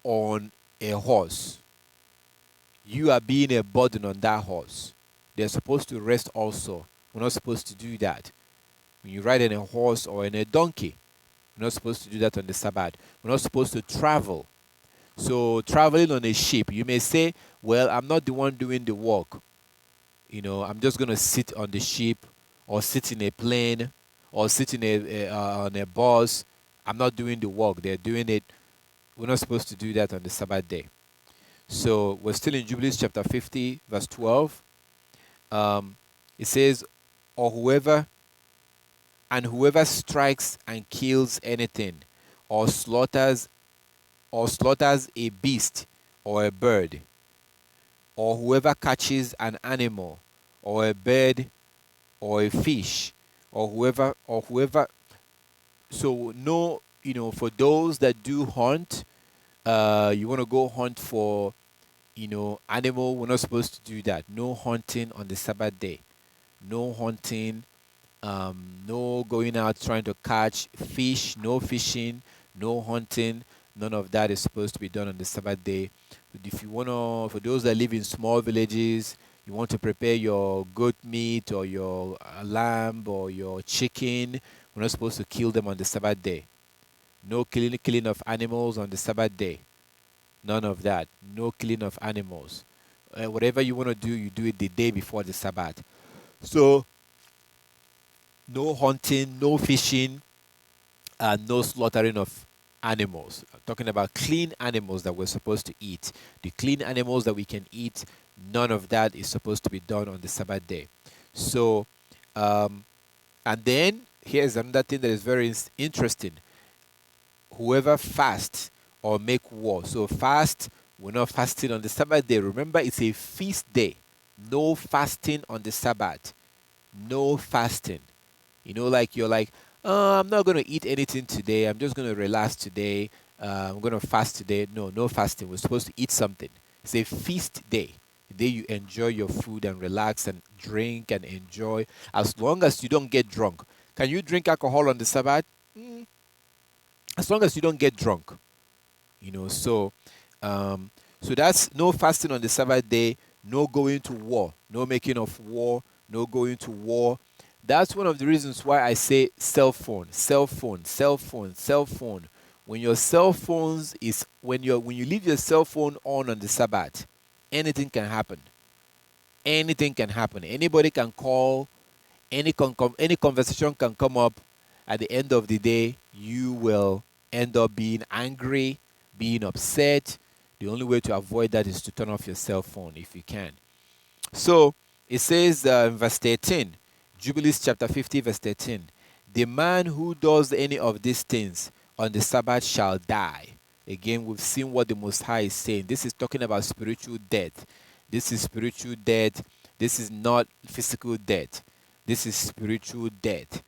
A: on a horse, you are being a burden on that horse. They're supposed to rest also. We're not supposed to do that. When you ride on a horse or in a donkey, we're not supposed to do that on the Sabbath. We're not supposed to travel. So traveling on a ship, you may say, well, I'm not the one doing the work. I'm just going to sit on the ship or sit in a plane or sit in on a bus. I'm not doing the work. They're doing it. We're not supposed to do that on the Sabbath day. So we're still in Jubilees chapter 50, verse 12. It says, or whoever strikes and kills anything or slaughters a beast or a bird, or whoever catches an animal or a bird or a fish, or whoever. So no, for those that do hunt, you want to go hunt for animal. We're not supposed to do that. No hunting on the Sabbath day. No hunting. No going out trying to catch fish. No fishing. No hunting. None of that is supposed to be done on the Sabbath day. But if you for those that live in small villages, you want to prepare your goat meat or your lamb or your chicken, we're not supposed to kill them on the Sabbath day. No killing of animals on the Sabbath day. None of that. No killing of animals. Whatever you want to do, you do it the day before the Sabbath. So, no hunting, no fishing, and no slaughtering of animals. I'm talking about clean animals that we're supposed to eat. The clean animals that we can eat, none of that is supposed to be done on the Sabbath day. So, and then here's another thing that is very interesting. Whoever fasts or make war. So fast, we're not fasting on the Sabbath day. Remember, it's a feast day. No fasting on the Sabbath. No fasting. Like you're like, I'm not going to eat anything today. I'm just going to relax today. I'm going to fast today. No, no fasting. We're supposed to eat something. It's a feast day. The day you enjoy your food and relax and drink and enjoy. As long as you don't get drunk. Can you drink alcohol on the Sabbath? As long as you don't get drunk. So so that's no fasting on the Sabbath day, no going to war, no making of war, no going to war. That's one of the reasons why I say cell phone. when your cell phones is when you leave your cell phone on the Sabbath, anything can happen. Anything can happen. Anybody can call. Any conversation can come up. At the end of the day, you will end up being angry, being upset. The only way to avoid that is to turn off your cell phone if you can. So it says in verse 13, Jubilees chapter 50, verse 13, the man who does any of these things on the Sabbath shall die. Again, we've seen what the Most High is saying. This is talking about spiritual death. This is spiritual death. This is not physical death. This is spiritual death.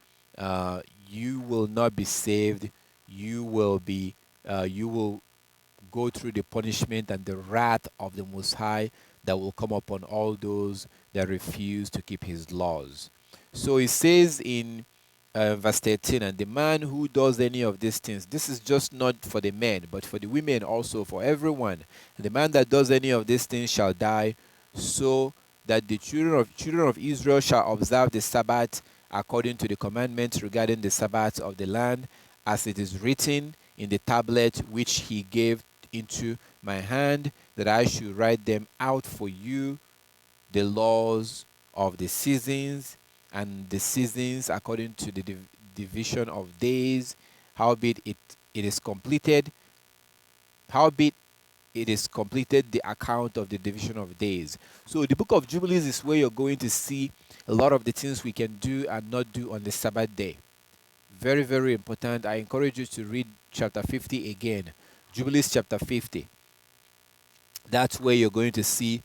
A: You will not be saved. You will be. You will go through the punishment and the wrath of the Most High that will come upon all those that refuse to keep His laws. So it says in verse 13, and the man who does any of these things, this is just not for the men, but for the women also, for everyone. And the man that does any of these things shall die, so that the children of Israel shall observe the Sabbath according to the commandments regarding the Sabbath of the land, as it is written in the tablet which He gave into my hand, that I should write them out for you, the laws of the seasons, and the seasons according to the division of days. Howbeit it is completed. Howbeit it is completed the account of the division of days. So the book of Jubilees is where you're going to see a lot of the things we can do and not do on the Sabbath day. Very, very important. I encourage you to read chapter 50 again. Jubilees chapter 50. That's where you're going to see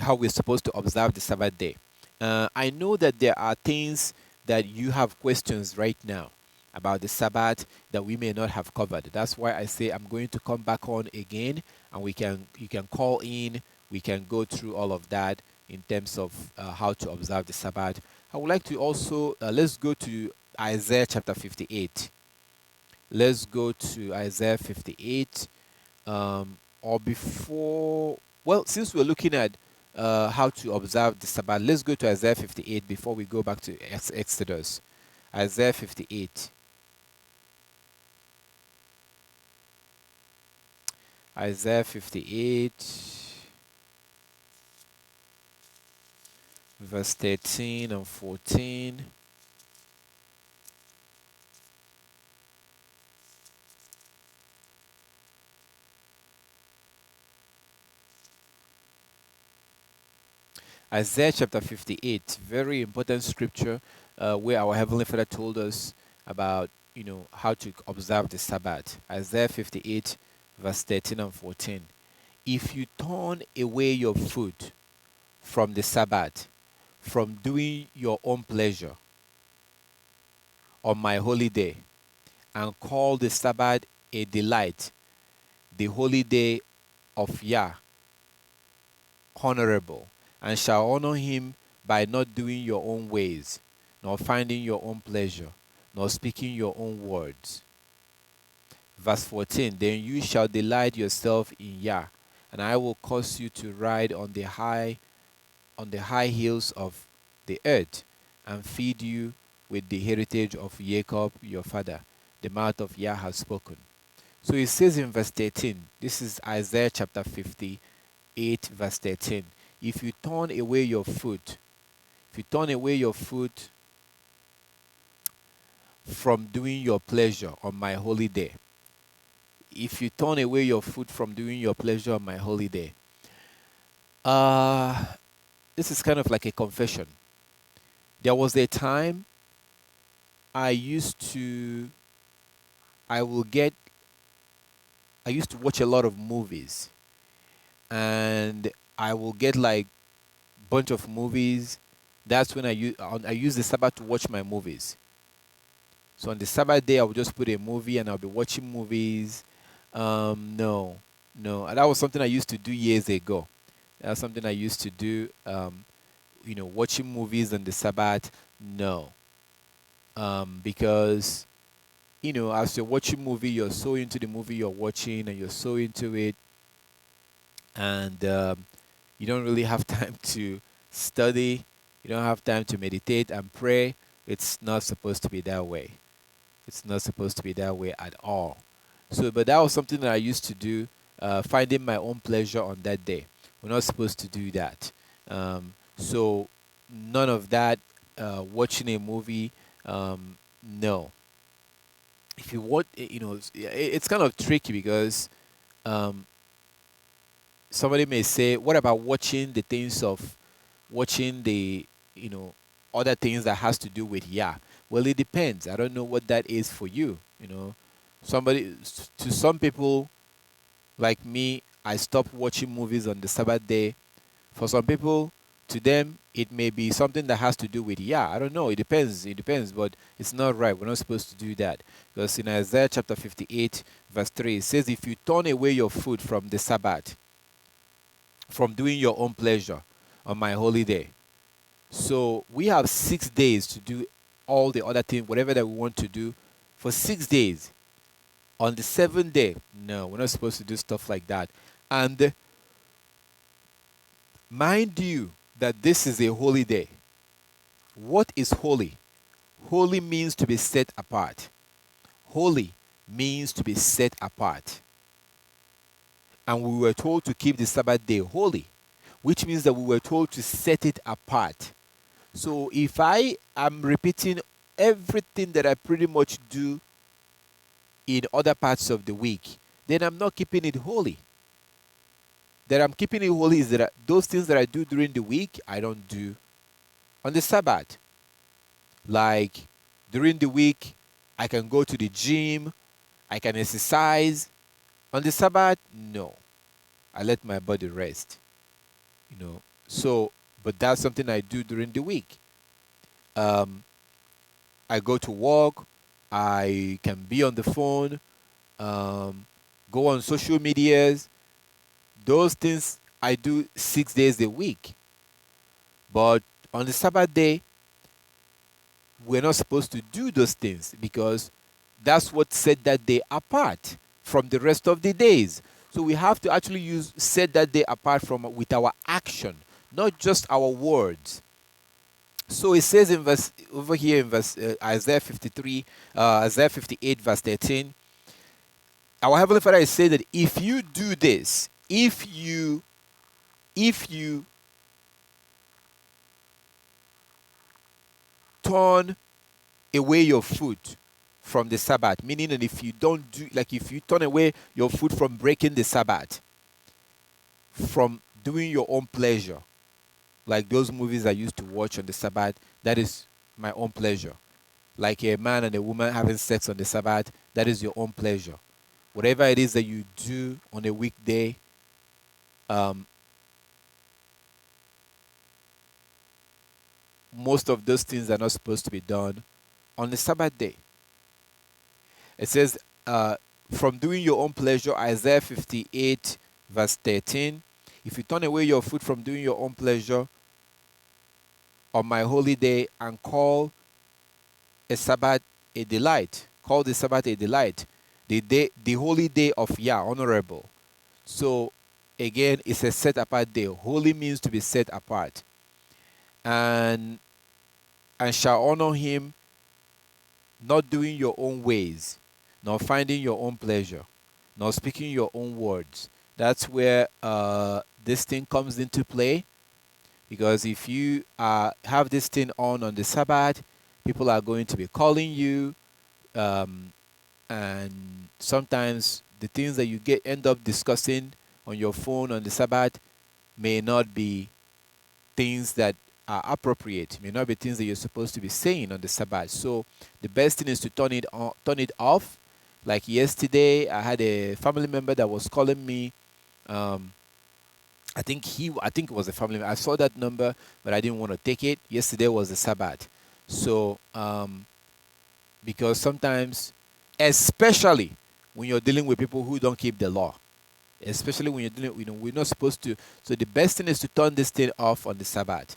A: how we're supposed to observe the Sabbath day. I know that there are things that you have questions right now about the Sabbath that we may not have covered. That's why I say I'm going to come back on again, and you can call in. We can go through all of that in terms of how to observe the Sabbath. I would like to also let's go to Isaiah chapter 58. Let's go to Isaiah 58. Or before, well, since we're looking at how to observe the Sabbath, let's go to Isaiah 58 before we go back to Exodus. Isaiah 58. Isaiah 58, verse 13 and 14. Isaiah chapter 58, very important scripture where our Heavenly Father told us about, how to observe the Sabbath. Isaiah 58, verse 13 and 14. If you turn away your foot from the Sabbath, from doing your own pleasure on my holy day, and call the Sabbath a delight, the holy day of Yah honorable, and shall honor him by not doing your own ways, nor finding your own pleasure, nor speaking your own words. Verse 14, then you shall delight yourself in Yah, and I will cause you to ride on the high hills of the earth, and feed you with the heritage of Jacob your father. The mouth of Yah has spoken. So it says in verse 13, this is Isaiah chapter 58, verse 13. If you turn away your foot, from doing your pleasure on my holy day, if you turn away your foot from doing your pleasure on my holy day, this is kind of like a confession. There was a time I used to watch a lot of movies, and I will get like bunch of movies. That's when I use the Sabbath to watch my movies. So on the Sabbath day, I will just put a movie and I'll be watching movies. No, that was something I used to do years ago. That's something I used to do. Watching movies on the Sabbath. No, because as you're watching movie, you're so into the movie you're watching, and you're so into it, and you don't really have time to study. You don't have time to meditate and pray. It's not supposed to be that way. It's not supposed to be that way at all. So, but that was something that I used to do, finding my own pleasure on that day. We're not supposed to do that. So, none of that. Watching a movie, no. If you want, it's kind of tricky because um, somebody may say, "What about watching the things of watching the you know other things that has to do with yeah?" Well, it depends. I don't know what that is for you. To some people like me, I stopped watching movies on the Sabbath day. For some people, to them, it may be something that has to do with yeah. I don't know. It depends. It depends, but it's not right. We're not supposed to do that because in Isaiah chapter 58, verse 3, it says, "If you turn away your foot from the Sabbath, from doing your own pleasure on my holy day." So we have 6 days to do all the other things, whatever that we want to do for 6 days. On the seventh day, no, we're not supposed to do stuff like that. And mind you that this is a holy day. What is holy? Holy means to be set apart. Holy means to be set apart. And we were told to keep the Sabbath day holy, which means that we were told to set it apart. So if I am repeating everything that I pretty much do in other parts of the week, then I'm not keeping it holy. That I'm keeping it holy is that those things that I do during the week, I don't do on the Sabbath. Like during the week, I can go to the gym, I can exercise. On the Sabbath, no. I let my body rest. So, but that's something I do during the week. Um, I go to work, I can be on the phone, um, go on social medias. Those things I do 6 days a week. But on the Sabbath day, we're not supposed to do those things because that's what set that day apart from the rest of the days. So we have to actually set that day apart from with our action, not just our words. So it says in verse over here in verse Isaiah 53, Isaiah 58, verse 13. Our Heavenly Father is saying that if you do this, if you turn away your foot from the Sabbath, meaning that if you don't do, like if you turn away your foot from breaking the Sabbath, from doing your own pleasure, like those movies I used to watch on the Sabbath, that is my own pleasure. Like a man and a woman having sex on the Sabbath, that is your own pleasure. Whatever it is that you do on a weekday, um, most of those things are not supposed to be done on the Sabbath day. It says, from doing your own pleasure, Isaiah 58, verse 13. If you turn away your foot from doing your own pleasure on my holy day and call a Sabbath a delight, call the Sabbath a delight, the holy day of Yah, honorable. So again, it's a set apart day. Holy means to be set apart. And shall honor him, not doing your own ways, nor finding your own pleasure, nor speaking your own words. That's where this thing comes into play. Because if you have this thing on the Sabbath, people are going to be calling you, and sometimes the things that you end up discussing on your phone on the Sabbath may not be things that are appropriate, may not be things that you're supposed to be saying on the Sabbath. So the best thing is to turn it off. Like yesterday, I had a family member that was calling me. I think it was a family member. I saw that number, but I didn't want to take it. Yesterday was the Sabbath, so because sometimes, especially when you're dealing with people who don't keep the law, especially when you're dealing, we're not supposed to. So the best thing is to turn this thing off on the Sabbath.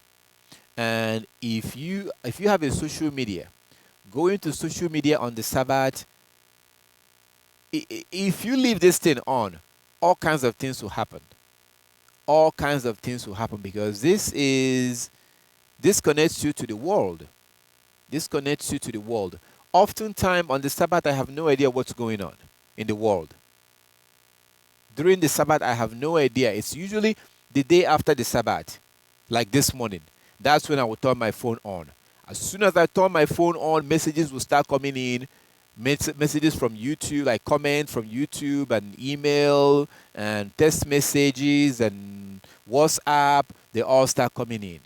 A: And if you have a social media, going to social media on the Sabbath, if you leave this thing on, all kinds of things will happen. All kinds of things will happen because this connects you to the world. This connects you to the world. Oftentimes on the Sabbath, I have no idea what's going on in the world. During the Sabbath, I have no idea. It's usually the day after the Sabbath, like this morning. That's when I will turn my phone on. As soon as I turn my phone on, messages will start coming in. Messages from YouTube, like comments from YouTube and email and text messages and WhatsApp, they all start coming in.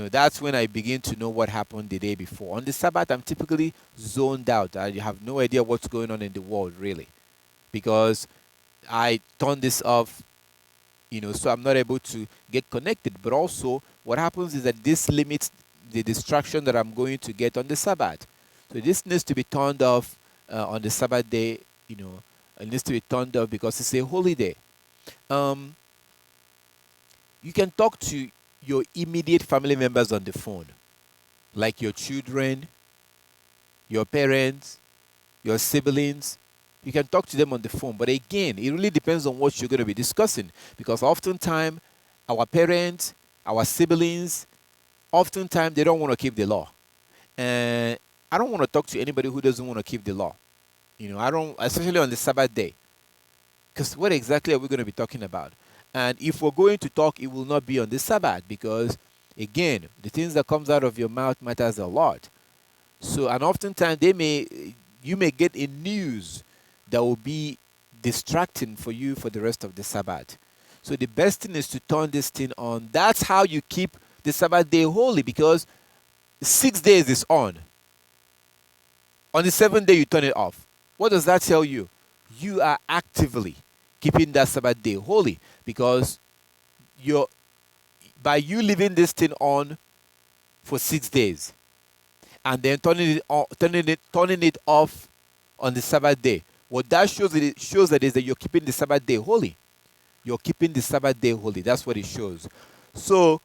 A: That's when I begin to know what happened the day before. On the Sabbath, I'm typically zoned out. I have no idea what's going on in the world, really, because I turn this off, so I'm not able to get connected. But also, what happens is that this limits the distraction that I'm going to get on the Sabbath. So this needs to be turned off on the Sabbath day, it needs to be turned off because it's a holy day. Um, you can talk to your immediate family members on the phone, like your children, your parents, your siblings. You can talk to them on the phone. But again, it really depends on what you're going to be discussing. Because oftentimes, our parents, our siblings, oftentimes they don't want to keep the law. And I don't want to talk to anybody who doesn't want to keep the law. I don't, especially on the Sabbath day. Because what exactly are we going to be talking about? And if we're going to talk, it will not be on the Sabbath. Because, again, the things that comes out of your mouth matters a lot. So, and oftentimes you may get a news that will be distracting for you for the rest of the Sabbath. So the best thing is to turn this thing on. That's how you keep the Sabbath day holy, because 6 days is on. On the 7th day, you turn it off. What does that tell you? You are actively keeping that Sabbath day holy, because by you leaving this thing on for 6 days and then turning it off on the Sabbath day, what that shows that is that you're keeping the Sabbath day holy. You're keeping the Sabbath day holy. That's what it shows. So,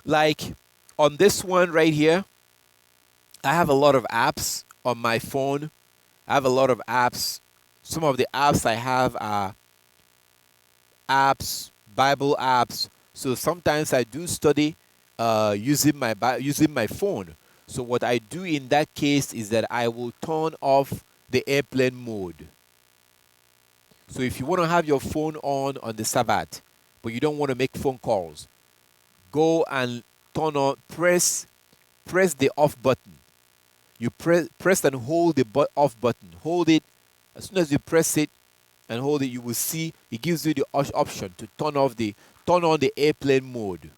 A: like on this one right here, I have a lot of apps on my phone. I have a lot of apps. Some of the apps I have are apps, Bible apps. So sometimes I do study using my phone. So what I do in that case is that I will turn off the airplane mode. So if you want to have your phone on the Sabbath, but you don't want to make phone calls, go and press the off button. You press and hold the off button. Hold it. As soon as you press it and hold it, you will see it gives you the option to turn on the airplane mode.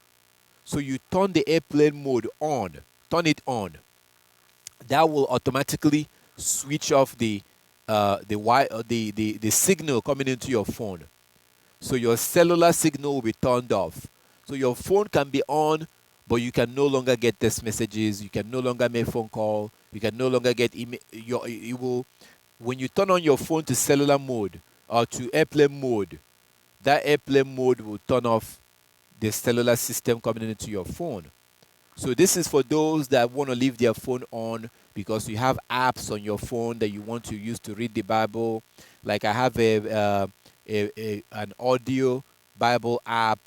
A: So you turn the airplane mode on. Turn it on. That will automatically switch off the signal coming into your phone. So your cellular signal will be turned off. So your phone can be on, but you can no longer get text messages. You can no longer make phone call. You can no longer get email. When you turn on your phone to cellular mode or to airplane mode, that airplane mode will turn off the cellular system coming into your phone. So this is for those that want to leave their phone on because you have apps on your phone that you want to use to read the Bible. Like I have an audio Bible app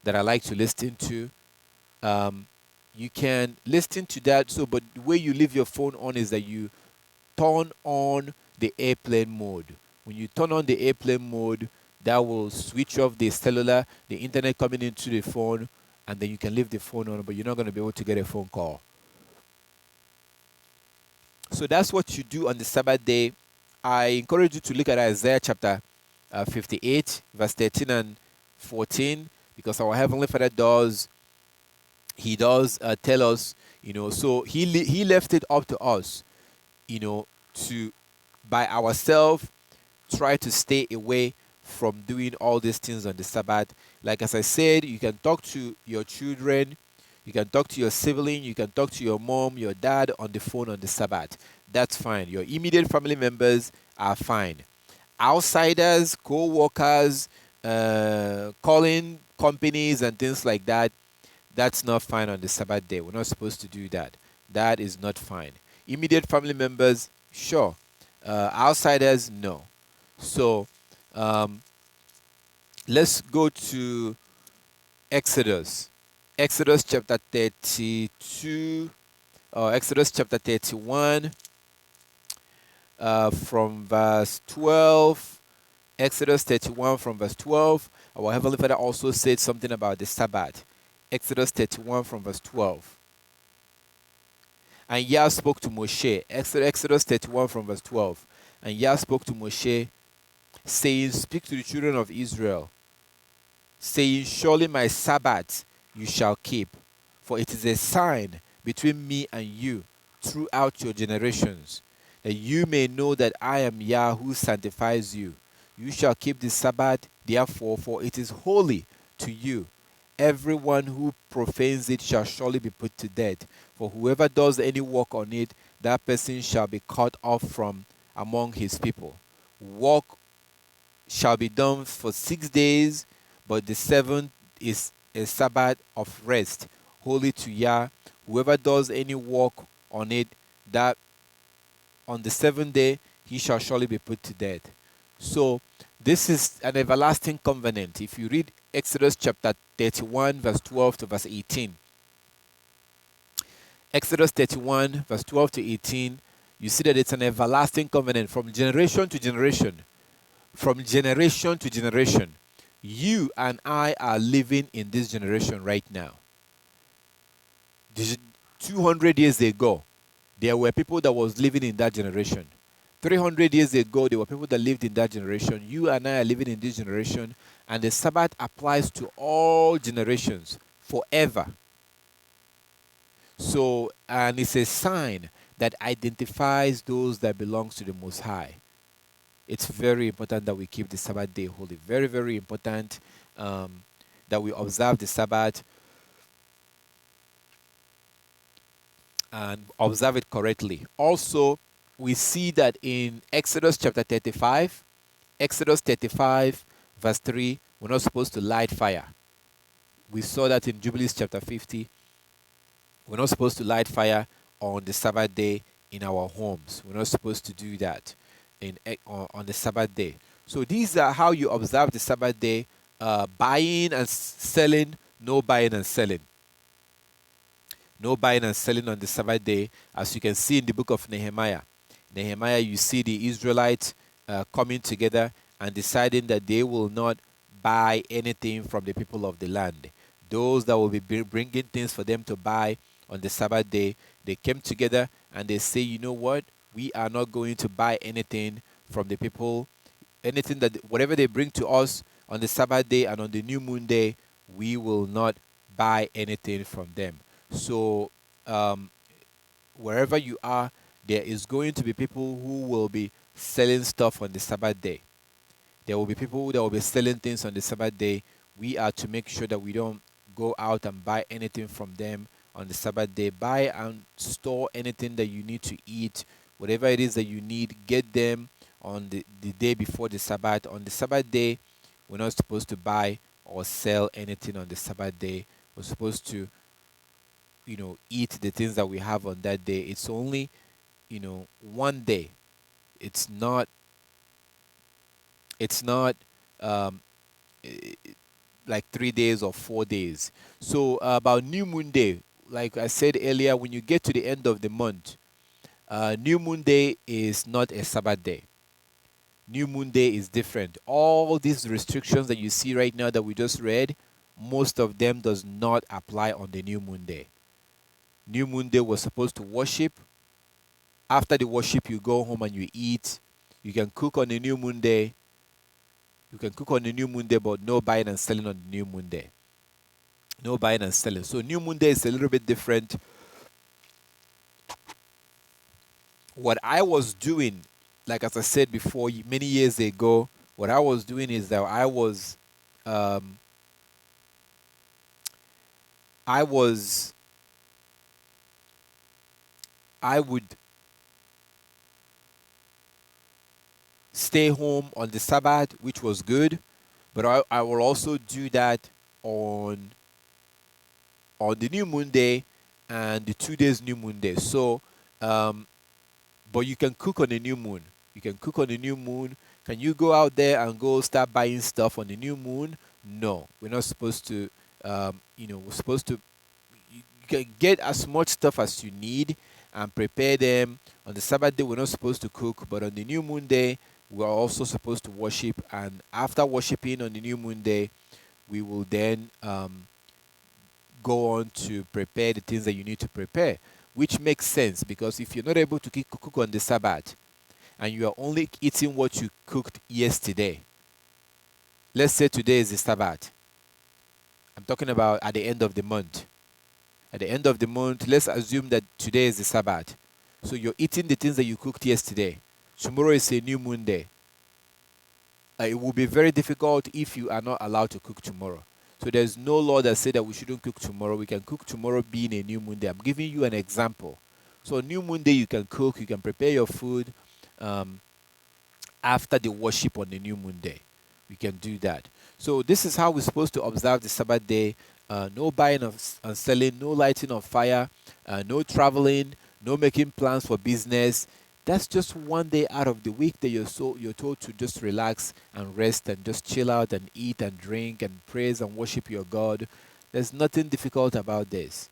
A: that I like to listen to. You can listen to that. So, but the way you leave your phone on is that you turn on the airplane mode. When you turn on the airplane mode, that will switch off the cellular, the internet coming into the phone, and then you can leave the phone on, but you're not going to be able to get a phone call. So that's what you do on the Sabbath day. I encourage you to look at Isaiah chapter 58, verse 13 and 14, because our Heavenly Father does tell us, so he left it up to us, to by ourselves try to stay away from doing all these things on the Sabbath. Like as I said, you can talk to your children, you can talk to your sibling, you can talk to your mom, your dad on the phone on the Sabbath. That's fine. Your immediate family members are fine. Outsiders, co-workers, calling companies and things like that, that's not fine on the Sabbath day. We're not supposed to do that. That is not fine. Immediate family members, sure. Outsiders, no. So let's go to Exodus. Exodus chapter 32, Exodus chapter 31 from verse 12. Exodus 31 from verse 12. Our Heavenly Father also said something about the Sabbath. Exodus 31 from verse 12. And Yah spoke to Moshe. Exodus 31 from verse 12. And Yah spoke to Moshe, saying, Speak to the children of Israel, saying, Surely my Sabbath you shall keep, for it is a sign between me and you throughout your generations, that you may know that I am Yah who sanctifies you. You shall keep the Sabbath, therefore, for it is holy to you. Everyone who profanes it shall surely be put to death. For whoever does any work on it, that person shall be cut off from among his people. Work shall be done for 6 days, but the seventh is a Sabbath of rest, holy to Yah. Whoever does any work on it, that on the seventh day he shall surely be put to death. So this is an everlasting covenant. If you read Exodus chapter 31, verse 12 to verse 18, Exodus 31, verse 12 to 18, you see that it's an everlasting covenant from generation to generation. From generation to generation. You and I are living in this generation right now. 200 years ago, there were people that was living in that generation. 300 years ago, there were people that lived in that generation. You and I are living in this generation, and the Sabbath applies to all generations forever. So, and it's a sign that identifies those that belongs to the Most High. It's very important that we keep the Sabbath day holy. Very, very important that we observe the Sabbath and observe it correctly. Also, we see that in Exodus chapter 35, Exodus 35, verse 3, we're not supposed to light fire. We saw that in Jubilees chapter 50. We're not supposed to light fire on the Sabbath day in our homes. We're not supposed to do that on the Sabbath day. So these are how you observe the Sabbath day. Buying and selling, no buying and selling. No buying and selling on the Sabbath day, as you can see in the book of Nehemiah. Nehemiah, you see the Israelites coming together and deciding that they will not buy anything from the people of the land. Those that will be bringing things for them to buy on the Sabbath day, they came together and they say, you know what? We are not going to buy anything from the people. Anything that, whatever they bring to us on the Sabbath day and on the new moon day, we will not buy anything from them. So, wherever you are, there is going to be people who will be selling stuff on the Sabbath day. There will be people that will be selling things on the Sabbath day. We are to make sure that we don't go out and buy anything from them on the Sabbath day. Buy and store anything that you need to eat. Whatever it is that you need, get them on the day before the Sabbath. On the Sabbath day, we're not supposed to buy or sell anything on the Sabbath day. We're supposed to, eat the things that we have on that day. It's only, one day. It's not um, like 3 days or 4 days. So about new moon day, like I said earlier, when you get to the end of the month, new moon day is not a Sabbath day. New moon day is different. All these restrictions that you see right now that we just read, most of them does not apply on the new moon day. New moon day was supposed to worship. After the worship, you go home and you eat. You can cook on the new moon day. You can cook on the new moon day, but no buying and selling on the new moon day. No buying and selling. So new moon day is a little bit different. What I was doing, like as I said before, many years ago, what I was doing is that I would stay home on the Sabbath, which was good, but I will also do that on the new moon day and the 2 days new moon day. So, but you can cook on the new moon. You can cook on the new moon. Can you go out there and go start buying stuff on the new moon? No, we're not supposed to. We're supposed to. You can get as much stuff as you need and prepare them. On the Sabbath day, we're not supposed to cook, but on the new moon day, we are also supposed to worship. And after worshiping on the new moon day, we will then go on to prepare the things that you need to prepare, which makes sense because if you're not able to cook on the Sabbath and you are only eating what you cooked yesterday, let's say today is the Sabbath. I'm talking about at the end of the month. At the end of the month, let's assume that today is the Sabbath. So you're eating the things that you cooked yesterday. Tomorrow is a new moon day. It will be very difficult if you are not allowed to cook tomorrow. So there's no law that says that we shouldn't cook tomorrow. We can cook tomorrow being a new moon day. I'm giving you an example. So new moon day you can cook, you can prepare your food after the worship on the new moon day. We can do that. So this is how we're supposed to observe the Sabbath day. No buying and selling, no lighting of fire, no traveling, no making plans for business. That's just one day out of the week that you're told to just relax and rest and just chill out and eat and drink and praise and worship your God. There's nothing difficult about this.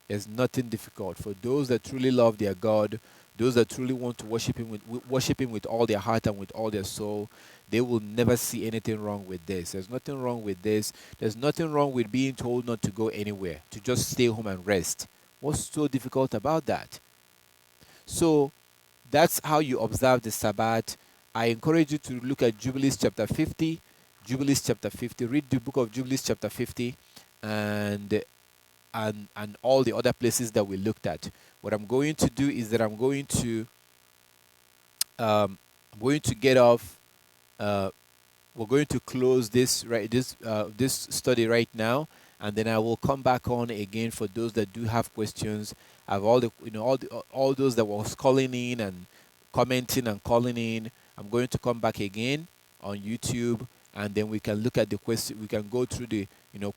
A: There's nothing difficult for those that truly love their God, those that truly want to worship Him with all their heart and with all their soul. They will never see anything wrong with this. There's nothing wrong with this. There's nothing wrong with being told not to go anywhere, to just stay home and rest. What's so difficult about that? So that's how you observe the Sabbath. I encourage you to look at Jubilees chapter 50. Jubilees chapter 50. Read the book of Jubilees chapter 50 and all the other places that we looked at. What I'm going to do is that I'm going to get off. We're going to close this this study right now, and then I will come back on again for those that do have questions. I have all those that was calling in and commenting and calling in. I'm going to come back again on YouTube, and then we can look at the question. We can go through the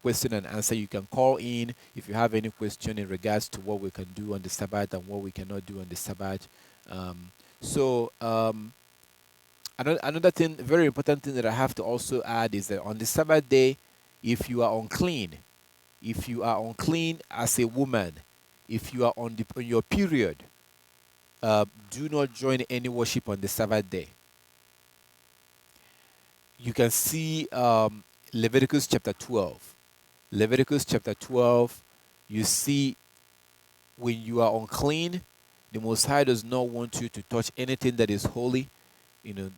A: question and answer. You can call in if you have any question in regards to what we can do on the Sabbath and what we cannot do on the Sabbath. Another thing, very important thing that I have to also add is that on the Sabbath day, if you are unclean as a woman, if you are on your period, do not join any worship on the Sabbath day. You can see Leviticus chapter 12. Leviticus chapter 12, you see when you are unclean, the Most High does not want you to touch anything that is holy.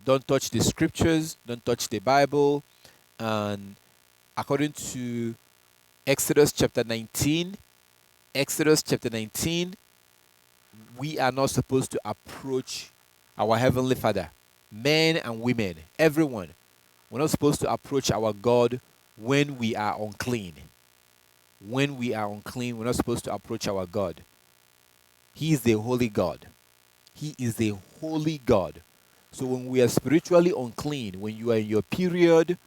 A: Don't touch the scriptures, don't touch the Bible. And according to Exodus chapter 19, we are not supposed to approach our Heavenly Father. Men and women, everyone. We're not supposed to approach our God when we are unclean. When we are unclean, we're not supposed to approach our God. He is the holy God. He is the holy God. So when we are spiritually unclean, when you are in your period,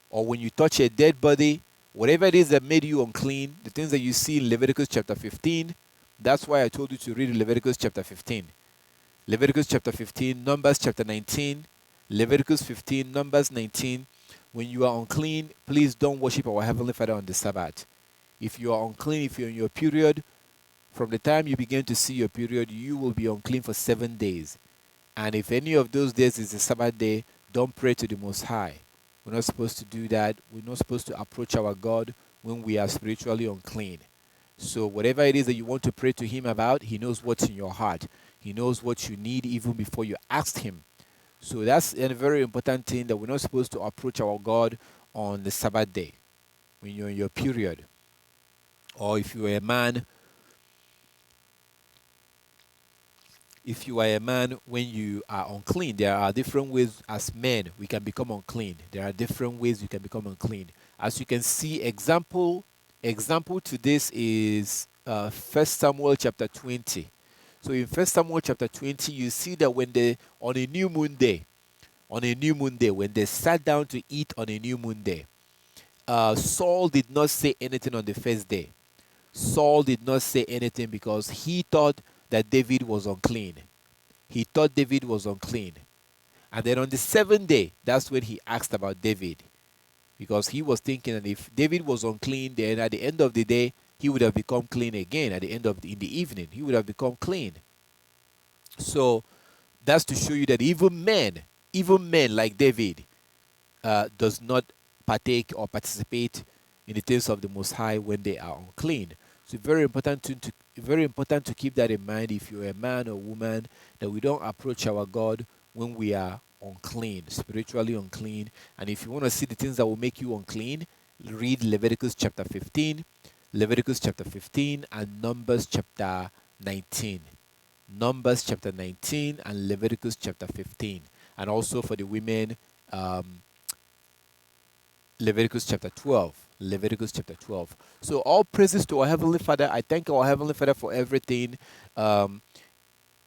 A: or when you touch a dead body, whatever it is that made you unclean, the things that you see in Leviticus chapter 15, that's why I told you to read Leviticus chapter 15. Leviticus chapter 15, Numbers chapter 19, Leviticus 15, Numbers 19. When you are unclean, please don't worship our Heavenly Father on the Sabbath. If you are unclean, if you're in your period, from the time you begin to see your period, you will be unclean for 7 days. And if any of those days is a Sabbath day, don't pray to the Most High. We're not supposed to do that. We're not supposed to approach our God when we are spiritually unclean. So whatever it is that you want to pray to Him about, He knows what's in your heart. He knows what you need even before you ask Him. So that's a very important thing, that we're not supposed to approach our God on the Sabbath day when you're in your period. Or if you are a man, when you are unclean, there are different ways as men we can become unclean. There are different ways you can become unclean. As you can see, example to this is 1 Samuel chapter 20. So in 1 Samuel chapter 20, you see that on a new moon day, when they sat down to eat on a new moon day, Saul did not say anything on the first day. Saul did not say anything because he thought that David was unclean. He thought David was unclean. And then on the 7th day, that's when he asked about David. Because he was thinking that if David was unclean, then at the end of the day, he would have become clean again at the end of in the evening. He would have become clean. So that's to show you that even men like David, does not partake or participate in the things of the Most High when they are unclean. So very important to keep that in mind if you're a man or woman, that we don't approach our God when we are unclean, spiritually unclean. And if you want to see the things that will make you unclean, read Leviticus chapter 15 and Numbers chapter 19. Numbers chapter 19 and Leviticus chapter 15. And also for the women, um, Leviticus chapter 12. Leviticus chapter 12. So all praises to our Heavenly Father. I thank our Heavenly Father for everything. Um,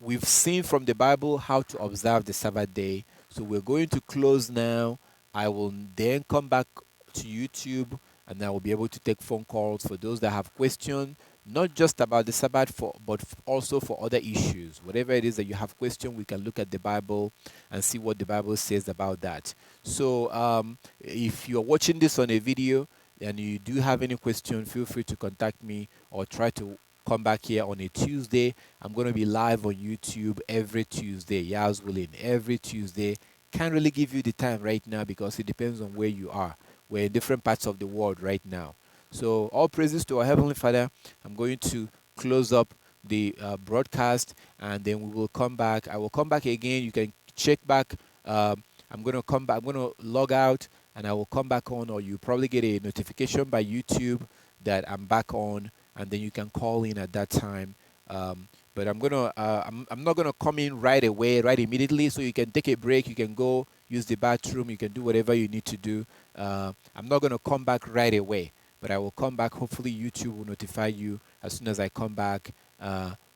A: we've seen from the Bible how to observe the Sabbath day. So we're going to close now. I will then come back to YouTube and I will be able to take phone calls for those that have questions, not just about the Sabbath, but also for other issues. Whatever it is that you have question, we can look at the Bible and see what the Bible says about that. So if you're watching this on a video and you do have any question, feel free to contact me or try to come back here on a Tuesday. I'm going to be live on YouTube every Tuesday, Yah's willing, every Tuesday. Can't really give you the time right now because it depends on where you are. We're in different parts of the world right now. So all praises to our Heavenly Father. I'm going to close up the broadcast and then we will come back. I will come back again. You can check back. I'm going to come back. I'm going to log out and I will come back on, or you probably get a notification by YouTube that I'm back on, and then you can call in at that time. But I'm not gonna come in right away, right immediately. So you can take a break, you can go use the bathroom, you can do whatever you need to do. I'm not gonna come back right away, but I will come back. Hopefully, YouTube will notify you as soon as I come back.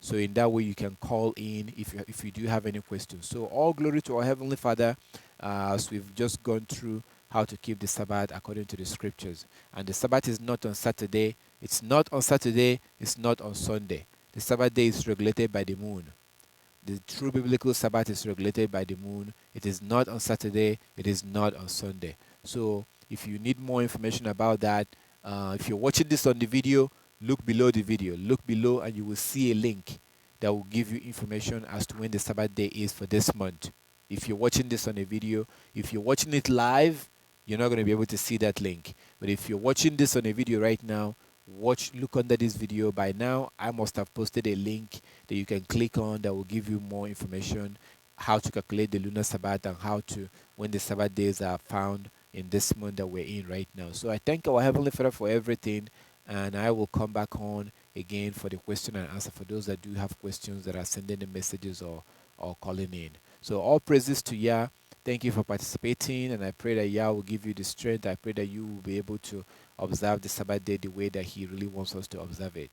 A: So in that way, you can call in if you do have any questions. So all glory to our Heavenly Father, as we've just gone through how to keep the Sabbath according to the scriptures. And the Sabbath is not on Saturday. It's not on Saturday. It's not on Sunday. The Sabbath day is regulated by the moon. The true biblical Sabbath is regulated by the moon. It is not on Saturday. It is not on Sunday. So if you need more information about that, if you're watching this on the video, look below the video. Look below and you will see a link that will give you information as to when the Sabbath day is for this month. If you're watching this on a video, if you're watching it live, you're not going to be able to see that link. But if you're watching this on a video right now, look under this video. By now I must have posted a link that you can click on that will give you more information, how to calculate the lunar Sabbath and how to when the Sabbath days are found in this month that we're in right now. So I thank our Heavenly Father for everything, and I will come back on again for the question and answer for those that do have questions that are sending the messages or calling in. So all praises to Yah. Thank you for participating, and I pray that Yah will give you the strength. I pray that you will be able to observe the Sabbath day the way that He really wants us to observe it.